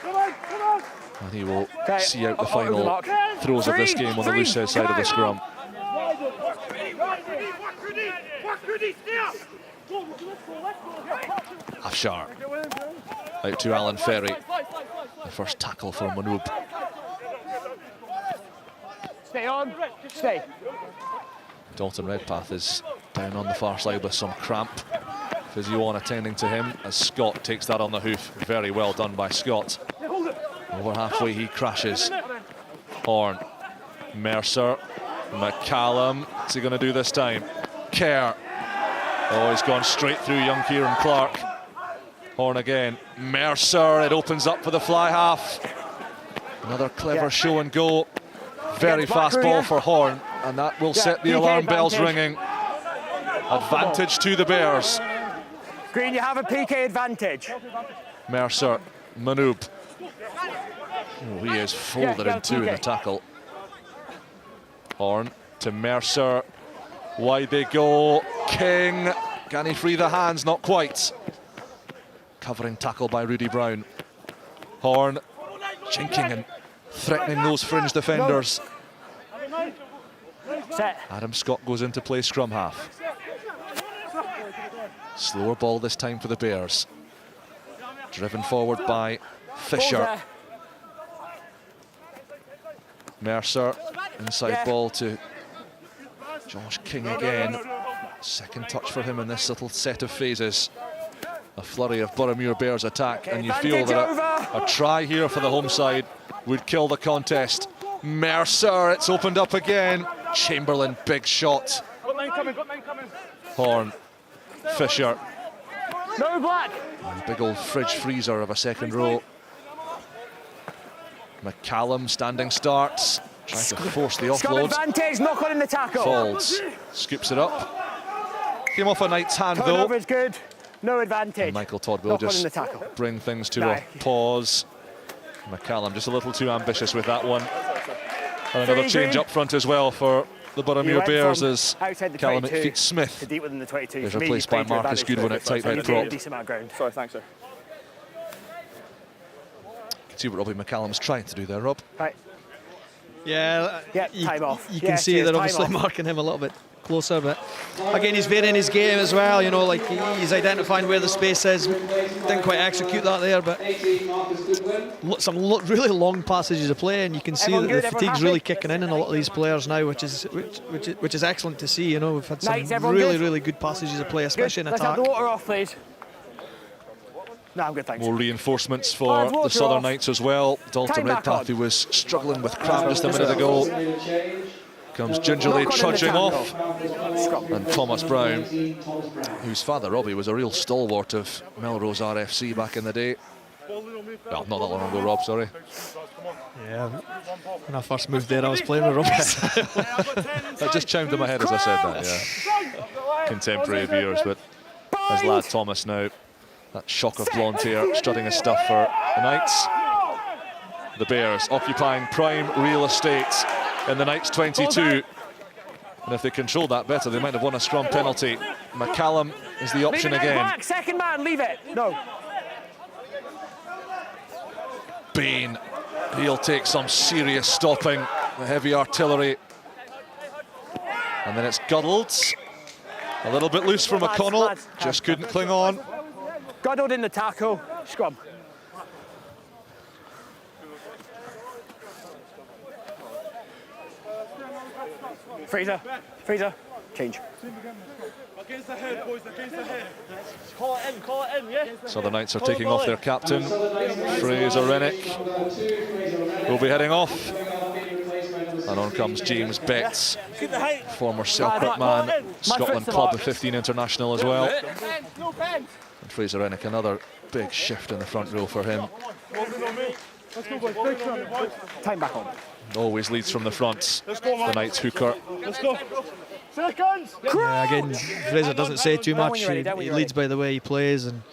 Speaker 5: And he will see out the final throws of this game on the loose head side of the scrum. Afshar out to Alan Ferry. The first tackle from Manoub.
Speaker 7: Stay on. Stay.
Speaker 5: Dalton Redpath is down on the far side with some cramp. Physio on attending to him as Scott takes that on the hoof. Very well done by Scott. Over halfway he crashes. Horn, Mercer, McCallum. What's he going to do this time? Kerr. Oh, he's gone straight through young Kieran Clark. Horn again. Mercer, it opens up for the fly half. Another clever show and go. Very fast ball for Horn, and that will set the alarm bells ringing. Advantage to the Bears.
Speaker 7: Green, you have a PK advantage.
Speaker 5: Mercer, Manoub. Oh, he is folded in two in the tackle. Horn to Mercer. Wide they go. King. Can he free the hands? Not quite. Covering tackle by Rudy Brown. Horn jinking and threatening those fringe defenders. Adam Scott goes into play scrum half. Slower ball this time for the Bears. Driven forward by Fisher. Mercer, inside ball to Josh King again. Second touch for him in this little set of phases. A flurry of Boroughmuir Bears attack, and you feel that a try here for the home side would kill the contest. Mercer, it's opened up again. Chamberlain, big shot.
Speaker 9: Got 9 coming, got 9 coming.
Speaker 5: Horn Fisher.
Speaker 7: No black.
Speaker 5: And big old fridge freezer of a second row. McCallum standing starts, trying to force the
Speaker 7: Scrum
Speaker 5: offload.
Speaker 7: advantage, knock on in the tackle.
Speaker 5: Falls, scoops it up. Came off a Knight's hand though.
Speaker 7: Turnover's good, no advantage.
Speaker 5: And Michael Todd will
Speaker 7: Knock on in
Speaker 5: just
Speaker 7: the tackle.
Speaker 5: bring things to a pause. McCallum just a little too ambitious with that one. And another change up front as well for the Boroughmuir Bears as Callum McFeet Smith
Speaker 7: deep within the 22.
Speaker 5: is replaced by Marcus Goodwin at tight head prop.
Speaker 7: Decent amount of ground.
Speaker 3: Sorry, thanks, sir.
Speaker 5: See what Robbie McCallum's trying to do there, Rob.
Speaker 7: Right.
Speaker 2: Yeah,
Speaker 7: time off.
Speaker 2: You can see they're obviously marking him a little bit closer, but again, he's varying his game as well. You know, like he's identifying where the space is. Didn't quite execute that there, but some really long passages of play, and you can see that the fatigue's really kicking in a lot of these players now, which is excellent to see. You know, we've had some really good passages of play, especially in attack.
Speaker 7: Let's have the water off, please. No, I'm good, thanks.
Speaker 5: More reinforcements for the Southern Knights as well. Dalton Redpath, who was struggling with cramp just a minute ago, comes gingerly trudging off. And Thomas Brown, whose father Robbie was a real stalwart of Melrose RFC back in the day. Well, not that long ago, Rob, sorry.
Speaker 2: Yeah, when I first moved there, I was playing with Robbie.
Speaker 5: That just chimed in my head as I said that, yeah. Contemporary viewers, but his lad Thomas now. That shock of blonde hair, strutting his stuff for the Knights. The Bears occupying prime real estate in the Knights 22. And if they control that better, they might have won a scrum penalty. McCallum is the option again.
Speaker 7: Back, second man, leave it. No.
Speaker 5: Bain, he'll take some serious stopping. The heavy artillery. And then it's Guddled. A little bit loose for McConnell. Just couldn't cling on.
Speaker 7: Guddled in the tackle, scrum. Freezer, change.
Speaker 9: Against the head, boys, against the head. Call it in, yeah?
Speaker 5: So the Knights are taking off their captain, Fraser Rennick. Will be heading off. And on comes James Betts, former Selkirk man, Scotland Club of 15 international as well. And Fraser Rennick, another big shift in the front row for him.
Speaker 7: Time back on.
Speaker 5: Always leads from the front, the Knights hooker.
Speaker 9: Let's go.
Speaker 2: Yeah, again, Fraser doesn't say too much. He leads by the way he plays, and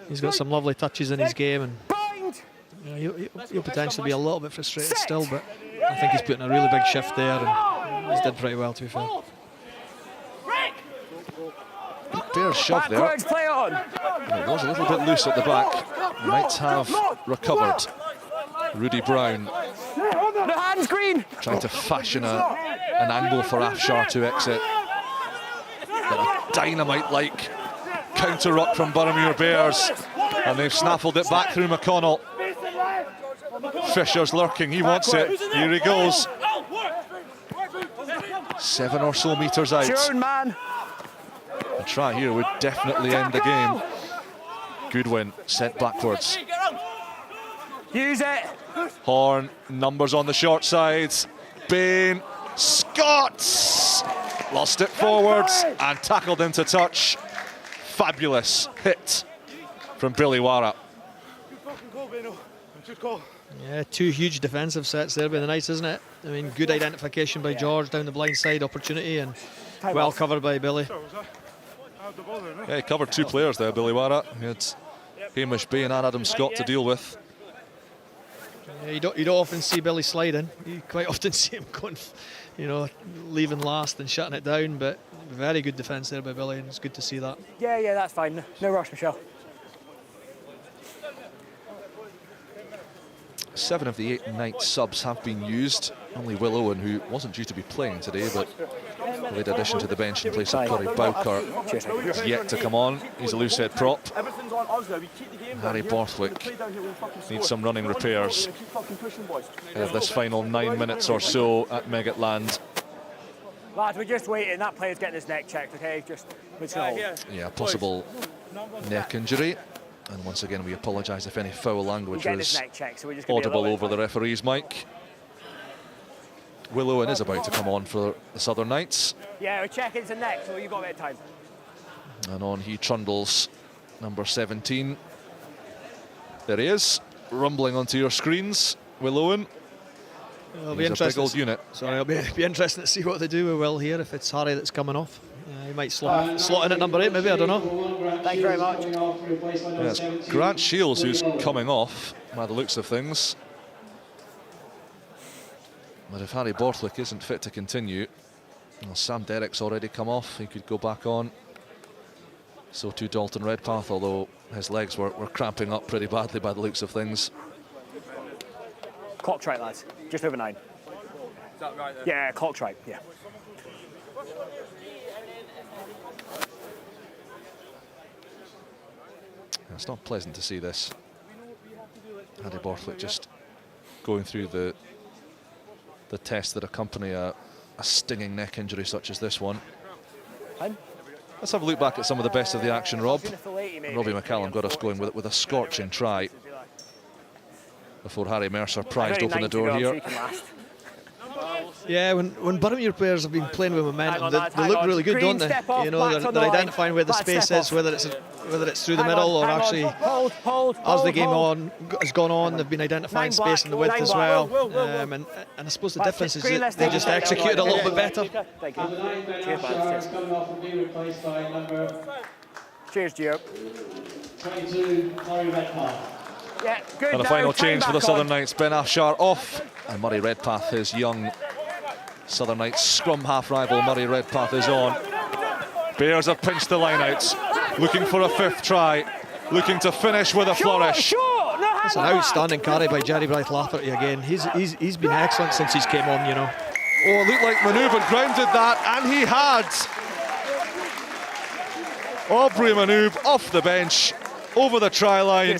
Speaker 2: he's got some lovely touches in his game. And you know, he'll potentially be a little bit frustrated still, but I think he's putting a really big shift there, and he's did pretty well, to be fair.
Speaker 5: Bears shove there.
Speaker 7: Play on.
Speaker 5: It was a little bit loose at the back. The Knights have recovered. Rudy Brown
Speaker 7: The hands green.
Speaker 5: trying to fashion an angle for Afshar to exit. But a dynamite-like counter-ruck from Boroughmuir Bears. And they've snaffled it back through McConnell. Fisher's lurking, he wants it. Here he goes. 7 or so metres out.
Speaker 7: Turn, man.
Speaker 5: A try here would definitely end the game. Goodwin sent backwards.
Speaker 7: Use it.
Speaker 5: Horn, numbers on the short side. Bain, Scots! Lost it forwards and tackled into touch. Fabulous hit from Billy Wara.
Speaker 2: Yeah, 2 huge defensive sets there by the Knights, isn't it? I mean, good identification by George down the blind side opportunity, and well covered by Billy.
Speaker 5: Yeah, he covered 2 players there, Billy Wara. He had Hamish Bain and Adam Scott to deal with.
Speaker 2: Yeah, you don't often see Billy sliding. You quite often see him going, you know, leaving last and shutting it down. But very good defence there by Billy, and it's good to see that.
Speaker 7: Yeah, that's fine. No rush, Michelle.
Speaker 5: 7 of the 8 Knights subs have been used. Only Will Owen, who wasn't due to be playing today, but late addition to the bench in place of Corey Bowker, is yet to come on. He's a loose head prop. Harry Borthwick needs some running repairs of this final 9 minutes or so at Meggetland.
Speaker 7: Lads, we're just waiting. That player's getting his neck checked, okay?
Speaker 5: Yeah, possible neck injury. And once again, we apologise if any foul language was audible over the referee's mic. Will Owen is about to come on for the Southern Knights.
Speaker 7: Yeah, we're checking his neck, so you've got a bit of time.
Speaker 5: And on he trundles, number 17. There he is, rumbling onto your screens, Will Owen.
Speaker 2: It'll
Speaker 5: He's
Speaker 2: be
Speaker 5: a big old unit.
Speaker 2: Sorry, it'll be interesting to see what they do with Will here, if it's Harry that's coming off. He might slot in at number 8, maybe, I don't know.
Speaker 7: Thank you very much.
Speaker 5: Yeah, it's Grant Shields who's coming off, by the looks of things. But if Harry Borthwick isn't fit to continue, well, Sam Derrick's already come off, he could go back on. So too Dalton Redpath, although his legs were cramping up pretty badly by the looks of things.
Speaker 7: Clock's right, lads. Just over 9.
Speaker 9: Is that right there?
Speaker 7: Yeah, clock's right, yeah.
Speaker 5: It's not pleasant to see this. Harry Borthwick just going through the tests that accompany a stinging neck injury such as this one. Let's have a look back at some of the best of the action, Rob. And Robbie McCallum got us going with a scorching try before Harry Mercer prized open the door here.
Speaker 2: Yeah, when Boroughmuir players have been playing with momentum, they look really good, don't they? You know, they're identifying where the space is, whether it's through the middle or actually as the game has gone on, they've been identifying space in the width as well. And I suppose the difference is that they just executed a little bit better.
Speaker 7: Cheers, Gio.
Speaker 8: 22, Murray Redpath.
Speaker 7: Yeah, good.
Speaker 5: And a final change for the Southern Knights. Ben Afshar off, and Murray Redpath, his young Southern Knights scrum half rival Murray Redpath, is on. Bears have pinched the line out, looking for a 5th try, looking to finish with a flourish.
Speaker 2: It's an outstanding carry by Jerry Blythe Lafferty again. He's been excellent since he's came on, you know.
Speaker 5: Oh, it looked like Manoub had grounded that, and he had. Aubrey Manoub off the bench, over the try line,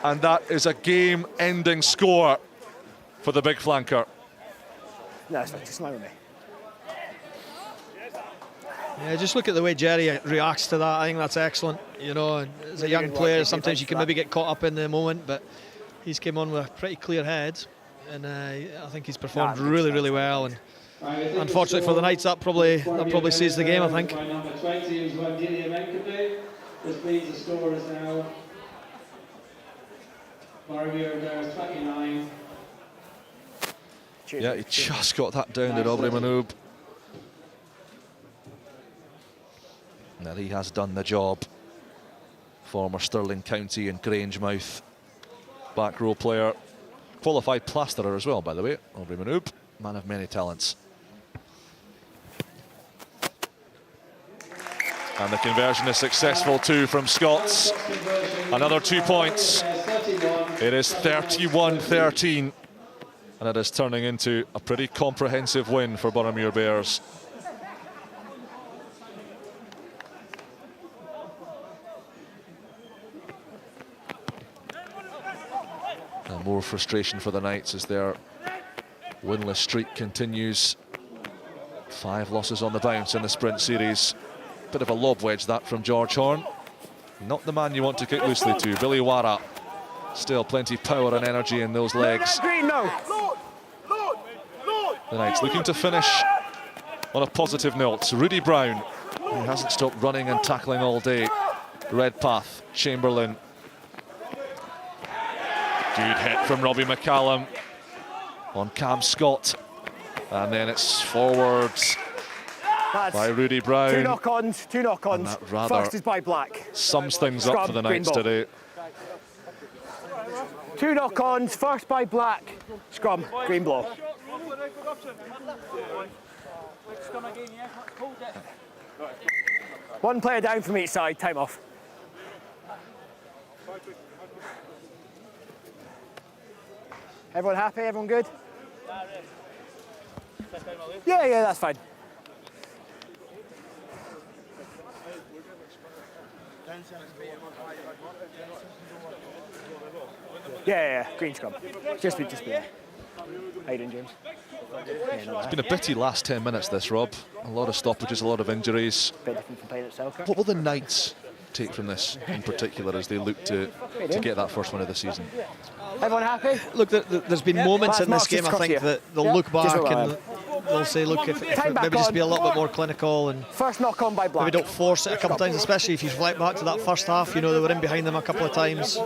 Speaker 5: and that is a game-ending score for the big flanker.
Speaker 7: No, it's fine, just smile with me.
Speaker 2: Yeah, just look at the way Jerry reacts to that. I think that's excellent. You know, as a young player, sometimes you can maybe get caught up in the moment, but he's came on with a pretty clear head, and I think he's performed really well. And unfortunately for the Knights, that probably sees the game, I think.
Speaker 8: Number 20 is Wangini Amenkabe. This means the score is now Boroughmuir Bears 29.
Speaker 5: Yeah, he just got that down, did Aubrey Manoub. Now he has done the job. Former Stirling County and Grangemouth back row player. Qualified plasterer as well, by the way, Aubrey Manoub, man of many talents. And the conversion is successful too from Scots. Another 2 points. It is 31-13. And it is turning into a pretty comprehensive win for Boroughmuir Bears. And more frustration for the Knights as their winless streak continues. 5 losses on the bounce in the sprint series. Bit of a lob wedge that from George Horn. Not the man you want to kick loosely to. Billy Wara. Still plenty of power and energy in those legs. The Knights looking to finish on a positive note. Rudy Brown, who hasn't stopped running and tackling all day. Redpath, Chamberlain. Good hit from Robbie McCallum on Cam Scott. And then it's forwards by Rudy Brown.
Speaker 7: 2 knock-ons, 2 knock-ons. First is by Black.
Speaker 5: Sums things up for the Knights today.
Speaker 7: 2 knock-ons, first by Black. Scrum, green ball. One player down from each side, time off. Everyone happy, everyone good? Yeah, that's fine. Yeah, green scrum. Just be. How you doing, James?
Speaker 5: It's been a bitty last 10 minutes, this, Rob. A lot of stoppages, a lot of injuries.
Speaker 7: Bit different from playing itself.
Speaker 5: What will the Knights take from this in particular as they look to get that first win of the season?
Speaker 7: Everyone happy?
Speaker 2: Look, there's been moments in this game, I think, that they'll look back they'll say, look, if
Speaker 7: Time back
Speaker 2: maybe just
Speaker 7: on.
Speaker 2: be a little bit more clinical and
Speaker 7: First knock on by Black.
Speaker 2: maybe don't force it a couple of times, especially if you reflect back to that first half. You know, they were in behind them a couple of times.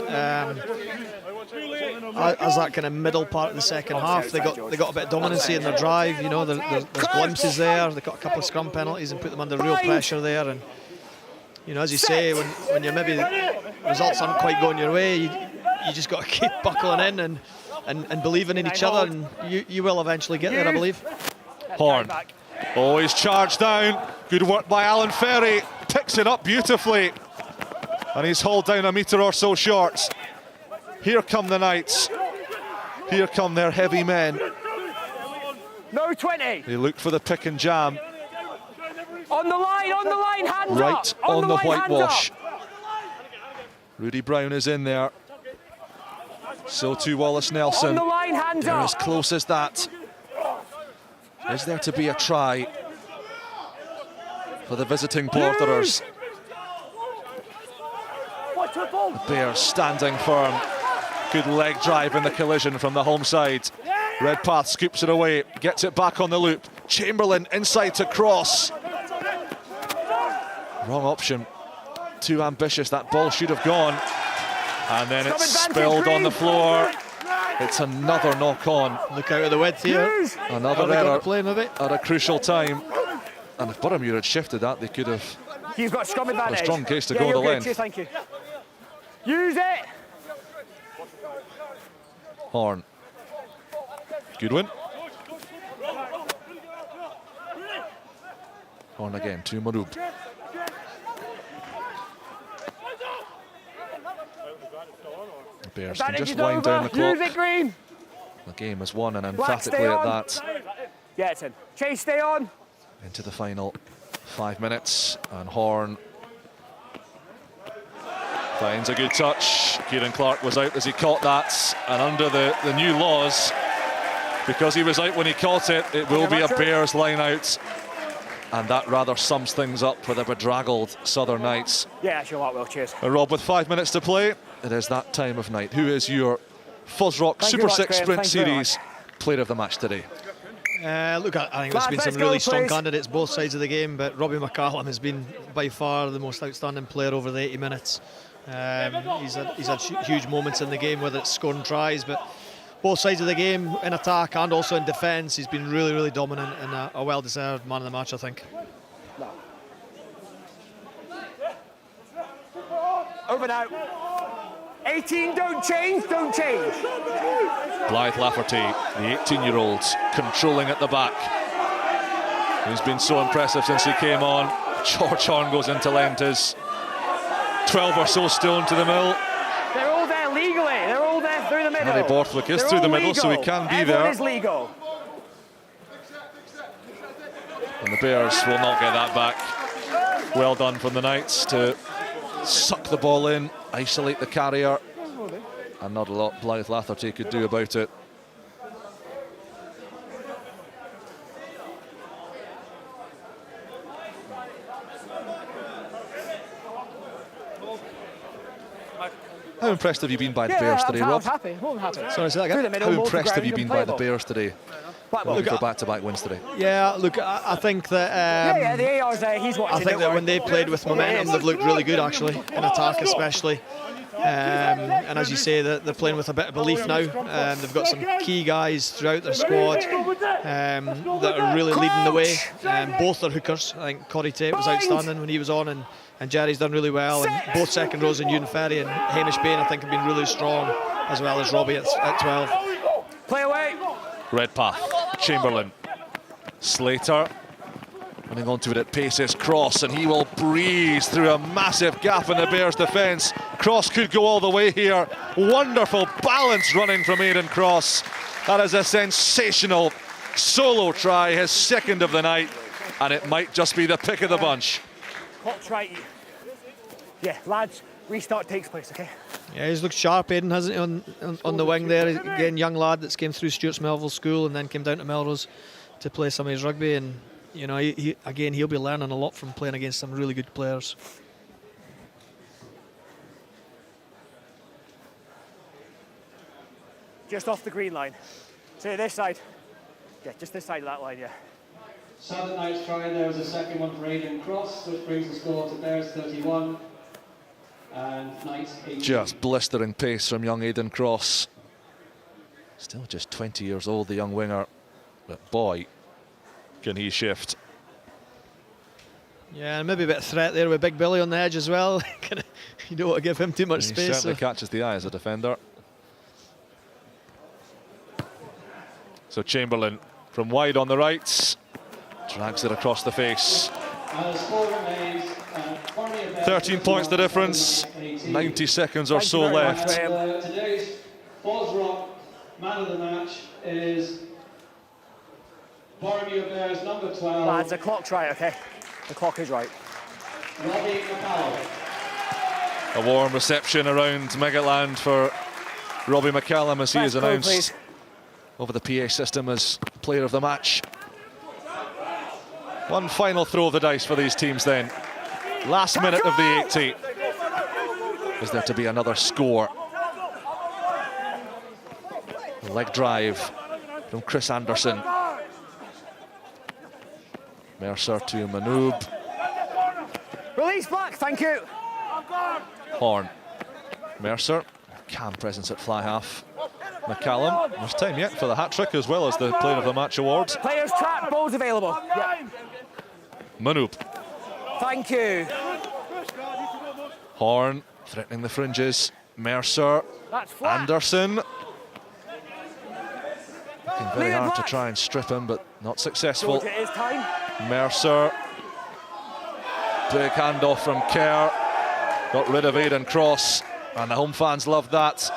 Speaker 2: As that kind of middle part of the second half, they got a bit of dominancy in their drive. You know, there's glimpses there. They got a couple of scrum penalties and put them under real pressure there. And you know, as you say, when you're maybe results aren't quite going your way, you just got to keep buckling in and believing in each other, and you will eventually get there, I believe.
Speaker 5: Horn. Oh, he's charged down. Good work by Alan Ferry. Picks it up beautifully. And he's hauled down a metre or so short. Here come the Knights. Here come their heavy men.
Speaker 7: No 20.
Speaker 5: They look for the pick and jam.
Speaker 7: On the line, hands
Speaker 5: right
Speaker 7: up.
Speaker 5: on the
Speaker 7: line,
Speaker 5: whitewash. Rudy Brown is in there. So too Wallace Nelson.
Speaker 7: On the line, hands
Speaker 5: They're
Speaker 7: up.
Speaker 5: as close as that. Is there to be a try for the visiting Borderers? The Bears standing firm. Good leg drive in the collision from the home side. Redpath scoops it away, gets it back on the loop. Chamberlain inside to cross. Wrong option. Too ambitious. That ball should have gone. And then it's spilled on the floor. It's another knock on.
Speaker 2: Look out of the width here.
Speaker 5: Another error
Speaker 2: play, maybe?
Speaker 5: at a crucial time. And if Boroughmuir had shifted that, they could have
Speaker 7: You've got scrum advantage.
Speaker 5: a strong case to go the
Speaker 7: you're good.
Speaker 5: length.
Speaker 7: Cheers, thank you. Use it.
Speaker 5: Horn. Goodwin. Horn again to Maroob. The Bears can just wind down the clock.
Speaker 7: Use it, Green.
Speaker 5: The game is won, and
Speaker 7: Black,
Speaker 5: emphatically
Speaker 7: stay
Speaker 5: at
Speaker 7: on.
Speaker 5: that.
Speaker 7: Yeah, it's in. Chase, stay on.
Speaker 5: Into the final 5 minutes, and Horn finds a good touch. Kieran Clark was out as he caught that, and under the new laws, because he was out when he caught it, it will be a Bears line out, and that rather sums things up for the bedraggled Southern Knights.
Speaker 7: Yeah, that's your lot, Will. Cheers.
Speaker 5: Rob, with 5 minutes to play, it is that time of night. Who is your FOSROC Super 6 Sprint Series player of the match today?
Speaker 2: Look, I think there's been some really strong candidates both sides of the game, but Robbie McCallum has been by far the most outstanding player over the 80 minutes. He's had huge moments in the game, whether it's scoring tries, but both sides of the game, in attack and also in defence, he's been really, really dominant and a well-deserved man of the match, I think.
Speaker 7: Over now. 18, don't change, don't change.
Speaker 5: Blythe Lafferty, the 18-year-old, controlling at the back. He's been so impressive since he came on. George Horn goes into lend his 12 or so stone to the mill.
Speaker 7: They're all there legally. They're all there through the middle.
Speaker 5: Harry Borthwick is through the middle, so he can be there.
Speaker 7: Everyone is legal.
Speaker 5: And the Bears will not get that back. Well done from the Knights to suck the ball in, isolate the carrier, and not a lot Blythe Lafferty could do about it. How impressed have you been by the Bears today, Rob?
Speaker 7: Happy.
Speaker 2: Sorry, say that again?
Speaker 5: How impressed have you been by the Bears today? Looking for back-to-back wins today.
Speaker 2: Yeah, look, I think that
Speaker 7: the AR's there, he's watching.
Speaker 2: I think that when they played with momentum, they've looked really good actually, in attack especially. And as you say, they're playing with a bit of belief now. They've got some key guys throughout their squad that are really leading the way. Both their hookers. I think Corey Tate was outstanding when he was on, and Jerry's done really well. And both second rows, and Ewan Ferry and Hamish Bain, I think, have been really strong, as well as Robbie at 12.
Speaker 7: Play away.
Speaker 5: Redpath, Chamberlain, Slater, running onto it at paces, Cross, and he will breeze through a massive gap in the Bears' defence. Cross could go all the way here. Wonderful balance running from Aidan Cross. That is a sensational solo try, his second of the night, and it might just be the pick of the bunch.
Speaker 7: Hot try. Yeah, lads, restart takes place, okay?
Speaker 2: Yeah, he's looked sharp, Aidan, hasn't he, on the wing there. Again, young lad that's came through Stuart's Melville School and then came down to Melrose to play some of his rugby. And, you know, he'll be learning a lot from playing against some really good players.
Speaker 7: Just off the green line. So this side. Yeah, just this side of that line, yeah.
Speaker 8: Southern Knights try, there was a second one for Aidan Cross, which brings the score to Bears 31 and Knights 18.
Speaker 5: Just blistering pace from young Aidan Cross. Still just 20 years old, the young winger, but boy, can he shift.
Speaker 10: Yeah, and maybe a bit of threat there with Big Billy on the edge as well. You don't want to give him too much
Speaker 5: He
Speaker 10: space.
Speaker 5: certainly catches the eye as a defender. So Chamberlain from wide on the right, drags it across the face. 13 points the difference, 90 seconds or so left.
Speaker 8: Today's FOSROC man of the match is Boroughmuir Bears number 12.
Speaker 7: Lads, the clock's right, okay? The clock is right.
Speaker 8: Robbie McCallum.
Speaker 5: A warm reception around Meggetland for Robbie McCallum as he is announced over the PA system as player of the match. One final throw of the dice for these teams then. Last minute of the 80. Is there to be another score? Leg drive from Chris Anderson. Mercer to Manoub.
Speaker 7: Release Black, thank you.
Speaker 5: Horn. Mercer. Calm presence at fly half. McCallum. There's time yet for the hat-trick as well as the Player of the Match award.
Speaker 7: Players trap, balls available. Yeah.
Speaker 5: Manoub.
Speaker 7: Thank you.
Speaker 5: Horn threatening the fringes. Mercer.
Speaker 7: That's flat.
Speaker 5: Anderson. Looking very hard to try and strip him, but not successful.
Speaker 7: George, it is time.
Speaker 5: Mercer. Big handoff from Kerr. Got rid of Aidan Cross, and the home fans loved that.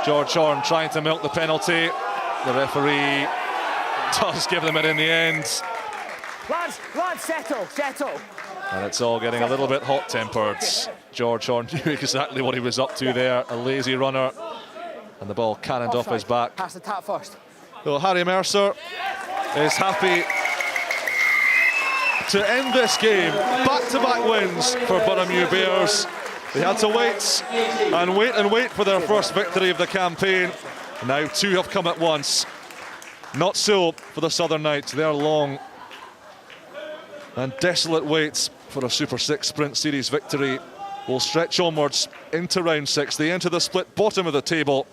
Speaker 5: George Horn trying to milk the penalty. The referee does give them it in the end.
Speaker 7: Lads, settle.
Speaker 5: And it's all getting a little bit hot-tempered. George Horn knew exactly what he was up to there. A lazy runner, and the ball cannoned off his back.
Speaker 7: Pass the tap first.
Speaker 5: Well, Harry Mercer is happy to end this game. Back-to-back wins for Boroughmuir Bears. They had to wait and wait for their first victory of the campaign. Now two have come at once. Not so for the Southern Knights. Their long and desolate wait for a Super 6 Sprint Series victory will stretch onwards into round 6. They enter the split bottom of the table.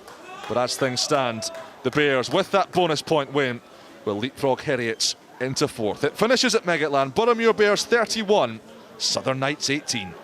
Speaker 5: But as things stand, the Bears, with that bonus point win, will leapfrog Heriots into 4th. It finishes at Meggetland. Boroughmuir Bears 31, Southern Knights 18.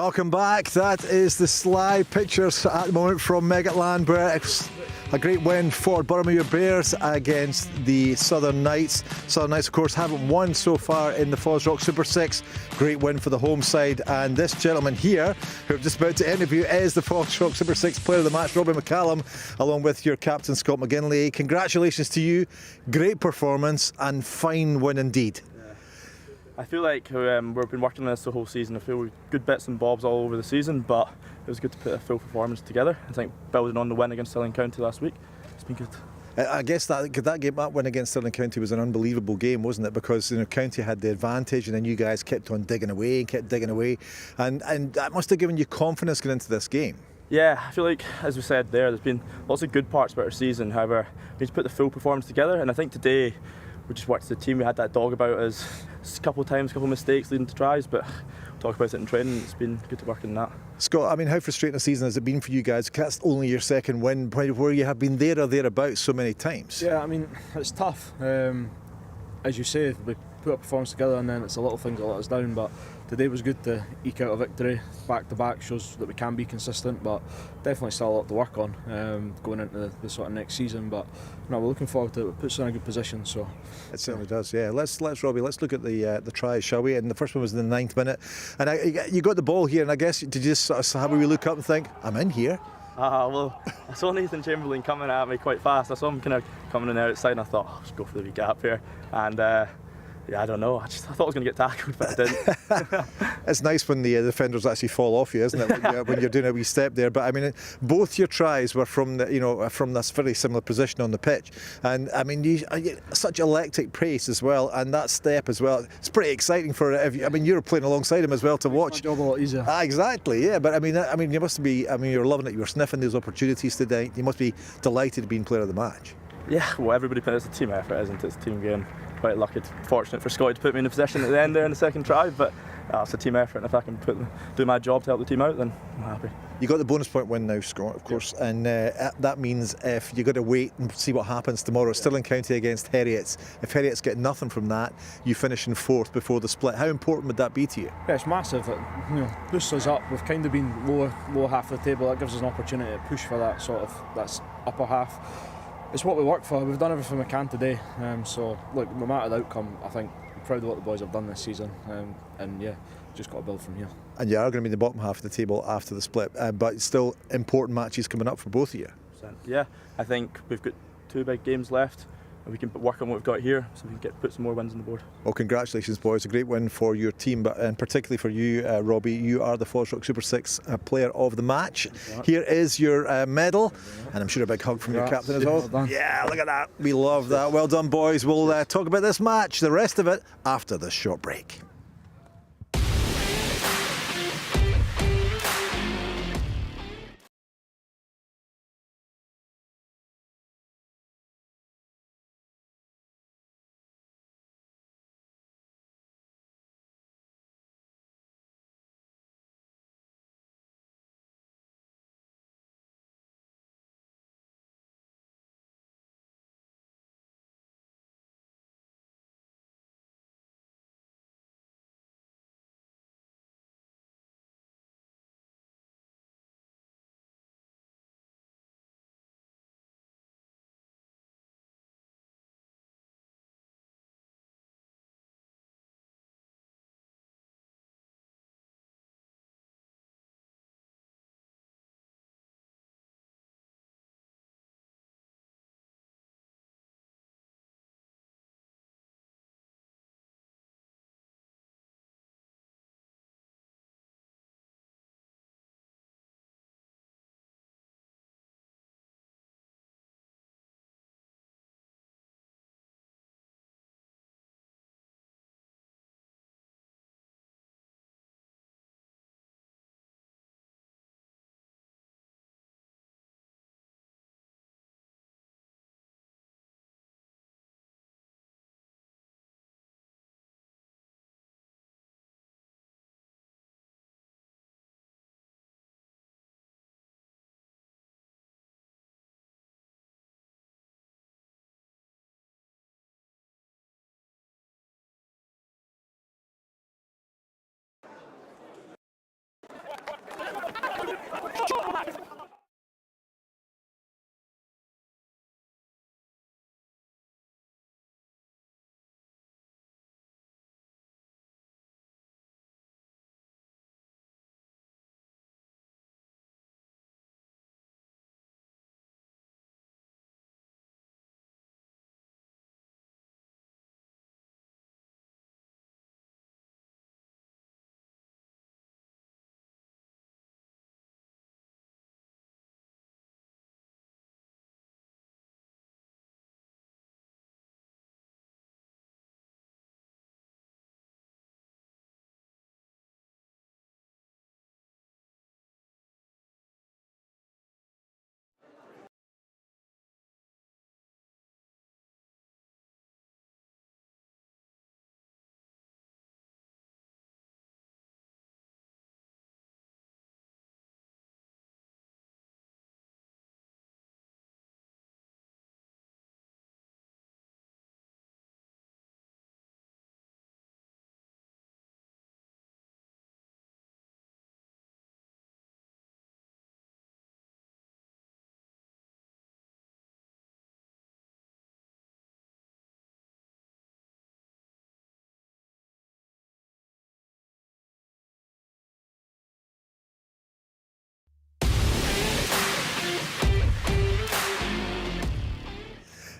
Speaker 1: Welcome back. That is the Sly pictures at the moment from Meggetland, where it's a great win for Boroughmuir Bears against the Southern Knights. Southern Knights, of course, haven't won so far in the FOSROC Super 6. Great win for the home side. And this gentleman here, who I'm just about to interview, is the FOSROC Super 6 player of the match, Robbie McCallum, along with your captain, Scott McGinley. Congratulations to you. Great performance and fine win indeed.
Speaker 11: I feel like we've been working on this the whole season. I feel we've good bits and bobs all over the season, but it was good to put a full performance together. I think building on the win against Stirling County last week, it's been good.
Speaker 1: I guess that win against Stirling County was an unbelievable game, wasn't it? Because County had the advantage, and then you guys kept on digging away, and that must have given you confidence going into this game.
Speaker 11: Yeah, I feel like, as we said there's been lots of good parts about our season. However, we need to put the full performance together, and I think today we just worked as a team. We had that dog about us a couple of mistakes leading to tries, but we'll talk about it in training. It's been good to work in that.
Speaker 1: Scott, I mean, how frustrating a season has it been for you guys? That's only your second win, where you have been there or thereabouts so many times.
Speaker 12: Yeah, I mean, it's tough. As you say, we put a performance together and then it's the little things that let us down, but today was good to eke out a victory back to back. Shows that we can be consistent, but definitely still a lot to work on going into the sort of next season. But no, we're looking forward to it. It puts us in a good position. So
Speaker 1: it certainly does. Yeah, let's Robbie, let's look at the tries, shall we? And the first one was in the 9th minute, and you got the ball here, and I guess did you just sort of have a wee look up and think, I'm in here?
Speaker 11: Well, I saw Nathan Chamberlain coming at me quite fast. I saw him kind of coming in there outside, and I thought, I'll just go for the wee gap here. And yeah, I don't know. I thought I was going to get tackled, but I didn't.
Speaker 1: It's nice when the defenders actually fall off you, isn't it? When you're doing a wee step there. But I mean, both your tries were from from this very similar position on the pitch, and I mean, such electric pace as well, and that step as well. It's pretty exciting for. You're playing alongside him as well to watch.
Speaker 12: My job a lot easier.
Speaker 1: Exactly. Yeah, but I mean, you must be. I mean, you're loving it. You were sniffing those opportunities today. You must be delighted to be player of the match.
Speaker 11: Yeah, well, everybody plays. It's a team effort, isn't it? It's a team game. Quite lucky, fortunate for Scotty to put me in a position at the end there in the second try, but it's a team effort, and if I can do my job to help the team out, then I'm happy.
Speaker 1: You got the bonus point win now, Scott, of course, and that means if you've got to wait and see what happens tomorrow, Stirling County against Heriots. If Heriots get nothing from that, you finish in 4th before the split. How important would that be to you?
Speaker 12: Yeah, it's massive. It boosts us up. We've kind of been lower half of the table. That gives us an opportunity to push for that that's upper half. It's what we work for. We've done everything we can today. So, look, no matter the outcome, I think I'm proud of what the boys have done this season. And yeah, just got to build from here. And
Speaker 1: you are going to be in the bottom half of the table after the split, but still important matches coming up for both of you.
Speaker 11: Yeah, I think we've got 2 big games left, and we can work on what we've got here, so we can put some more wins on the board.
Speaker 1: Well, congratulations, boys. A great win for your team, and particularly for you, Robbie. You are the FOSROC Super 6 player of the match. Here is your medal, and I'm sure a big hug from your captain as well.
Speaker 12: Well,
Speaker 1: yeah, look at that. We love that. Well done, boys. We'll talk about this match, the rest of it, after this short break.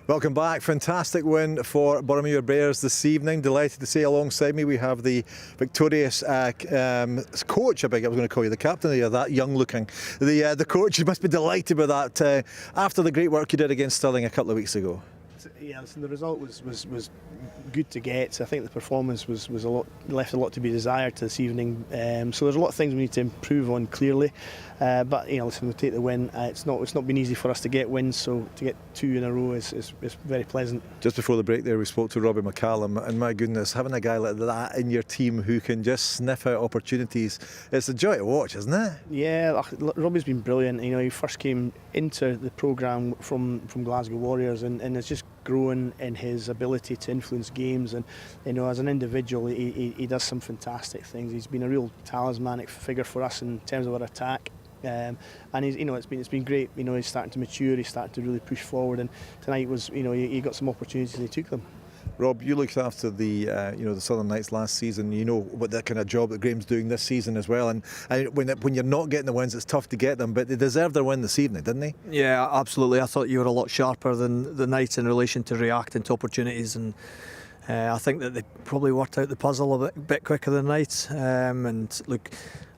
Speaker 1: Welcome back. Fantastic win for Boroughmuir Bears this evening. Delighted to say alongside me we have the victorious coach, I was going to call you the captain, you're that young looking. The coach, you must be delighted with that after the great work you did against Stirling a couple of weeks ago.
Speaker 3: Yeah, listen, the result was good to get. I think the performance was left a lot to be desired this evening. So there's a lot of things we need to improve on clearly. But listen, we'll take the win. It's not been easy for us to get wins, so to get two in a row is very pleasant.
Speaker 1: Just before the break there, we spoke to Robbie McCallum, and my goodness, having a guy like that in your team who can just sniff out opportunities, it's a joy to watch, isn't it?
Speaker 3: Yeah, Robbie's been brilliant. He first came into the programme from Glasgow Warriors, and it's just grown in his ability to influence games, and as an individual he does some fantastic things. He's been a real talismanic figure for us in terms of our attack. And he's, it's been great. He's starting to mature. He's starting to really push forward. And tonight was, he got some opportunities and he took them.
Speaker 1: Rob, you looked after the the Southern Knights last season. You know what that kind of job that Graham's doing this season as well. And when you're not getting the wins, it's tough to get them. But they deserved their win this evening, didn't they?
Speaker 2: Yeah, absolutely. I thought you were a lot sharper than the Knights in relation to reacting to opportunities, and I think that they probably worked out the puzzle a bit quicker than Knights. And look,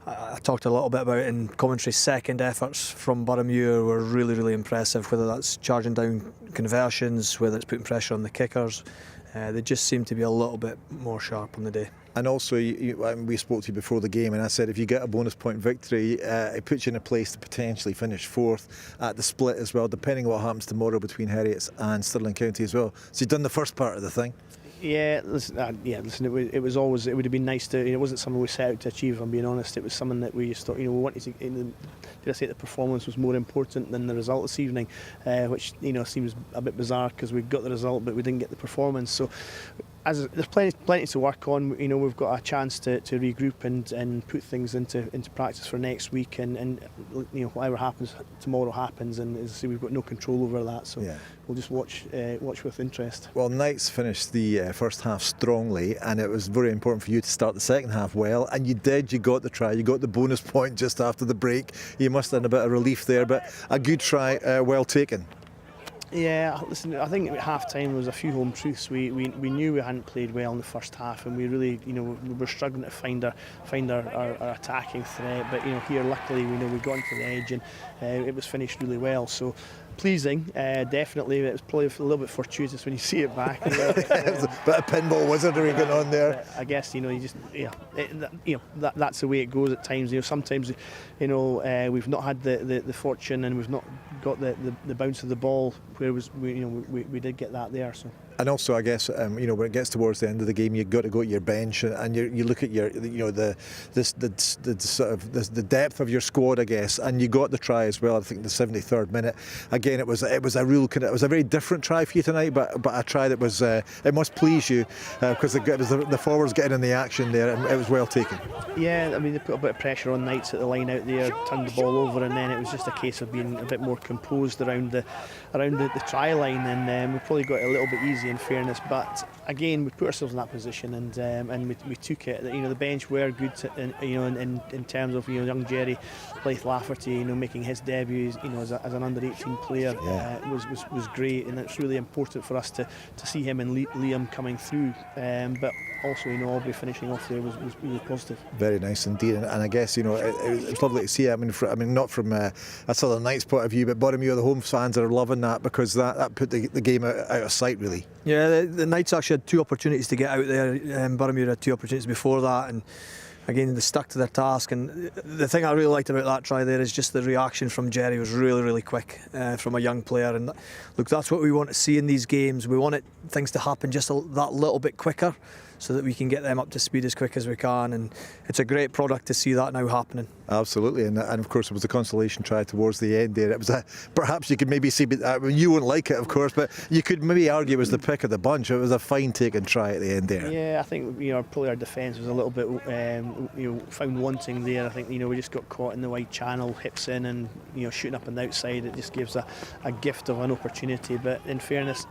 Speaker 2: I talked a little bit about it in commentary. Second efforts from Boroughmuir were really, really impressive, whether that's charging down conversions, whether it's putting pressure on the kickers. They just seem to be a little bit more sharp on the day.
Speaker 1: And also, we spoke to you before the game, and I said if you get a bonus point victory, it puts you in a place to potentially finish fourth at the split as well, depending on what happens tomorrow between Heriots and Stirling County as well. So you've done the first part of the thing.
Speaker 3: Yeah, listen. It would have been nice to. It wasn't something we set out to achieve. If I'm being honest, it was something that we just thought. We wanted to. Did I say the performance was more important than the result this evening, which seems a bit bizarre because we got the result but we didn't get the performance. So, there's plenty to work on. We've got a chance to regroup and put things into practice for next week, and whatever happens tomorrow happens, and as I say, we've got no control over that. So yeah, we'll just watch with interest.
Speaker 1: Well, Knights finished the first half strongly, and it was very important for you to start the second half well, and you did. You got the try, you got the bonus point just after the break. You must have had a bit of relief there, but a good try, well taken.
Speaker 3: Yeah, listen, I think at half-time there was a few home truths. We knew we hadn't played well in the first half, and we really, we were struggling to find our attacking threat. But here, luckily, we got into the edge, and it was finished really well. So pleasing, definitely. It was probably a little bit fortuitous when you see it back.
Speaker 1: It was a bit of pinball wizardry going on there.
Speaker 3: I guess that's the way it goes at times. Sometimes we've not had the fortune, and we've not got the bounce of the ball. Where we did get that there. So.
Speaker 1: And also, I guess when it gets towards the end of the game, you've got to go to your bench, and you look at the depth of your squad, I guess, and you got the try as well. I think the 73rd minute. again, it was a real kind of, it was a very different try for you tonight, but a try that was it must please you because it was the forwards getting in the action there, and it was well taken.
Speaker 3: Yeah, I mean, they put a bit of pressure on Knights at the line out there, turned the ball over, and then it was just a case of being a bit more composed around the try line, and we probably got it a little bit easy in fairness. But again, we put ourselves in that position, and we took it. You know, the bench were good, in terms of young Jerry Blythe Lafferty, making his debut, as an under-18 player, was great, and it's really important for us to see him and Liam coming through. But also, Aubrey finishing off there was really positive.
Speaker 1: Very nice indeed, and I guess it's lovely to see. I mean, not from a Southern Knights point of view, but Boroughmuir, the home fans are loving that because that put the game out of sight, really.
Speaker 2: Yeah, the Knights actually had 2 opportunities to get out there. Boroughmuir had 2 opportunities before that, and again, they stuck to their task. And the thing I really liked about that try there is just the reaction from Jerry was really, really quick from a young player. And look, that's what we want to see in these games. We want things to happen just that little bit quicker, so that we can get them up to speed as quick as we can, and it's a great product to see that now happening.
Speaker 1: Absolutely, and of course it was a consolation try towards the end there. It was perhaps you could maybe see, you won't like it of course, but you could maybe argue it was the pick of the bunch. It was a fine taken try at the end there.
Speaker 3: Yeah, I think probably our defence was a little bit found wanting there. I think we just got caught in the wide channel, hips in, and shooting up and outside. It just gives a gift of an opportunity. But in fairness,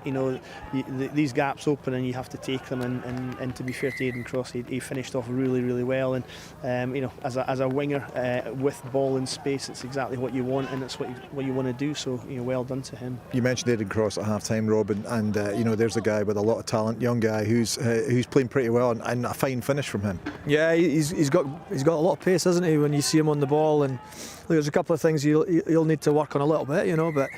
Speaker 3: these gaps open and you have to take them, and to be fair to Aidan Cross, he finished off really, really well, and as a winger with ball in space, it's exactly what you want, and it's what you want to do. So well done to him.
Speaker 1: You mentioned Aidan Cross at half time, Rob, and there's a guy with a lot of talent, young guy who's playing pretty well, and a fine finish from him.
Speaker 2: Yeah, he's got a lot of pace, hasn't he? When you see him on the ball, and there's a couple of things he'll need to work on a little bit, but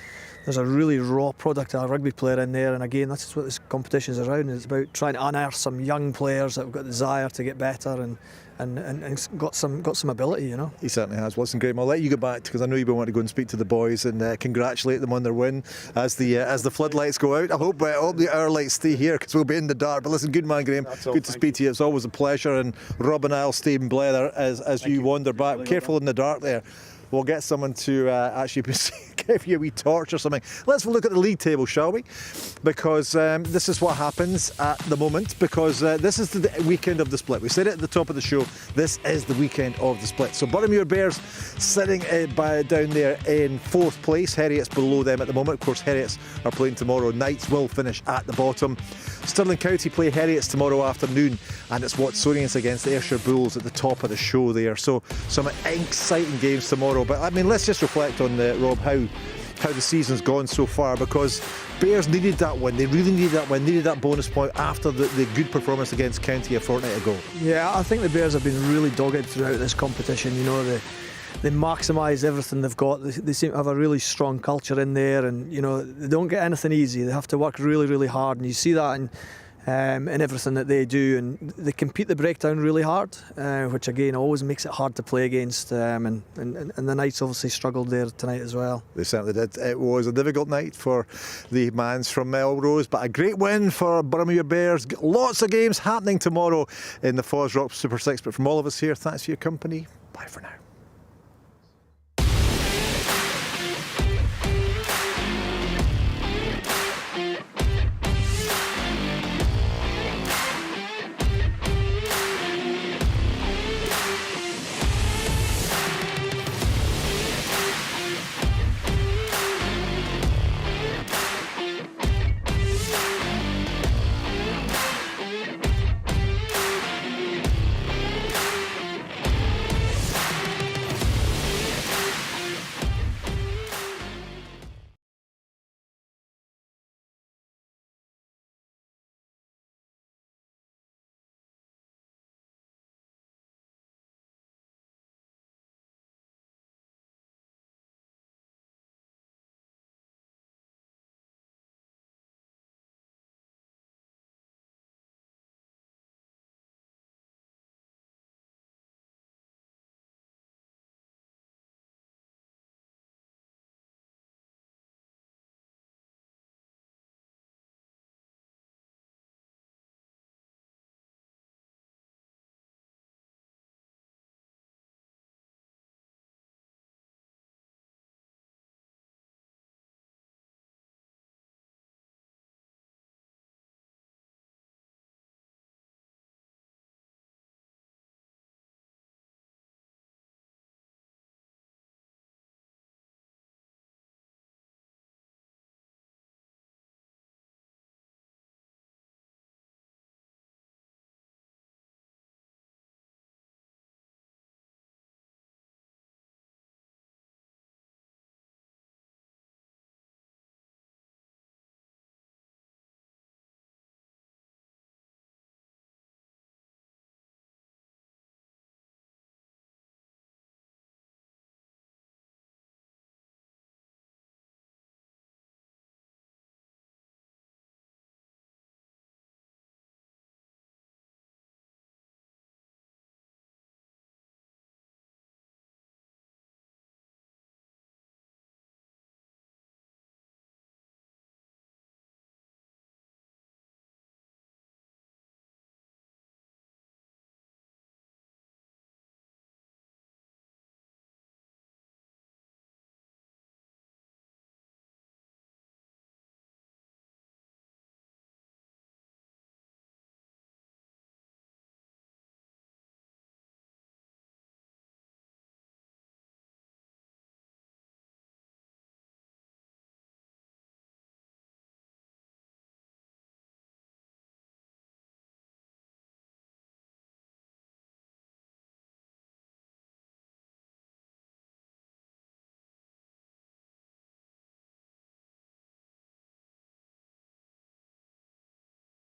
Speaker 2: there's a really raw product of a rugby player in there, and again, that's what this competition is around. It's about trying to unearth some young players that have got desire to get better and got some ability.
Speaker 1: He certainly has. Well, listen, Graham, I'll let you go back because I know you want to go and speak to the boys and congratulate them on their win as the floodlights go out. I hope our lights stay here because we'll be in the dark. But listen, good man, Graham. Good to speak to you. It's always a pleasure. And Rob and I'll stay in Blether as you wander back. Careful in the dark there. We'll get someone to actually give you a wee torch or something. Let's look at the league table, shall we? Because this is what happens at the moment, because this is the weekend of the split. We said it at the top of the show, this is the weekend of the split. So Boroughmuir Bears sitting down there in 4th place. Heriots below them at the moment. Of course, Heriots are playing tomorrow. Knights will finish at the bottom. Stirling County play Heriots tomorrow afternoon, and it's Watsonians against the Ayrshire Bulls at the top of the show there. So some exciting games tomorrow. But I mean, let's just reflect on Rob, how the season's gone so far, because Bears needed that win. They really needed that win, needed that bonus point after the good performance against County a fortnight ago. Yeah,
Speaker 2: I think the Bears have been really dogged throughout this competition. They maximise everything they've got. They seem to have a really strong culture in there, and they don't get anything easy. They have to work really, really hard, and you see that in everything that they do, and they compete the breakdown really hard, which again always makes it hard to play against, and the Knights obviously struggled there tonight as well.
Speaker 1: They certainly did. It was a difficult night for the Mans from Melrose, but a great win for Boroughmuir Bears. Lots of games happening tomorrow in the FOSROC Super 6, but from all of us here, thanks for your company. Bye for now.